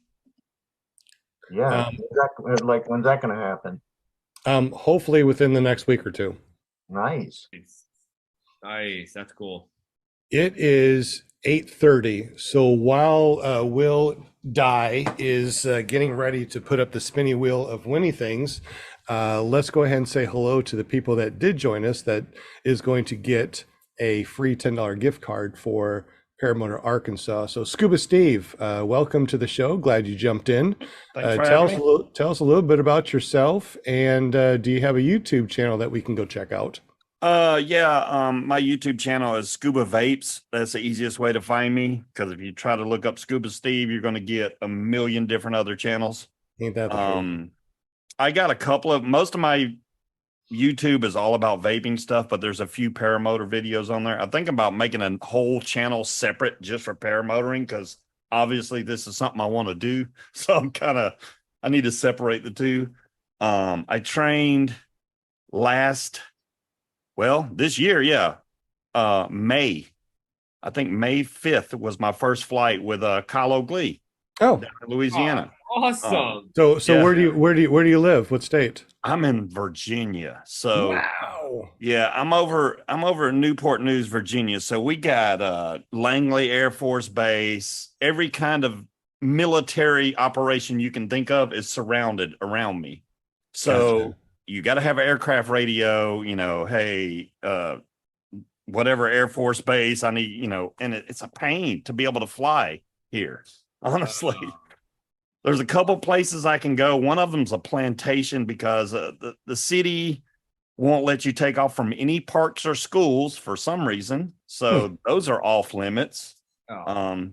Yeah. Like, when's that going to happen? Hopefully within the next week or two. Nice. Nice. That's cool. It is 8:30. So while Will Die is getting ready to put up the spinny wheel of winning things, let's go ahead and say hello to the people that did join us that is going to get a free $10 gift card for Paramotor Arkansas. So Scuba Steve, welcome to the show. Glad you jumped in. Thanks for Tell having us me. tell us a little bit about yourself, and do you have a YouTube channel that we can go check out? My YouTube channel is Scuba Vapes. That's the easiest way to find me, because if you try to look up Scuba Steve, you're going to get a million different other channels. Ain't that the truth? I got a couple of, most of my YouTube is all about vaping stuff, but there's a few paramotor videos on there. I think about making a whole channel separate just for paramotoring, because obviously this is something I want to do. So I need to separate the two. I trained this year, May. I think May 5th was my first flight with Kyle O'Glee Oh, down in Louisiana. Awesome. so Yeah. where do you live? What state? I'm in Virginia. So Wow. yeah, I'm over in Newport News, Virginia. So we got Langley Air Force Base. Every kind of military operation you can think of is surrounded around me. So Gotcha. you got to have an aircraft radio, hey, whatever Air Force Base I need, and it's a pain to be able to fly here. Honestly, there's a couple places I can go. One of them's a plantation, because the city won't let you take off from any parks or schools for some reason. So those are off limits. Oh.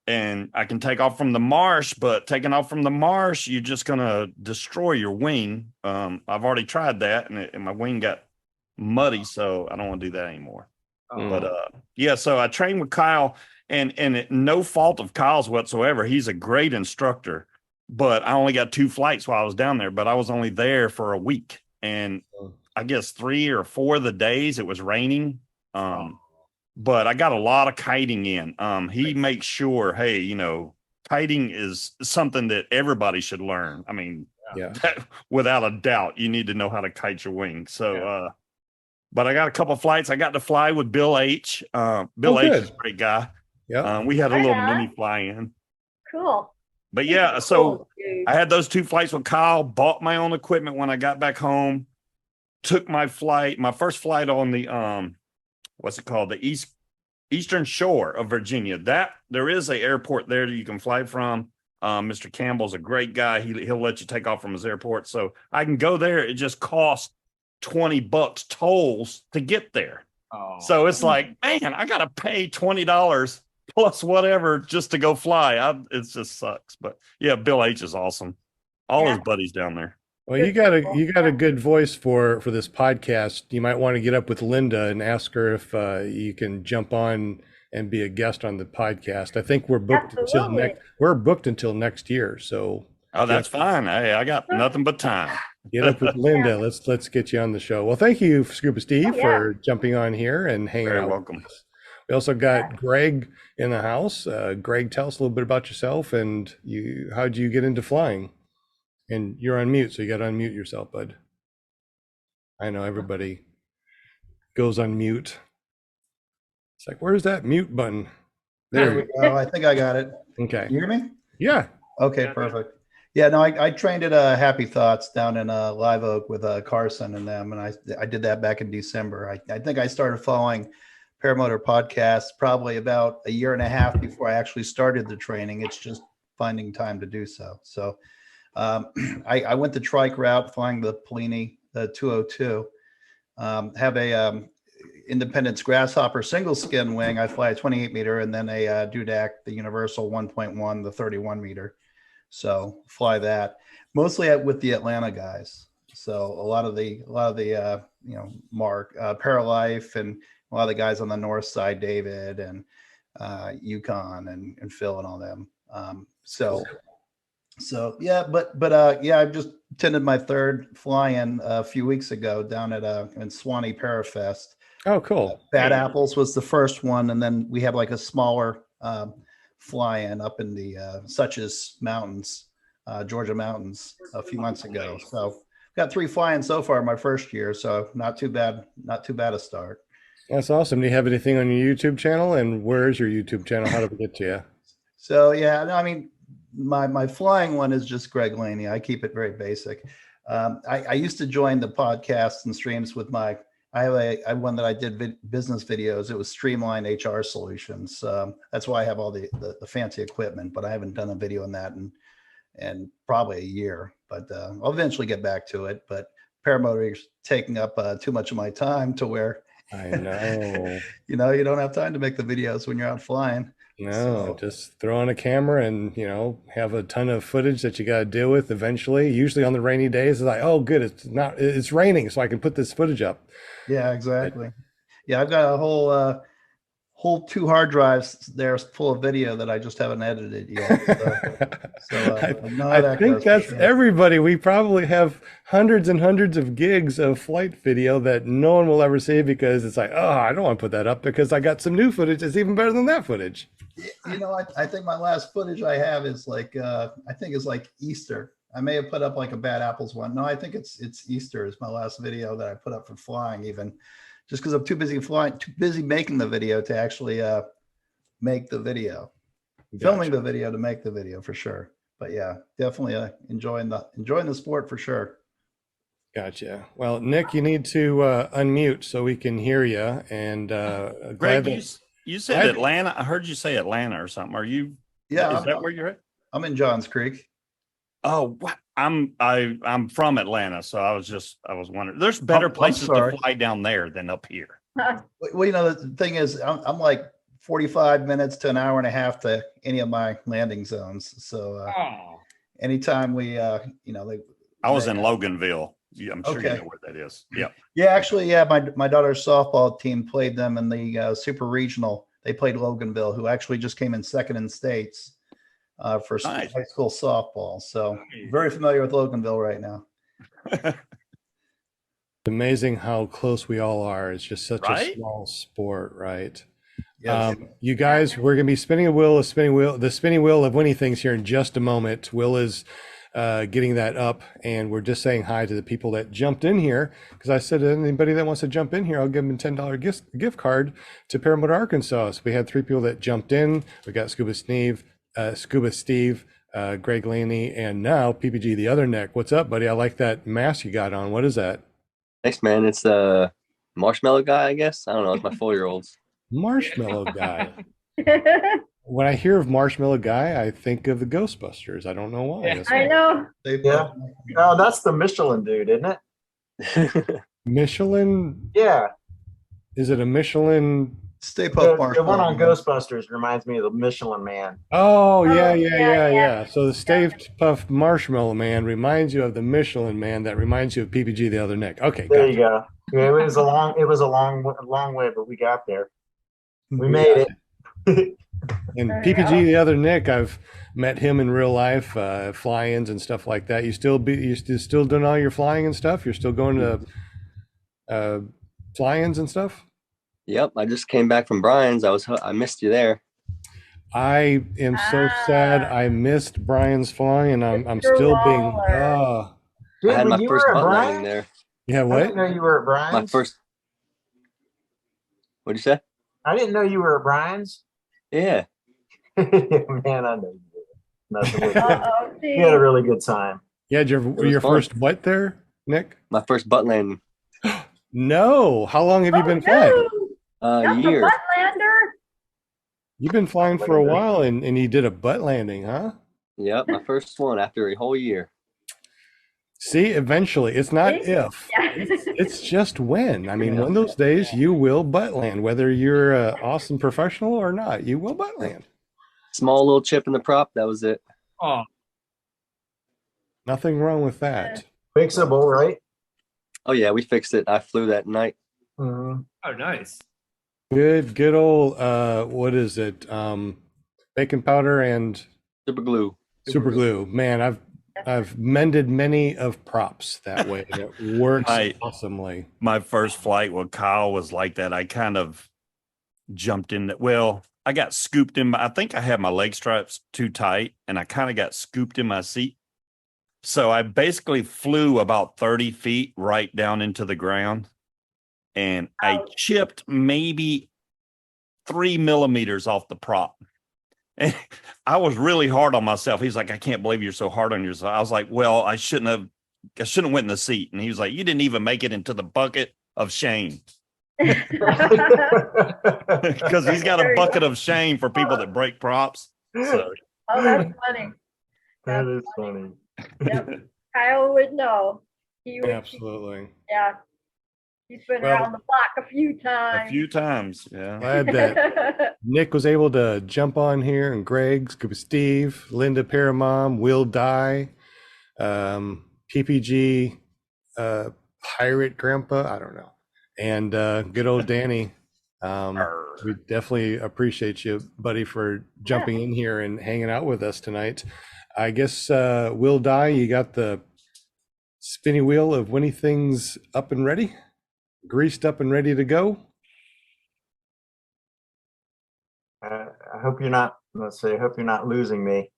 And I can take off from the marsh, but taking off from the marsh, you're just going to destroy your wing. I've already tried that, and my wing got muddy, so I don't want to do that anymore. But so I trained with Kyle, and no fault of Kyle's whatsoever. He's a great instructor, but I only got 2 flights while I was down there, but I was only there for a week. And I guess 3 or 4 of the days it was raining. But I got a lot of kiting in. He makes sure, hey, kiting is something that everybody should learn. I mean, without a doubt, you need to know how to kite your wing. So, but I got a couple of flights. I got to fly with Bill H. Bill H is a great guy. Yeah. We had a little mini fly in. Cool. But yeah, so I had those 2 flights with Kyle, bought my own equipment when I got back home, took my first flight on the, what's it called? The eastern shore of Virginia. There is an airport there that you can fly from. Mr. Campbell's a great guy. He'll let you take off from his airport. So I can go there. It just costs $20 tolls to get there. Oh. So it's like, man, I got to pay $20 plus whatever just to go fly. It just sucks. But yeah, Bill H is awesome. All his buddies down there. Well, you got a good voice for this podcast. You might want to get up with Linda and ask her if you can jump on and be a guest on the podcast. I think we're booked until next year. So that's fine. Hey, I got nothing but time. Get up with Linda. Let's get you on the show. Well, thank you, Scuba Steve, for jumping on here and hanging out. Welcome. With us. We also got Greg in the house. Greg, tell us a little bit about yourself and how'd you get into flying? And you're on mute, so you got to unmute yourself, bud. I know everybody goes on mute. It's like, where's that mute button? There we go. I think I got it. Okay. You hear me? Yeah. Okay, perfect. Yeah, no, I trained at Happy Thoughts down in Live Oak with Carson and them, and I did that back in December. I think I started following Paramotor podcasts probably about a year and a half before I actually started the training. It's just finding time to do so. So I went the trike route, flying the Polini, the 202. Have a Independence Grasshopper single skin wing. I fly a 28 meter, and then a Dudak, the Universal 1.1, the 31 meter. So fly that mostly with the Atlanta guys. So a lot of the Mark Paralife and a lot of the guys on the north side, David and Yukon and Phil and all them. So yeah, but I just attended my third fly-in a few weeks ago down at in Swanee Parafest. Oh, cool. Bad Apples was the first one, and then we have like a smaller fly-in up in the Suches Mountains Georgia mountains a few months ago. So got 3 flying so far my first year. So not too bad a start. That's awesome. Do you have anything on your YouTube channel? And where is your YouTube channel? How do we get to you? So yeah, no, I mean, my flying one is just Greg Laney. I keep it very basic. I used to join the podcasts and streams with I have one that I did business videos. It was Streamline HR Solutions. That's why I have all the fancy equipment, but I haven't done a video on that in probably a year, but I'll eventually get back to it. But paramotoring is taking up too much of my time to where I know. you don't have time to make the videos when you're out flying. No, So- just throw on a camera and, have a ton of footage that you got to deal with eventually. Usually on the rainy days, it's like, oh, good, it's raining, so I can put this footage up. Yeah, exactly. Yeah, I've got a whole 2 hard drives there full of video that I just haven't edited yet. I think that's everybody. We probably have hundreds and hundreds of gigs of flight video that no one will ever see because it's like, oh, I don't want to put that up because I got some new footage that's even better than that footage. I think my last footage I have is like Easter. I may have put up like a Bad Apples one. No, I think it's Easter is my last video that I put up for flying, even just because I'm too busy making the video to actually make the video. Filming the video to make the video for sure. But yeah, definitely enjoying the sport for sure. Gotcha. Well, Nick, you need to unmute so we can hear you. And Greg, you said Atlanta. I heard you say Atlanta or something. Are you? Yeah. Is that where you're at? I'm in Johns Creek. Oh, I'm from Atlanta, so I was wondering. There's better places to fly down there than up here. Well, the thing is, I'm like 45 minutes to an hour and a half to any of my landing zones. So anytime we, I was in Loganville. I'm sure you know where that is. Yeah. Yeah, actually, my daughter's softball team played them in the super regional. They played Loganville, who actually just came in second in states for high school softball. So very familiar with Loganville right now. It's amazing how close we all are. It's just such a small sport, right? Yes. You guys, we're going to be spinning the spinning wheel of winning things here in just a moment. Will is getting that up, and we're just saying hi to the people that jumped in here, because I said anybody that wants to jump in here, I'll give them a $10 gift card to Paramotor Arkansas. So we had 3 people that jumped in. We got Scuba Steve, Greg Laney, and now PPG the other neck. What's up, buddy? I like that mask you got on. What is that? Thanks, man. It's a marshmallow guy, I guess. I don't know. It's my 4-year-olds. Marshmallow guy. When I hear of Marshmallow Guy, I think of the Ghostbusters. I don't know why. I know. Yeah. Oh, that's the Michelin dude, isn't it? Michelin? Yeah. Is it a Michelin? Stay Puft The one on Ghostbusters reminds me of the Michelin Man. Oh, yeah. So the Stay Puft Marshmallow Man reminds you of the Michelin Man that reminds you of PPG the other neck. Okay, there you go. Yeah, it was a long way, but we got there. We made it. And PPG the other Nick, I've met him in real life, fly-ins and stuff like that. You still doing all your flying and stuff? You're still going to fly-ins and stuff? Yep, I just came back from Brian's. I missed you there. I am so sad. I missed Brian's flying, and I'm still being. Dude, I had my first butt landing there. Yeah, what? I didn't know you were at Brian's. My first. What'd you say? I didn't know you were at Brian's. Yeah. Man, I know you did. Nothing with you. You had a really good time. Yeah, your first what there, Nick? My first butt landing. No. How long have you been flying? A year. Butt lander? You've been flying for a while, and you did a butt landing, huh? Yep, my first one after a whole year. See, eventually, it's not if, it's just when. I mean, one of those days you will butt land, whether you're an awesome professional or not, you will butt land. Small little chip in the prop, that was it. Oh, Nothing wrong with that. Fixable, right? Oh yeah, we fixed it. I flew that night. Mm-hmm. oh, nice. Good old, what is it? Baking powder and Super glue. super glue. Man, I've mended many of props that way. And it works awesomely. My first flight with Kyle was like that. I kind of jumped in. Well, I got scooped in. I think I had my leg straps too tight, and I kind of got scooped in my seat So I basically flew about 30 feet right down into the ground, and I Ouch. chipped maybe 3 millimeters off the prop. And I was really hard on myself. He's like, I can't believe you're so hard on yourself. I was like, well, I shouldn't have went in the seat. And he was like, you didn't even make it into the bucket of shame. Because he's got a bucket of shame for people that break props. So Oh, that's funny. That That's is funny. Yep. Kyle would know. He would. Absolutely. Yeah. He's been Well, around the block a few a times. few times, yeah. Glad that Nick was able to jump on here, and Greg, Scuba Steve, Linda Paramom, Will Die, PPG, Pirate Grandpa, I don't know, and good old Danny. We definitely appreciate you, buddy, for jumping in here and hanging out with us tonight. I guess, Will Die, you got the spinny wheel of Winnie things up and ready? Greased up and ready to go? I hope you're not, let's see, I hope you're not losing me.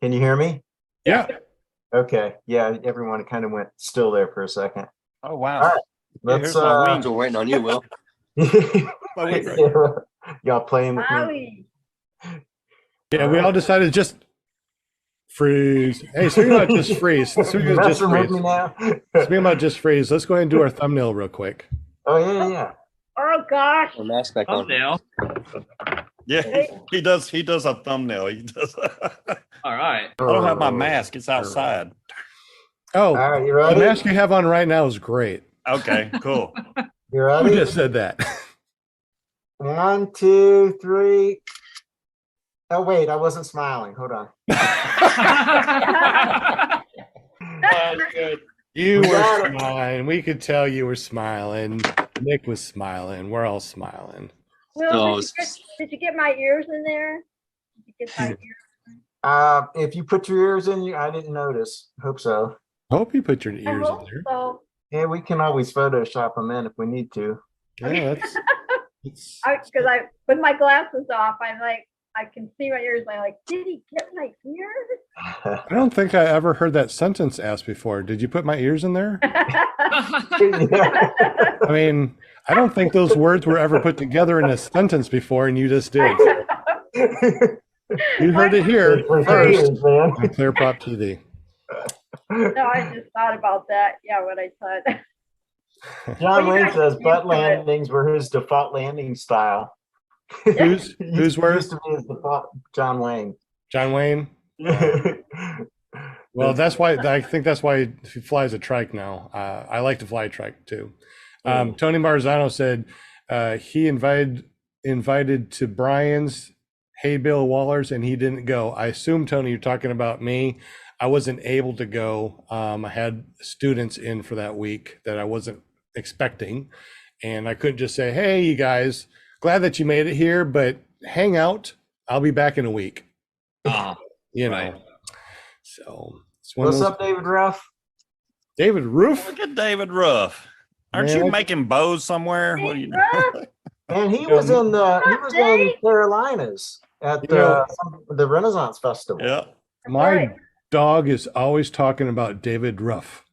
Can you hear me? Yeah. Okay. Yeah, everyone kind of went still there for a second. Oh, wow. All right. Yeah, Let's, here's my wings. Still waiting on you, Will. My wings. y'all playing with me? Wowie. Yeah, we all decided just freeze. Hey, speaking about just freeze, speaking of just Messing with freeze, me now? speaking about just freeze, let's go ahead and do our thumbnail real quick. Oh, yeah. Oh gosh. Put mask back on. Thumbnail. Yeah, he does a thumbnail. He does. All right. I don't have my mask. It's outside. Oh, All right, you the ready? mask you have on right now is great. Okay, cool. You Who ready? just said that? 1, 2, 3. Oh, wait, I wasn't smiling. Hold on. You We were got it. smiling. We could tell you were smiling. Nick was smiling. We're all smiling. Will, So- did you get my ears in there? Did you get my ears? If you put your ears in, I didn't notice. Hope so. Hope you put your I ears in hope there. so. Yeah, we can always Photoshop them in if we need to. Yeah, that's. Because I with my glasses off, I'm like, I can see my ears. I'm like, did he get my ears? I don't think I ever heard that sentence asked before. Did you put my ears in there? I mean, I don't think those words were ever put together in a sentence before, and you just did. You heard it here first on Clear Prop TV. No, I just thought about that. Yeah, what I said. John Well, you Wayne guys says used butt to it. landings were his default landing style. Who's Used words? to be his default, John Wayne. John Wayne. Well, that's why I think that's why he flies a trike now. I like to fly a trike too. Tony Marzano said he invited to Brian's Hey Bill Waller's and he didn't go. I assume, Tony, you're talking about me. I wasn't able to go. I had students in for that week that I wasn't expecting, and I couldn't just say, "Hey, you guys, glad that you made it here, but hang out. I'll be back in a week." You know. Right. So it's one of What's those- up, David Ruff? David Roof? Look at David Ruff. Aren't Man, you I- making bows somewhere? What are you doing? And he was in the Carolinas at You know- the Renaissance Festival. Yeah. My Right. dog is always talking about David Ruff.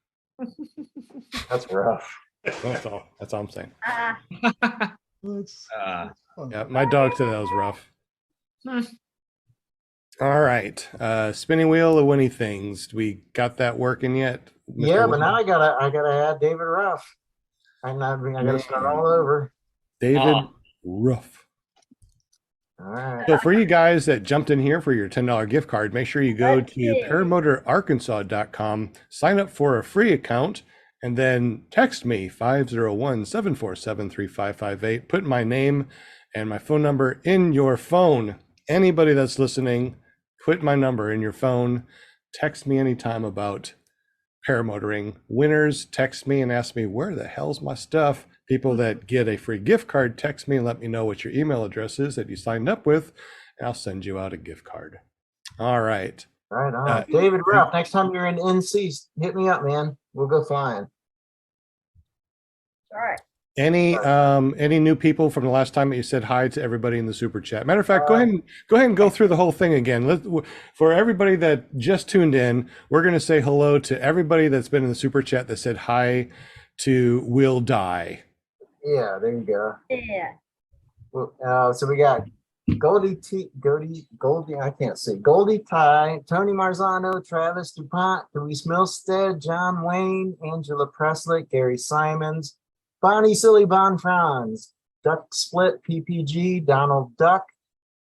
That's rough. That's all I'm saying. Yeah, my dog said that was rough. All right. Spinning wheel of Winnie things. We got that working yet? Mr. Yeah, but Winnie? now I gotta add David Ruff. I gotta start all over. David Ruff. All right. So for you guys that jumped in here for your $10 gift card, make sure you go Let's to see. paramotorarkansas.com, sign up for a free account, and then text me 501-747-3558. Put my name and my phone number in your phone. Anybody that's listening, put my number in your phone. Text me anytime about paramotoring. Winners, text me and ask me, where the hell's my stuff? People that get a free gift card, text me and let me know what your email address is that you signed up with, and I'll send you out a gift card. All right. Right on. David Ruff, next time you're in NC, hit me up, man. We'll go flying. All right. Any new people from the last time that you said hi to everybody in the super chat? Matter of fact, go ahead and go through the whole thing again. For everybody that just tuned in, we're going to say hello to everybody that's been in the super chat that said hi to Will Die. Yeah, there you go. Yeah. Well, so we got Goldie, I can't see. Goldie Ty, Tony Marzano, Travis DuPont, Luis Milstead, John Wayne, Angela Preslick, Gary Simons, Bonnie Silly Bon Franz, Duck Split PPG, Donald Duck,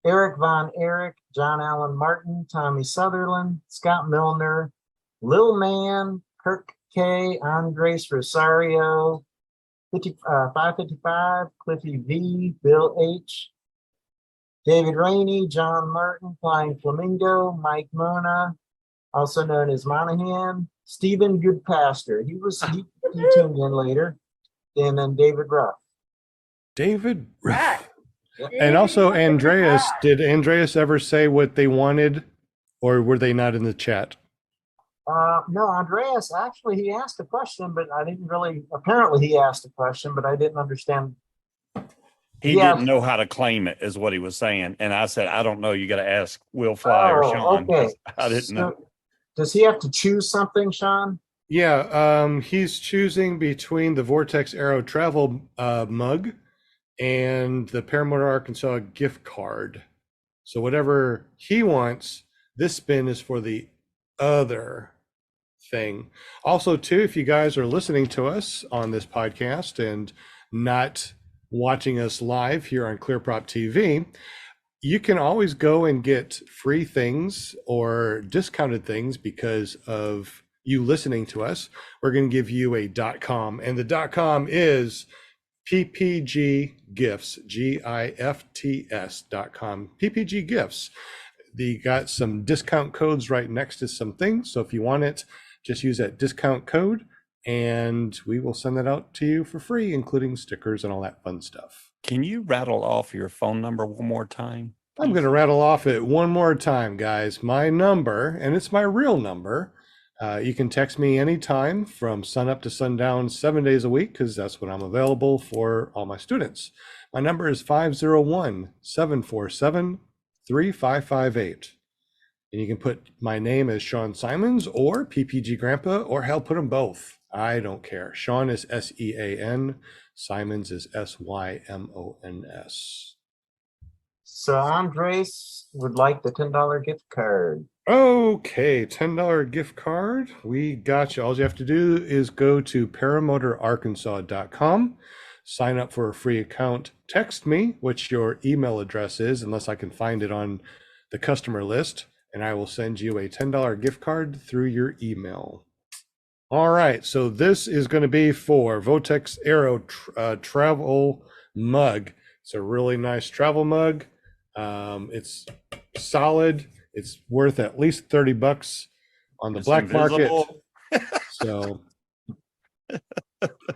Eric Von Erich, John Allen Martin, Tommy Sutherland, Scott Milner, Lil Man, Kirk K, Andres Rosario, 555, Cliffy V, Bill H, David Rainey, John Martin, Flying Flamingo, Mike Mona, also known as Monahan, Stephen Goodpaster. He tuned in later. And then David Ruff. David Ruff. Yep. And also Andreas. Did Andreas ever say what they wanted, or were they not in the chat? No, Andreas, actually, he asked a question, but I didn't really, apparently he asked a question, but I didn't understand. He didn't know how to claim it, is what he was saying. And I said, I don't know. You got to ask Will Fly or Sean. Okay. I didn't know. Does he have to choose something, Sean? Yeah, he's choosing between the Vortex Aero travel mug and the Paramotor Arkansas gift card. So whatever he wants, this spin is for the other thing. Also, too, if you guys are listening to us on this podcast and not watching us live here on ClearProp TV, you can always go and get free things or discounted things because of you listening to us. We're going to give you a .com, and the .com is PPG Gifts, GIFTS.com, PPG Gifts. They got some discount codes right next to some things. So if you want it, just use that discount code and we will send that out to you for free, including stickers and all that fun stuff. Can you rattle off your phone number one more time? I'm going to rattle off it one more time, guys. My number, and it's my real number. You can text me anytime from sunup to sundown, 7 days a week, because that's when I'm available for all my students. My number is 501-747-3558. And you can put my name as Sean Simons or PPG Grandpa, or hell, put them both. I don't care. Sean is SEAN, Simons is SYMONS. So Andres would like the $10 gift card. Okay, $10 gift card. We got you. All you have to do is go to paramotorarkansas.com, sign up for a free account, text me what your email address is, unless I can find it on the customer list, and I will send you a $10 gift card through your email. All right, so this is going to be for Vortex Aero travel mug. It's a really nice travel mug. It's solid. It's worth at least $30 on the black market. So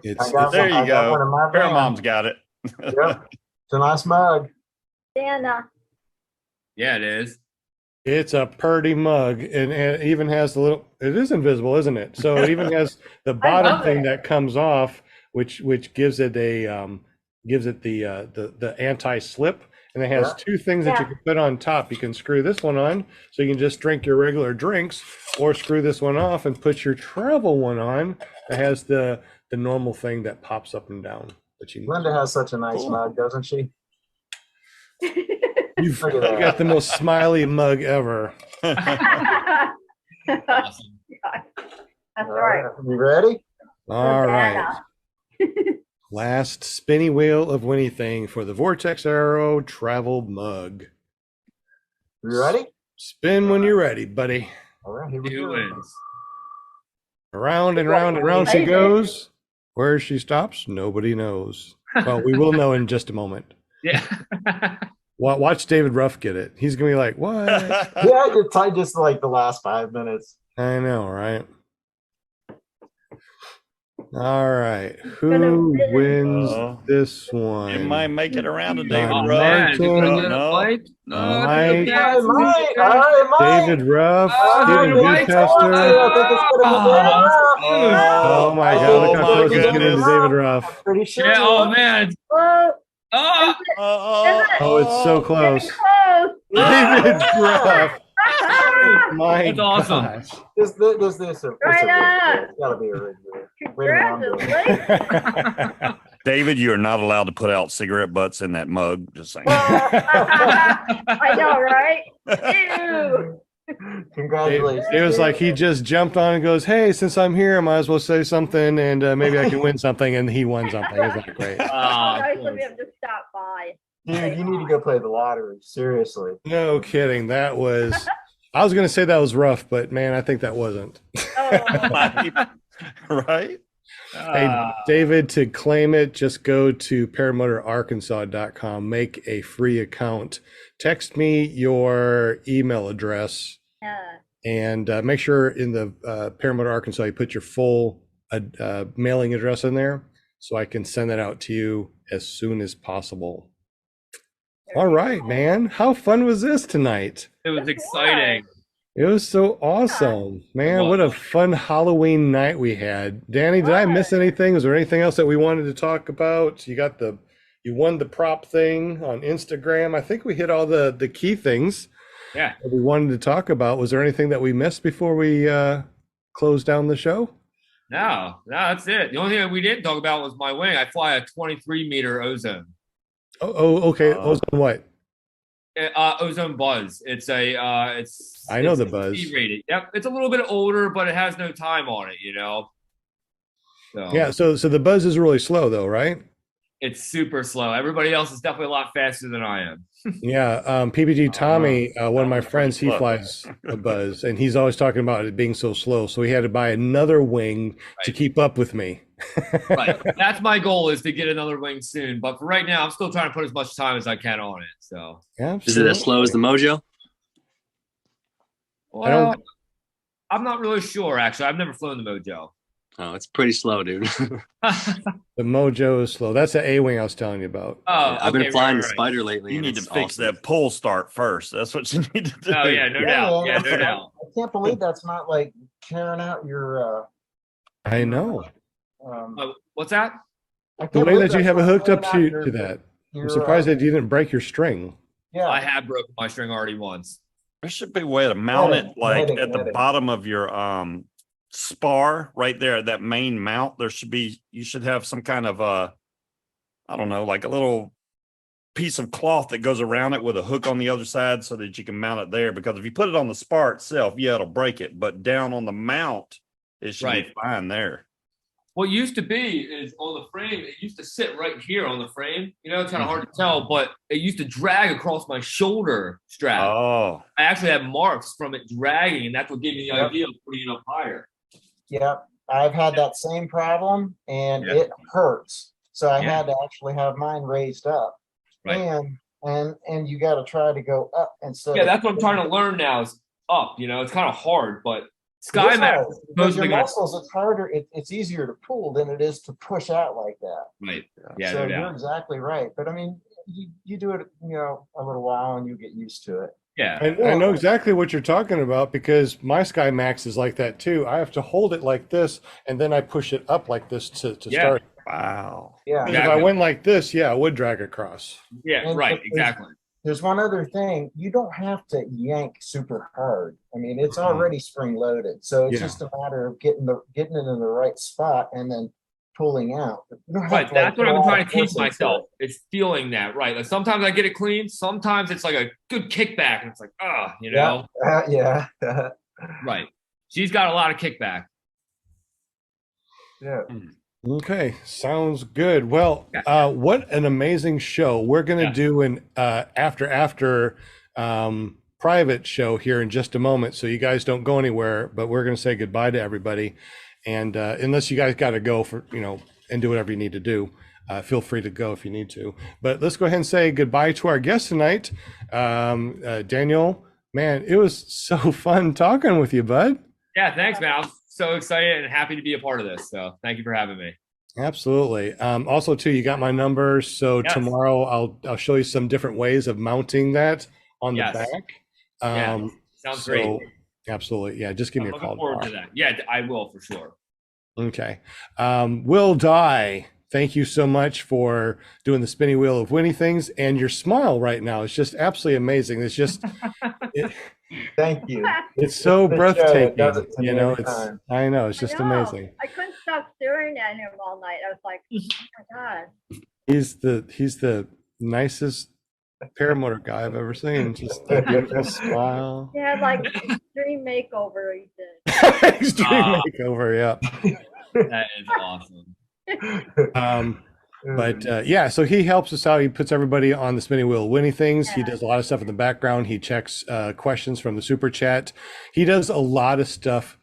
it's there you go. Paramom's got it. Yep. It's a nice mug. Dana. Yeah, it is. It's a pretty mug, and it even has the little. It is invisible, isn't it? So it even has the bottom thing that comes off, which gives it a the anti-slip. And it has two things that you can put on top. You can screw this one on, so you can just drink your regular drinks, or screw this one off and put your travel one on. It has the normal thing that pops up and down. Linda has such a nice mug, doesn't she? You've got the most smiley mug ever. That's right. You ready? All right. Last spinny wheel of anything for the Vortex Aero travel mug. You ready? Spin when you're ready, buddy. All right, here we go. Around and round and round she goes. Where she stops, nobody knows. Well, we will know in just a moment. Yeah. Watch David Ruff get it. He's gonna be like, "What?" Yeah, it's just like the last 5 minutes. I know, right? All right. Gonna Who win. wins Uh, this You one? might make it around to David Oh, Ruff. man, you're gonna get No. Mike? Mike. I might. I might. David Ruff, Oh, Stephen dude, Mike's Goodchester. I think it's gonna be David Ruff. Oh my I God! think Look it's how gonna close be he's getting David to Ruff. David Ruff. Pretty sure. Yeah, oh man. Oh, Oh, Oh, it's so close. close. David Ruff. My That's awesome. gosh. This is a Right on. It's gotta be a rig. Congratulations. David, you are not allowed to put out cigarette butts in that mug. Just saying. I know, right? Ew. Congratulations. It was like he just jumped on and goes, "Hey, since I'm here, I might as well say something, and maybe I can win something." And he won something. It was like great. Nice of him to stop by. Dude, you need to go play the lottery. Seriously. No kidding. That was. I was going to say that was rough, but man, I think that wasn't. Oh, Right? Hey, David, to claim it, just go to paramotorarkansas.com, make a free account, text me your email address, yeah. and make sure in the Paramotor Arkansas you put your full mailing address in there so I can send that out to you as soon as possible. All right, man. How fun was this tonight? it was exciting. It was so awesome, man. What a fun Halloween night we had. Danny, did I miss anything? Was there anything else that we wanted to talk about? You won the prop thing on Instagram. I think we hit all the key things Yeah. that we wanted to talk about. Was there anything that we missed before we closed down the show? No, that's it. The only thing that we didn't talk about was my wing. I fly a 23-meter ozone. Oh, okay. Ozone what? Ozone Buzz. It's I know the Buzz. C-rated. Yep, it's a little bit older, but it has no time on it. So Yeah. So the Buzz is really slow though, right? it's super slow. Everybody else is definitely a lot faster than I am. Yeah. PPG Tommy, one of my friends, he slow. flies a Buzz, and he's always talking about it being so slow. So he had to buy another wing to Right. keep up with me. Right. That's my goal, is to get another wing soon. But for right now, I'm still trying to put as much time as I can on it. So Is it as slow as the Mojo? well, I'm not really sure actually. I've never flown the Mojo. Oh, it's pretty slow, dude. The Mojo is slow. That's the A wing I was telling you about. Oh, I've been okay, flying right, the right. Spider lately. You and need to it's fix awesome. that pull start first. That's what you need to do. Oh yeah, no doubt. Yeah, no doubt. I can't believe that's not like tearing out your. I know. What's that? I The can't way believe that you that's have it not hooked up tearing out to your- that. I'm your, surprised that you didn't break your string. Yeah. I have broken my string already once. There should be a way to mount it like Netting, at the netting. bottom of your spar right there, that main mount. You should have some kind of I don't know, like a little piece of cloth that goes around it with a hook on the other side so that you can mount it there. Because if you put it on the spar itself, yeah, it'll break it. But down on the mount, it should be Right. fine there. What used to be is on the frame, it used to sit right here on the frame. It's kind of hard to tell, but it used to drag across my shoulder strap. Oh, I actually have marks from it dragging, and that's what gave me the Yep. idea of putting it up higher. Yeah, I've had that same problem and Yeah. it hurts. So I Yeah. had to actually have mine raised up. Right. And you got to try to go up instead. Yeah, of- that's what I'm trying to learn now is up. It's kind of hard, but It is SkyMax hard, is because supposedly your going to. muscles, it's harder. It's easier to pull than it is to push out like that. Right. Yeah, So no you're doubt. exactly right. But I mean, you do it, a little while and you get used to it. Yeah. I know exactly what you're talking about because my SkyMax is like that too. I have to hold it like this and then I push it up like this to Yeah. start. wow. Yeah. Because if I went like this, yeah, I would drag across. Yeah, And right. there's- Exactly. There's one other thing. You don't have to yank super hard. I mean, it's already spring loaded. So it's Yeah. just a matter of getting it in the right spot and then pulling out. You don't have Right. to, That's what put I've all been trying the to teach force into myself. It's feeling that, right? Like sometimes I get it clean. Sometimes it's like a good kickback, and it's like, it. Yeah. Right. She's got a lot of kickback. Yeah. Okay, sounds good. Well, what an amazing show. We're going to Yeah. do an after private show here in just a moment, so you guys don't go anywhere, but we're going to say goodbye to everybody. And unless you guys got to go for, and do whatever you need to do, feel free to go if you need to. But let's go ahead and say goodbye to our guest tonight. Daniel, man, it was so fun talking with you, bud. Yeah, thanks, man. I was so excited and happy to be a part of this. So thank you for having me. Absolutely. Also, too, you got my number. So Yes. tomorrow I'll show you some different ways of mounting that on the Yes. back. Yeah. Sounds great. Absolutely. Yeah. Just give me I'm a call. looking forward to that. Yeah, I will for sure. Okay. Will Die, thank you so much for doing the spinning wheel of winning things, and your smile right now is just absolutely amazing. It's just, Thank you. it's so The show, it breathtaking. does it to me You know, every it's, time. I know, it's just I know. amazing. I couldn't stop staring at him all night. I was like, oh my God. He's the nicest paramotor guy I've ever seen. Just a beautiful smile. He had like extreme makeover he did. Extreme makeover, yeah. That is awesome. But yeah, so he helps us out. He puts everybody on the spinning wheel winning things. He does a lot of stuff in the background. He checks questions from the super chat. He does a lot of stuff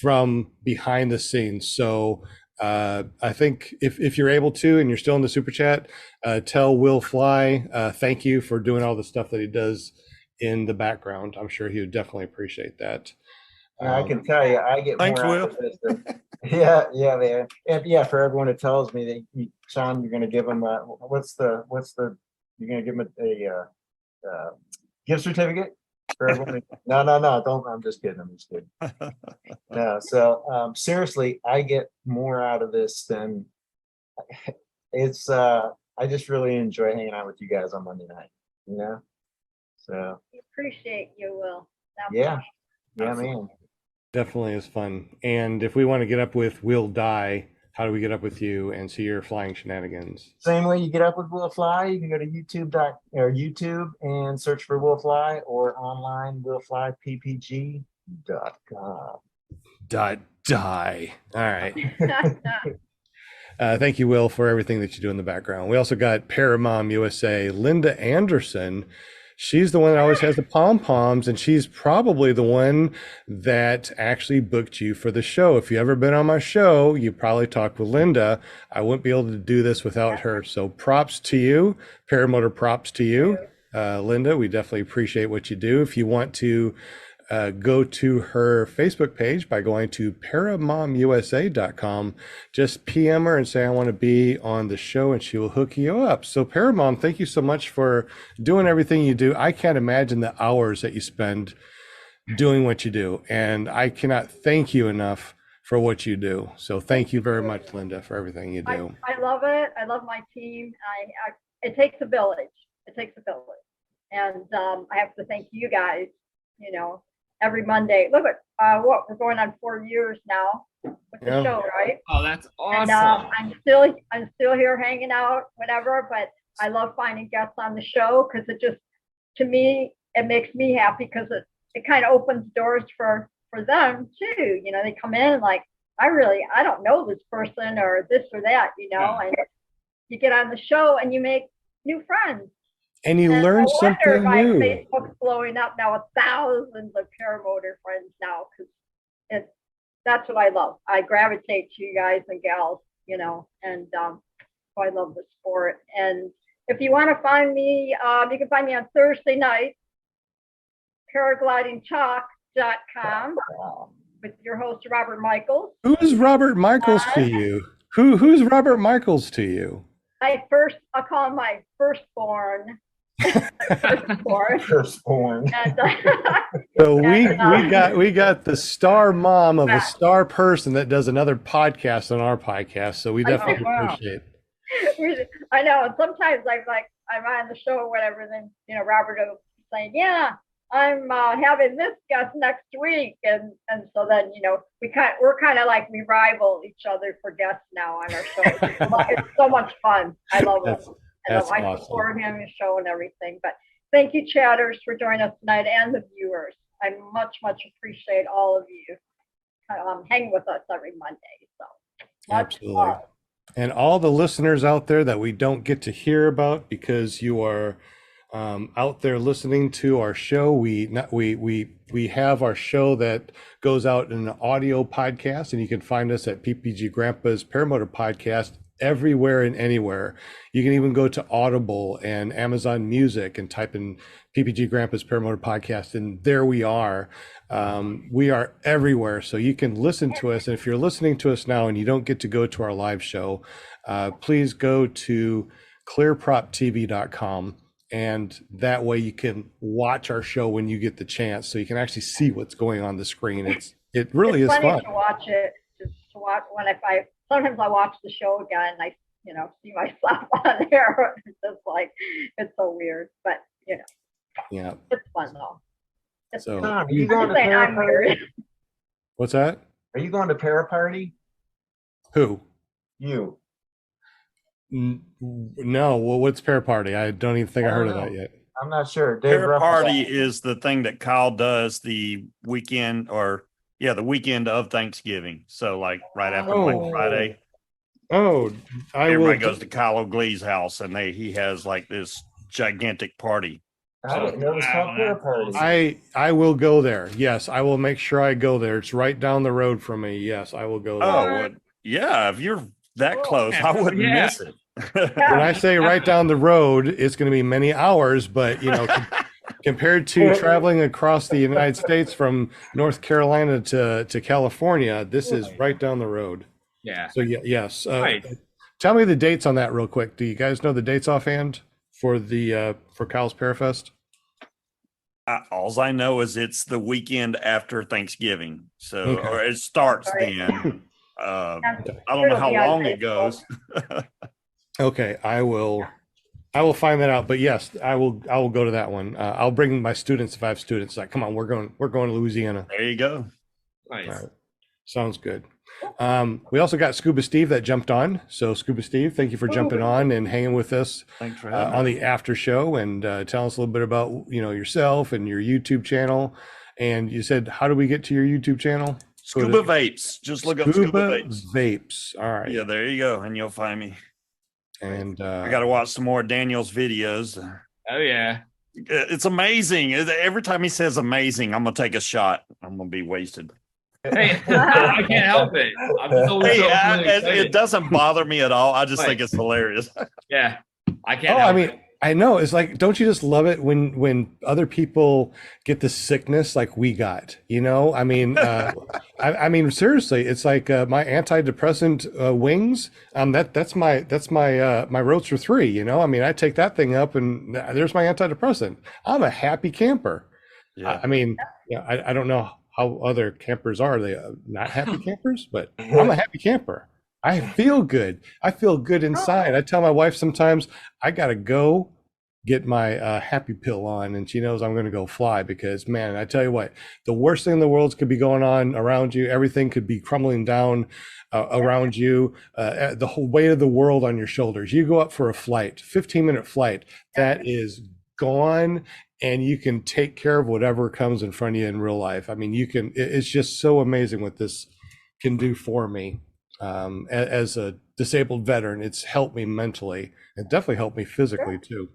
from behind the scenes. So I think if you're able to and you're still in the super chat, tell Will Fly thank you for doing all the stuff that he does in the background. I'm sure he would definitely appreciate that. I can tell you, I get Thanks, more Will. out of this than- yeah, man. And yeah, for everyone who tells me that Sean, you're going to give them you're going to give them a gift certificate for everyone. No, don't. I'm just kidding. No, so seriously, I get more out of this than it's. I just really enjoy hanging out with you guys on Monday night. You know, so We appreciate you, Will. That yeah, much. man. Definitely is fun. And if we want to get up with Will Die, how do we get up with you and see your flying shenanigans? Same way you get up with Will Fly, you can go to YouTube and search for Will Fly, or online willflyppg.com. Die. All right. Thank you, Will, for everything that you do in the background. We also got Paramom USA, Linda Anderson. She's the one that always has the pom-poms, and she's probably the one that actually booked you for the show. If you've ever been on my show, you probably talked with Linda. I wouldn't be able to do this without her. So props to you, Paramotor props to you, Linda. We definitely appreciate what you do. If you want to go to her Facebook page by going to paramomusa.com. Just PM her and say, I want to be on the show, and she will hook you up. So Paramom, thank you so much for doing everything you do. I can't imagine the hours that you spend doing what you do, and I cannot thank you enough for what you do. So thank you very much, Linda, for everything you do. I love it. I love my team. It takes a village. And I have to thank you guys, every Monday. Look at what we're going on 4 years now with the show, right? Oh, that's awesome. And, I'm still here hanging out, whatever. But I love finding guests on the show because to me, it makes me happy because it kind of opens doors for them too. They come in and like, I don't know this person or this or that, and you get on the show and you make new friends. And you learn something my new. Facebook's blowing up now with thousands of paramotor friends now because that's what I love. I gravitate to you guys and gals, and so I love the sport. And if you want to find me, you can find me on Thursday night, paraglidingtalk.com with your host, Robert Michaels. Who is Robert Michaels to you? Who's Robert Michaels to you? I'll call him my firstborn. Firstborn. And, So we got the star mom of a star person that does another podcast on our podcast. So we definitely appreciate it. I know. And sometimes I'm on the show or whatever, and then Robert will say, yeah, I'm having this guest next week, and so then we're kind of like we rival each other for guests now on our show. It's so much fun. I love it. I support him, his show, and everything. But thank you, chatters, for joining us tonight, and the viewers. I much appreciate all of you hanging with us every Monday. So Absolutely. Love. And all the listeners out there that we don't get to hear about because you are out there listening to our show. We have our show that goes out in an audio podcast, and you can find us at PPG Grandpa's Paramotor Podcast everywhere and anywhere. You can even go to Audible and Amazon Music and type in PPG Grandpa's Paramotor Podcast, and there we are. We are everywhere, so you can listen to us. And if you're listening to us now and you don't get to go to our live show, please go to clearproptv.com, and that way you can watch our show when you get the chance, so you can actually see what's going on the screen. It really is funny fun to watch it. To watch when if I sometimes I watch the show again and I see myself on there. It's just like it's so weird, but yeah. it's fun though. It's So Tom, are you- you going to saying Para I'm Party? weird. what's that? Are you going to Para Party? Who? You. No. Well, what's Pair Party? I don't even think I heard of that yet. I'm not sure. Dave Fair Ruffalo. Party is the thing that Kyle does the weekend the weekend of Thanksgiving. So like right after Black Friday, Oh, I will. everybody goes to Kyle O'Glee's house and he has like this gigantic party. I didn't know it was called Para Party. I will go there. Yes, I will make sure I go there. It's right down the road from me. Yes, I will go there. Oh, well, yeah. If you're that close, I wouldn't Yeah. miss it. When I say right down the road, it's going to be many hours, but compared to traveling across the United States from North Carolina to California, this is right down the road. Yeah. So yes. Right. Tell me the dates on that real quick. Do you guys know the dates offhand for the for Kyle's Parafest? All I know is it's the weekend after Thanksgiving. So Okay. or it starts Right. then. I don't know how long it goes. Okay, I will find that out. But yes, I will go to that one. I'll bring my students if I have students. Like, come on, we're going to Louisiana. There you go. Nice. All right. Sounds good. We also got Scuba Steve that jumped on. So Scuba Steve, thank you for jumping on and hanging with us Thanks for having on me. the after show, and tell us a little bit about yourself and your YouTube channel. And you said, how do we get to your YouTube channel? Scuba Vapes. Just look up Scuba Vapes. Vapes. All right. Yeah, there you go. And you'll find me. And I got to watch some more Daniel's videos. Oh yeah. It's amazing. Every time he says amazing, I'm going to take a shot. I'm going to be wasted. Hey, I can't help it. I'm just always Hey, so really it excited. doesn't bother me at all. I just Right. think it's hilarious. Yeah. I can't. Oh, I help mean, it. I know. It's like, don't you just love it when other people get the sickness like we got? I mean, I mean, seriously, it's like my antidepressant wings. That's my Roadster 3. I mean, I take that thing up, and there's my antidepressant. I'm a happy camper. Yeah. I mean, I don't know how other campers are. They not happy campers, but I'm a happy camper. I feel good. I feel good inside. I tell my wife sometimes I gotta go get my happy pill on, and she knows I'm going to go fly, because man, I tell you what, the worst thing in the world could be going on around you. Everything could be crumbling down around you. The whole weight of the world on your shoulders. You go up for a flight, 15-minute flight, that is gone, and you can take care of whatever comes in front of you in real life. I mean, it's just so amazing what this can do for me. As a disabled veteran, it's helped me mentally. It definitely helped me physically too.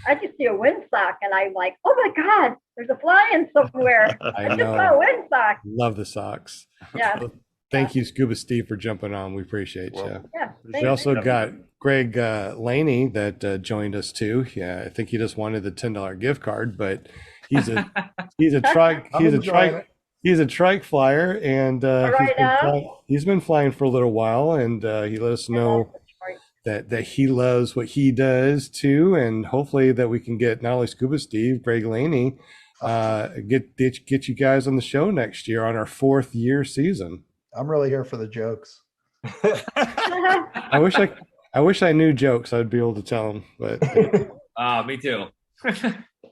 I just see a windsock and I'm like, oh my God, there's a fly in somewhere. I I just know. saw a windsock. Love the socks. Yeah. Thank you, Scuba Steve, for jumping on. We appreciate you. Yeah. We thank also you. got Greg Laney that joined us too. Yeah, I think he just wanted the $10 gift card, but he's a trike flyer, and he's been flying for a little while, and he let us know that he loves what he does too, and hopefully that we can get not only Scuba Steve, Greg Laney, get you guys on the show next year on our 4th year season. I'm really here for the jokes. I wish I knew jokes. I'd be able to tell them, but Me too.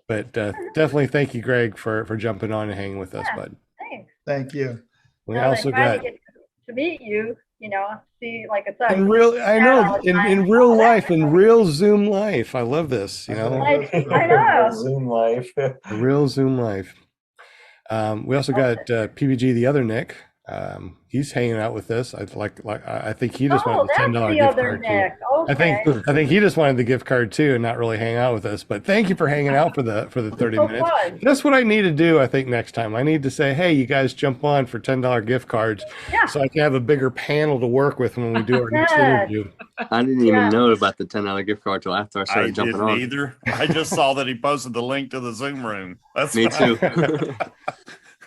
but definitely thank you, Greg, for jumping on and hanging with us, bud. Thanks. Thank you. We Well, also I finally got get to meet you, see, like I said. in real, I know, in real life, in real Zoom life. I love this, I know. Zoom life. real Zoom life. We also got PBG, the other Nick, He's hanging out with us. I think he just Oh, wanted the that's $10 the gift other card too. Nick. Okay. I think he just wanted the gift card too, and not really hang out with us. But thank you for hanging out for the 30 So minutes. fun. That's what I need to do. I think next time I need to say, hey, you guys jump on for $10 gift cards, Yeah. so I can have a bigger panel to work with when we do our next Yes. interview. I didn't even know about the $10 gift card till after I I started jumping didn't on. either. I just saw that he posted the link to the Zoom room. That's Me too.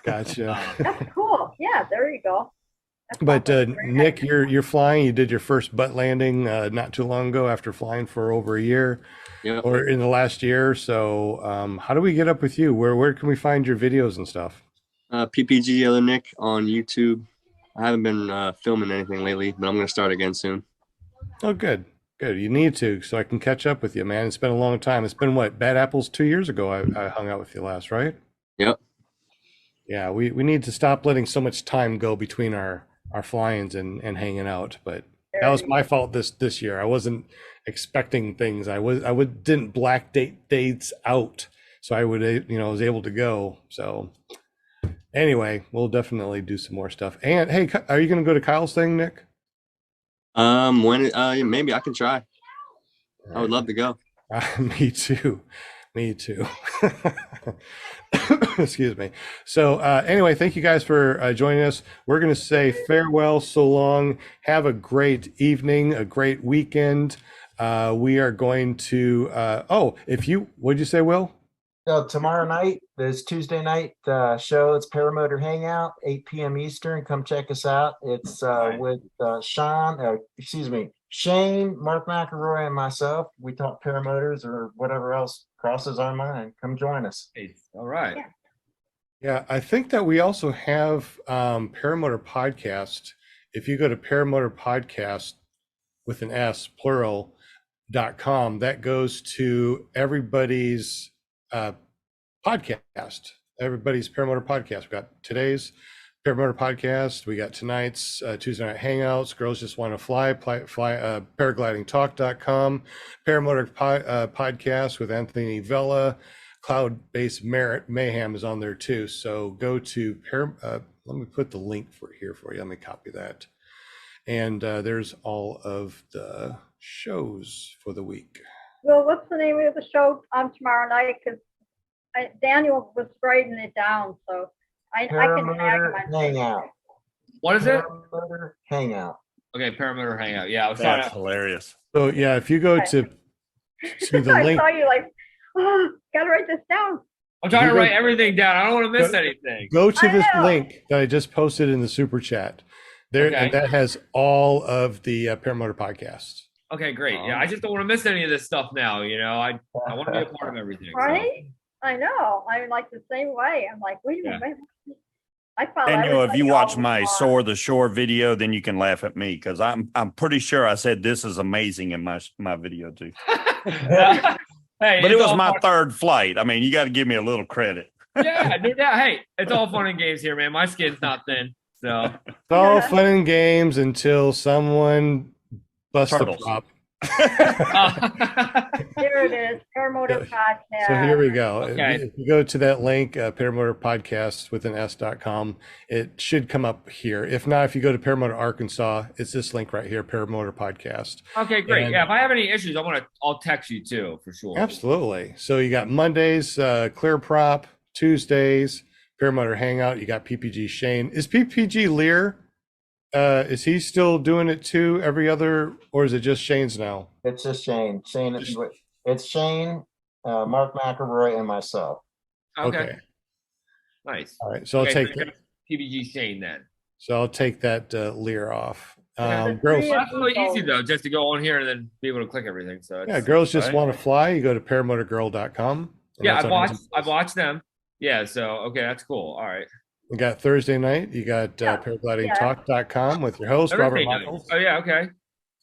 Gotcha. That's cool. Yeah, there you go. That's But awesome. Great Nick, idea. you're flying. You did your first butt landing not too long ago after flying for over a year, Yep. or in the last year. So how do we get up with you? Where can we find your videos and stuff? PPG Other Nick on YouTube. I haven't been filming anything lately, but I'm going to start again soon. Oh, good. Good. You need to, so I can catch up with you, man. It's been a long time. It's been what, Bad Apples 2 years ago I hung out with you last, right? Yep. Yeah, we need to stop letting so much time go between our flyings and hanging out. But that was my fault this year. I wasn't expecting things. I didn't black dates out, so I was able to go. So anyway, we'll definitely do some more stuff. And hey, are you going to go to Kyle's thing, Nick? Maybe I can try. I would love to go. Me too. Me too. Excuse me. So anyway, thank you guys for joining us. We're going to say farewell, so long. Have a great evening, a great weekend. We are going to, what'd you say, Will? Tomorrow night, there's Tuesday night show. It's Paramotor Hangout, 8 p.m. Eastern. Come check us out. It's with Shane, Mark McElroy, and myself. We talk paramotors or whatever else crosses our mind. Come join us. All right. Yeah, I think that we also have Paramotor Podcast. If you go to Paramotor Podcast with an S, plural.com, that goes to everybody's podcast, everybody's Paramotor Podcast. We got today's Paramotor Podcast. We got tonight's Tuesday Night Hangouts. Girls Just Want to Fly, paraglidingtalk.com, Paramotor Podcast with Anthony Vella. Cloud-based mayhem is on there too. So go to let me put the link here for you. Let me copy that. And there's all of the shows for the week. Well, what's the name of the show tomorrow night? Because Daniel was writing it down, so I can tag Paramotor him. Hangout. What is it? Paramotor Hangout. Okay, Paramotor Hangout. Yeah, I was That's trying to. hilarious. So yeah, if you go to the I link, saw you like, oh, gotta write this down. I'm trying You to go- write everything down. I don't want to miss Go- anything. go to I this know. link that I just posted in the super chat. There, Okay. and that has all of the Paramotor podcasts. Okay, great. Yeah, I just don't want to miss any of this stuff now. I want to be a part of everything. so. Right? I know. I'm like the same way. I'm like, wait a minute. I follow Daniel, if you everybody watch all my the time. Soar the Shore video, then you can laugh at me because I'm pretty sure I said this is amazing in my video too. Hey, But it it's was all my fun- third flight. I mean, you got to give me a little credit. Yeah, no doubt. Hey, it's all fun and games here, man. My skin's not thin, so It's all fun and games until someone busts the Turtles. prop. There it is, Paramotor Podcast. So here we go. Okay. If you go to that link, Paramotor Podcast with an S.com, it should come up here. If not, if you go to Paramotor Arkansas, it's this link right here, Paramotor Podcast. okay, great. And- Yeah, if I have any issues, I'll text you too for sure. Absolutely. So you got Mondays, Clear Prop, Tuesdays, Paramotor Hangout. You got PPG Shane. Is PPG Lear? Is he still doing it too every other, or is it just Shane's now? It's just Shane. It's Shane, Mark McElroy, and myself. Okay, nice. All right. So I'll Okay, take so that. PBG Shane then. So I'll take that Lear off. Okay. Girls, Well, that's really easy though, just to go on here and then be able to click everything. So yeah, it's, girls just right? want to fly. You go to paramotorgirl.com. Yeah, I've watched them. Yeah, so okay, that's cool. All right. We got Thursday night. You got Yeah. paraglidingtalk.com with your host, Thursday Robert night. Michaels. Oh yeah, okay.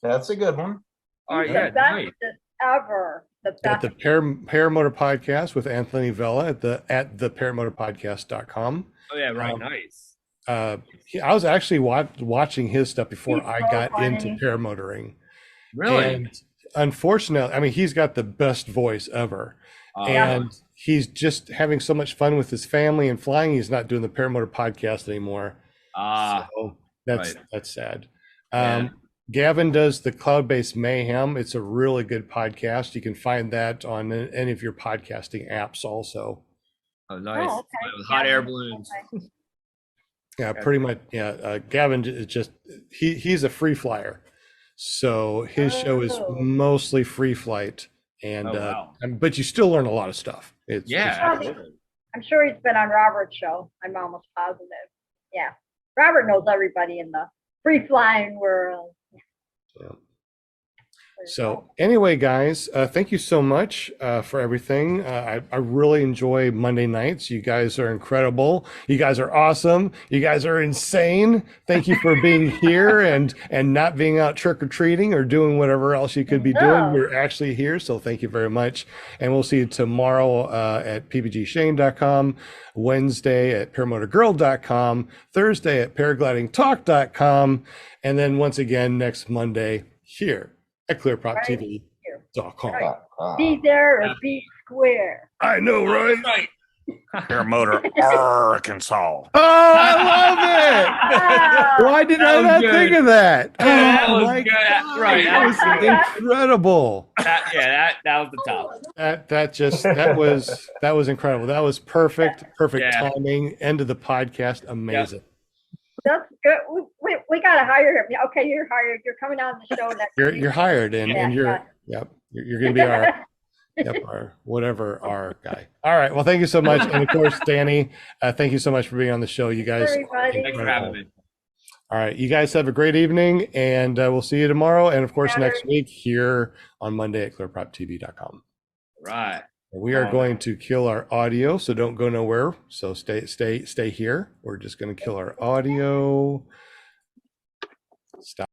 That's a good one. All right, The yeah, best nice. ever. The Got best. the Paramotor Podcast with Anthony Vella at the paramotorpodcast.com. Oh yeah, right, Um, nice. I was actually watching his stuff before He's I so got funny. into paramotoring. Really? And unfortunately, I mean, he's got the best voice ever. And he's just having so much fun with his family and flying. He's not doing the Paramotor Podcast anymore. So that's sad. Yeah. Gavin does the Cloud-Based Mayhem. It's a really good podcast. You can find that on any of your podcasting apps also. Oh, nice. Oh, okay. With hot Yeah. air balloons. Yeah, pretty much. Yeah, Gavin is just he's a free flyer, so his show is Oh. mostly free flight, and Oh, wow. but you still learn a lot of stuff. It's Absolutely. I'm sure he's been on Robert's show. I'm almost positive. Yeah. Robert knows everybody in the free flying world. Yeah. So anyway, guys, thank you so much for everything. I really enjoy Monday nights. You guys are incredible. You guys are awesome. You guys are insane. Thank you for being here and not being out trick-or-treating or doing whatever else you could be doing. You're actually here, so thank you very much. And we'll see you tomorrow at pbgshane.com, Wednesday at paramotorgirl.com, Thursday at paraglidingtalk.com, and then once again next Monday here at clearproptv.com. Be there or be square. I know, right? Right. Paramotor, Arkansas. Oh, I love it. Why did I not think of that? That was my good. God, Right. That was incredible. That was the top. That was incredible. That was perfect Yeah. timing. End of the podcast. Amazing. That's good. We got to hire him. Okay, you're hired. You're coming on the show next week. You're hired, and Yeah, you're going to be our our guy. All right. Well, thank you so much, and of course, Danny, thank you so much for being on the show. You guys, Everybody. Thanks for having me. all right, you guys have a great evening, and we'll see you tomorrow, and of course next week here on Monday at clearproptv.com. Right. We are going to kill our audio, so don't go nowhere. So stay here. We're just going to kill our audio. Stop.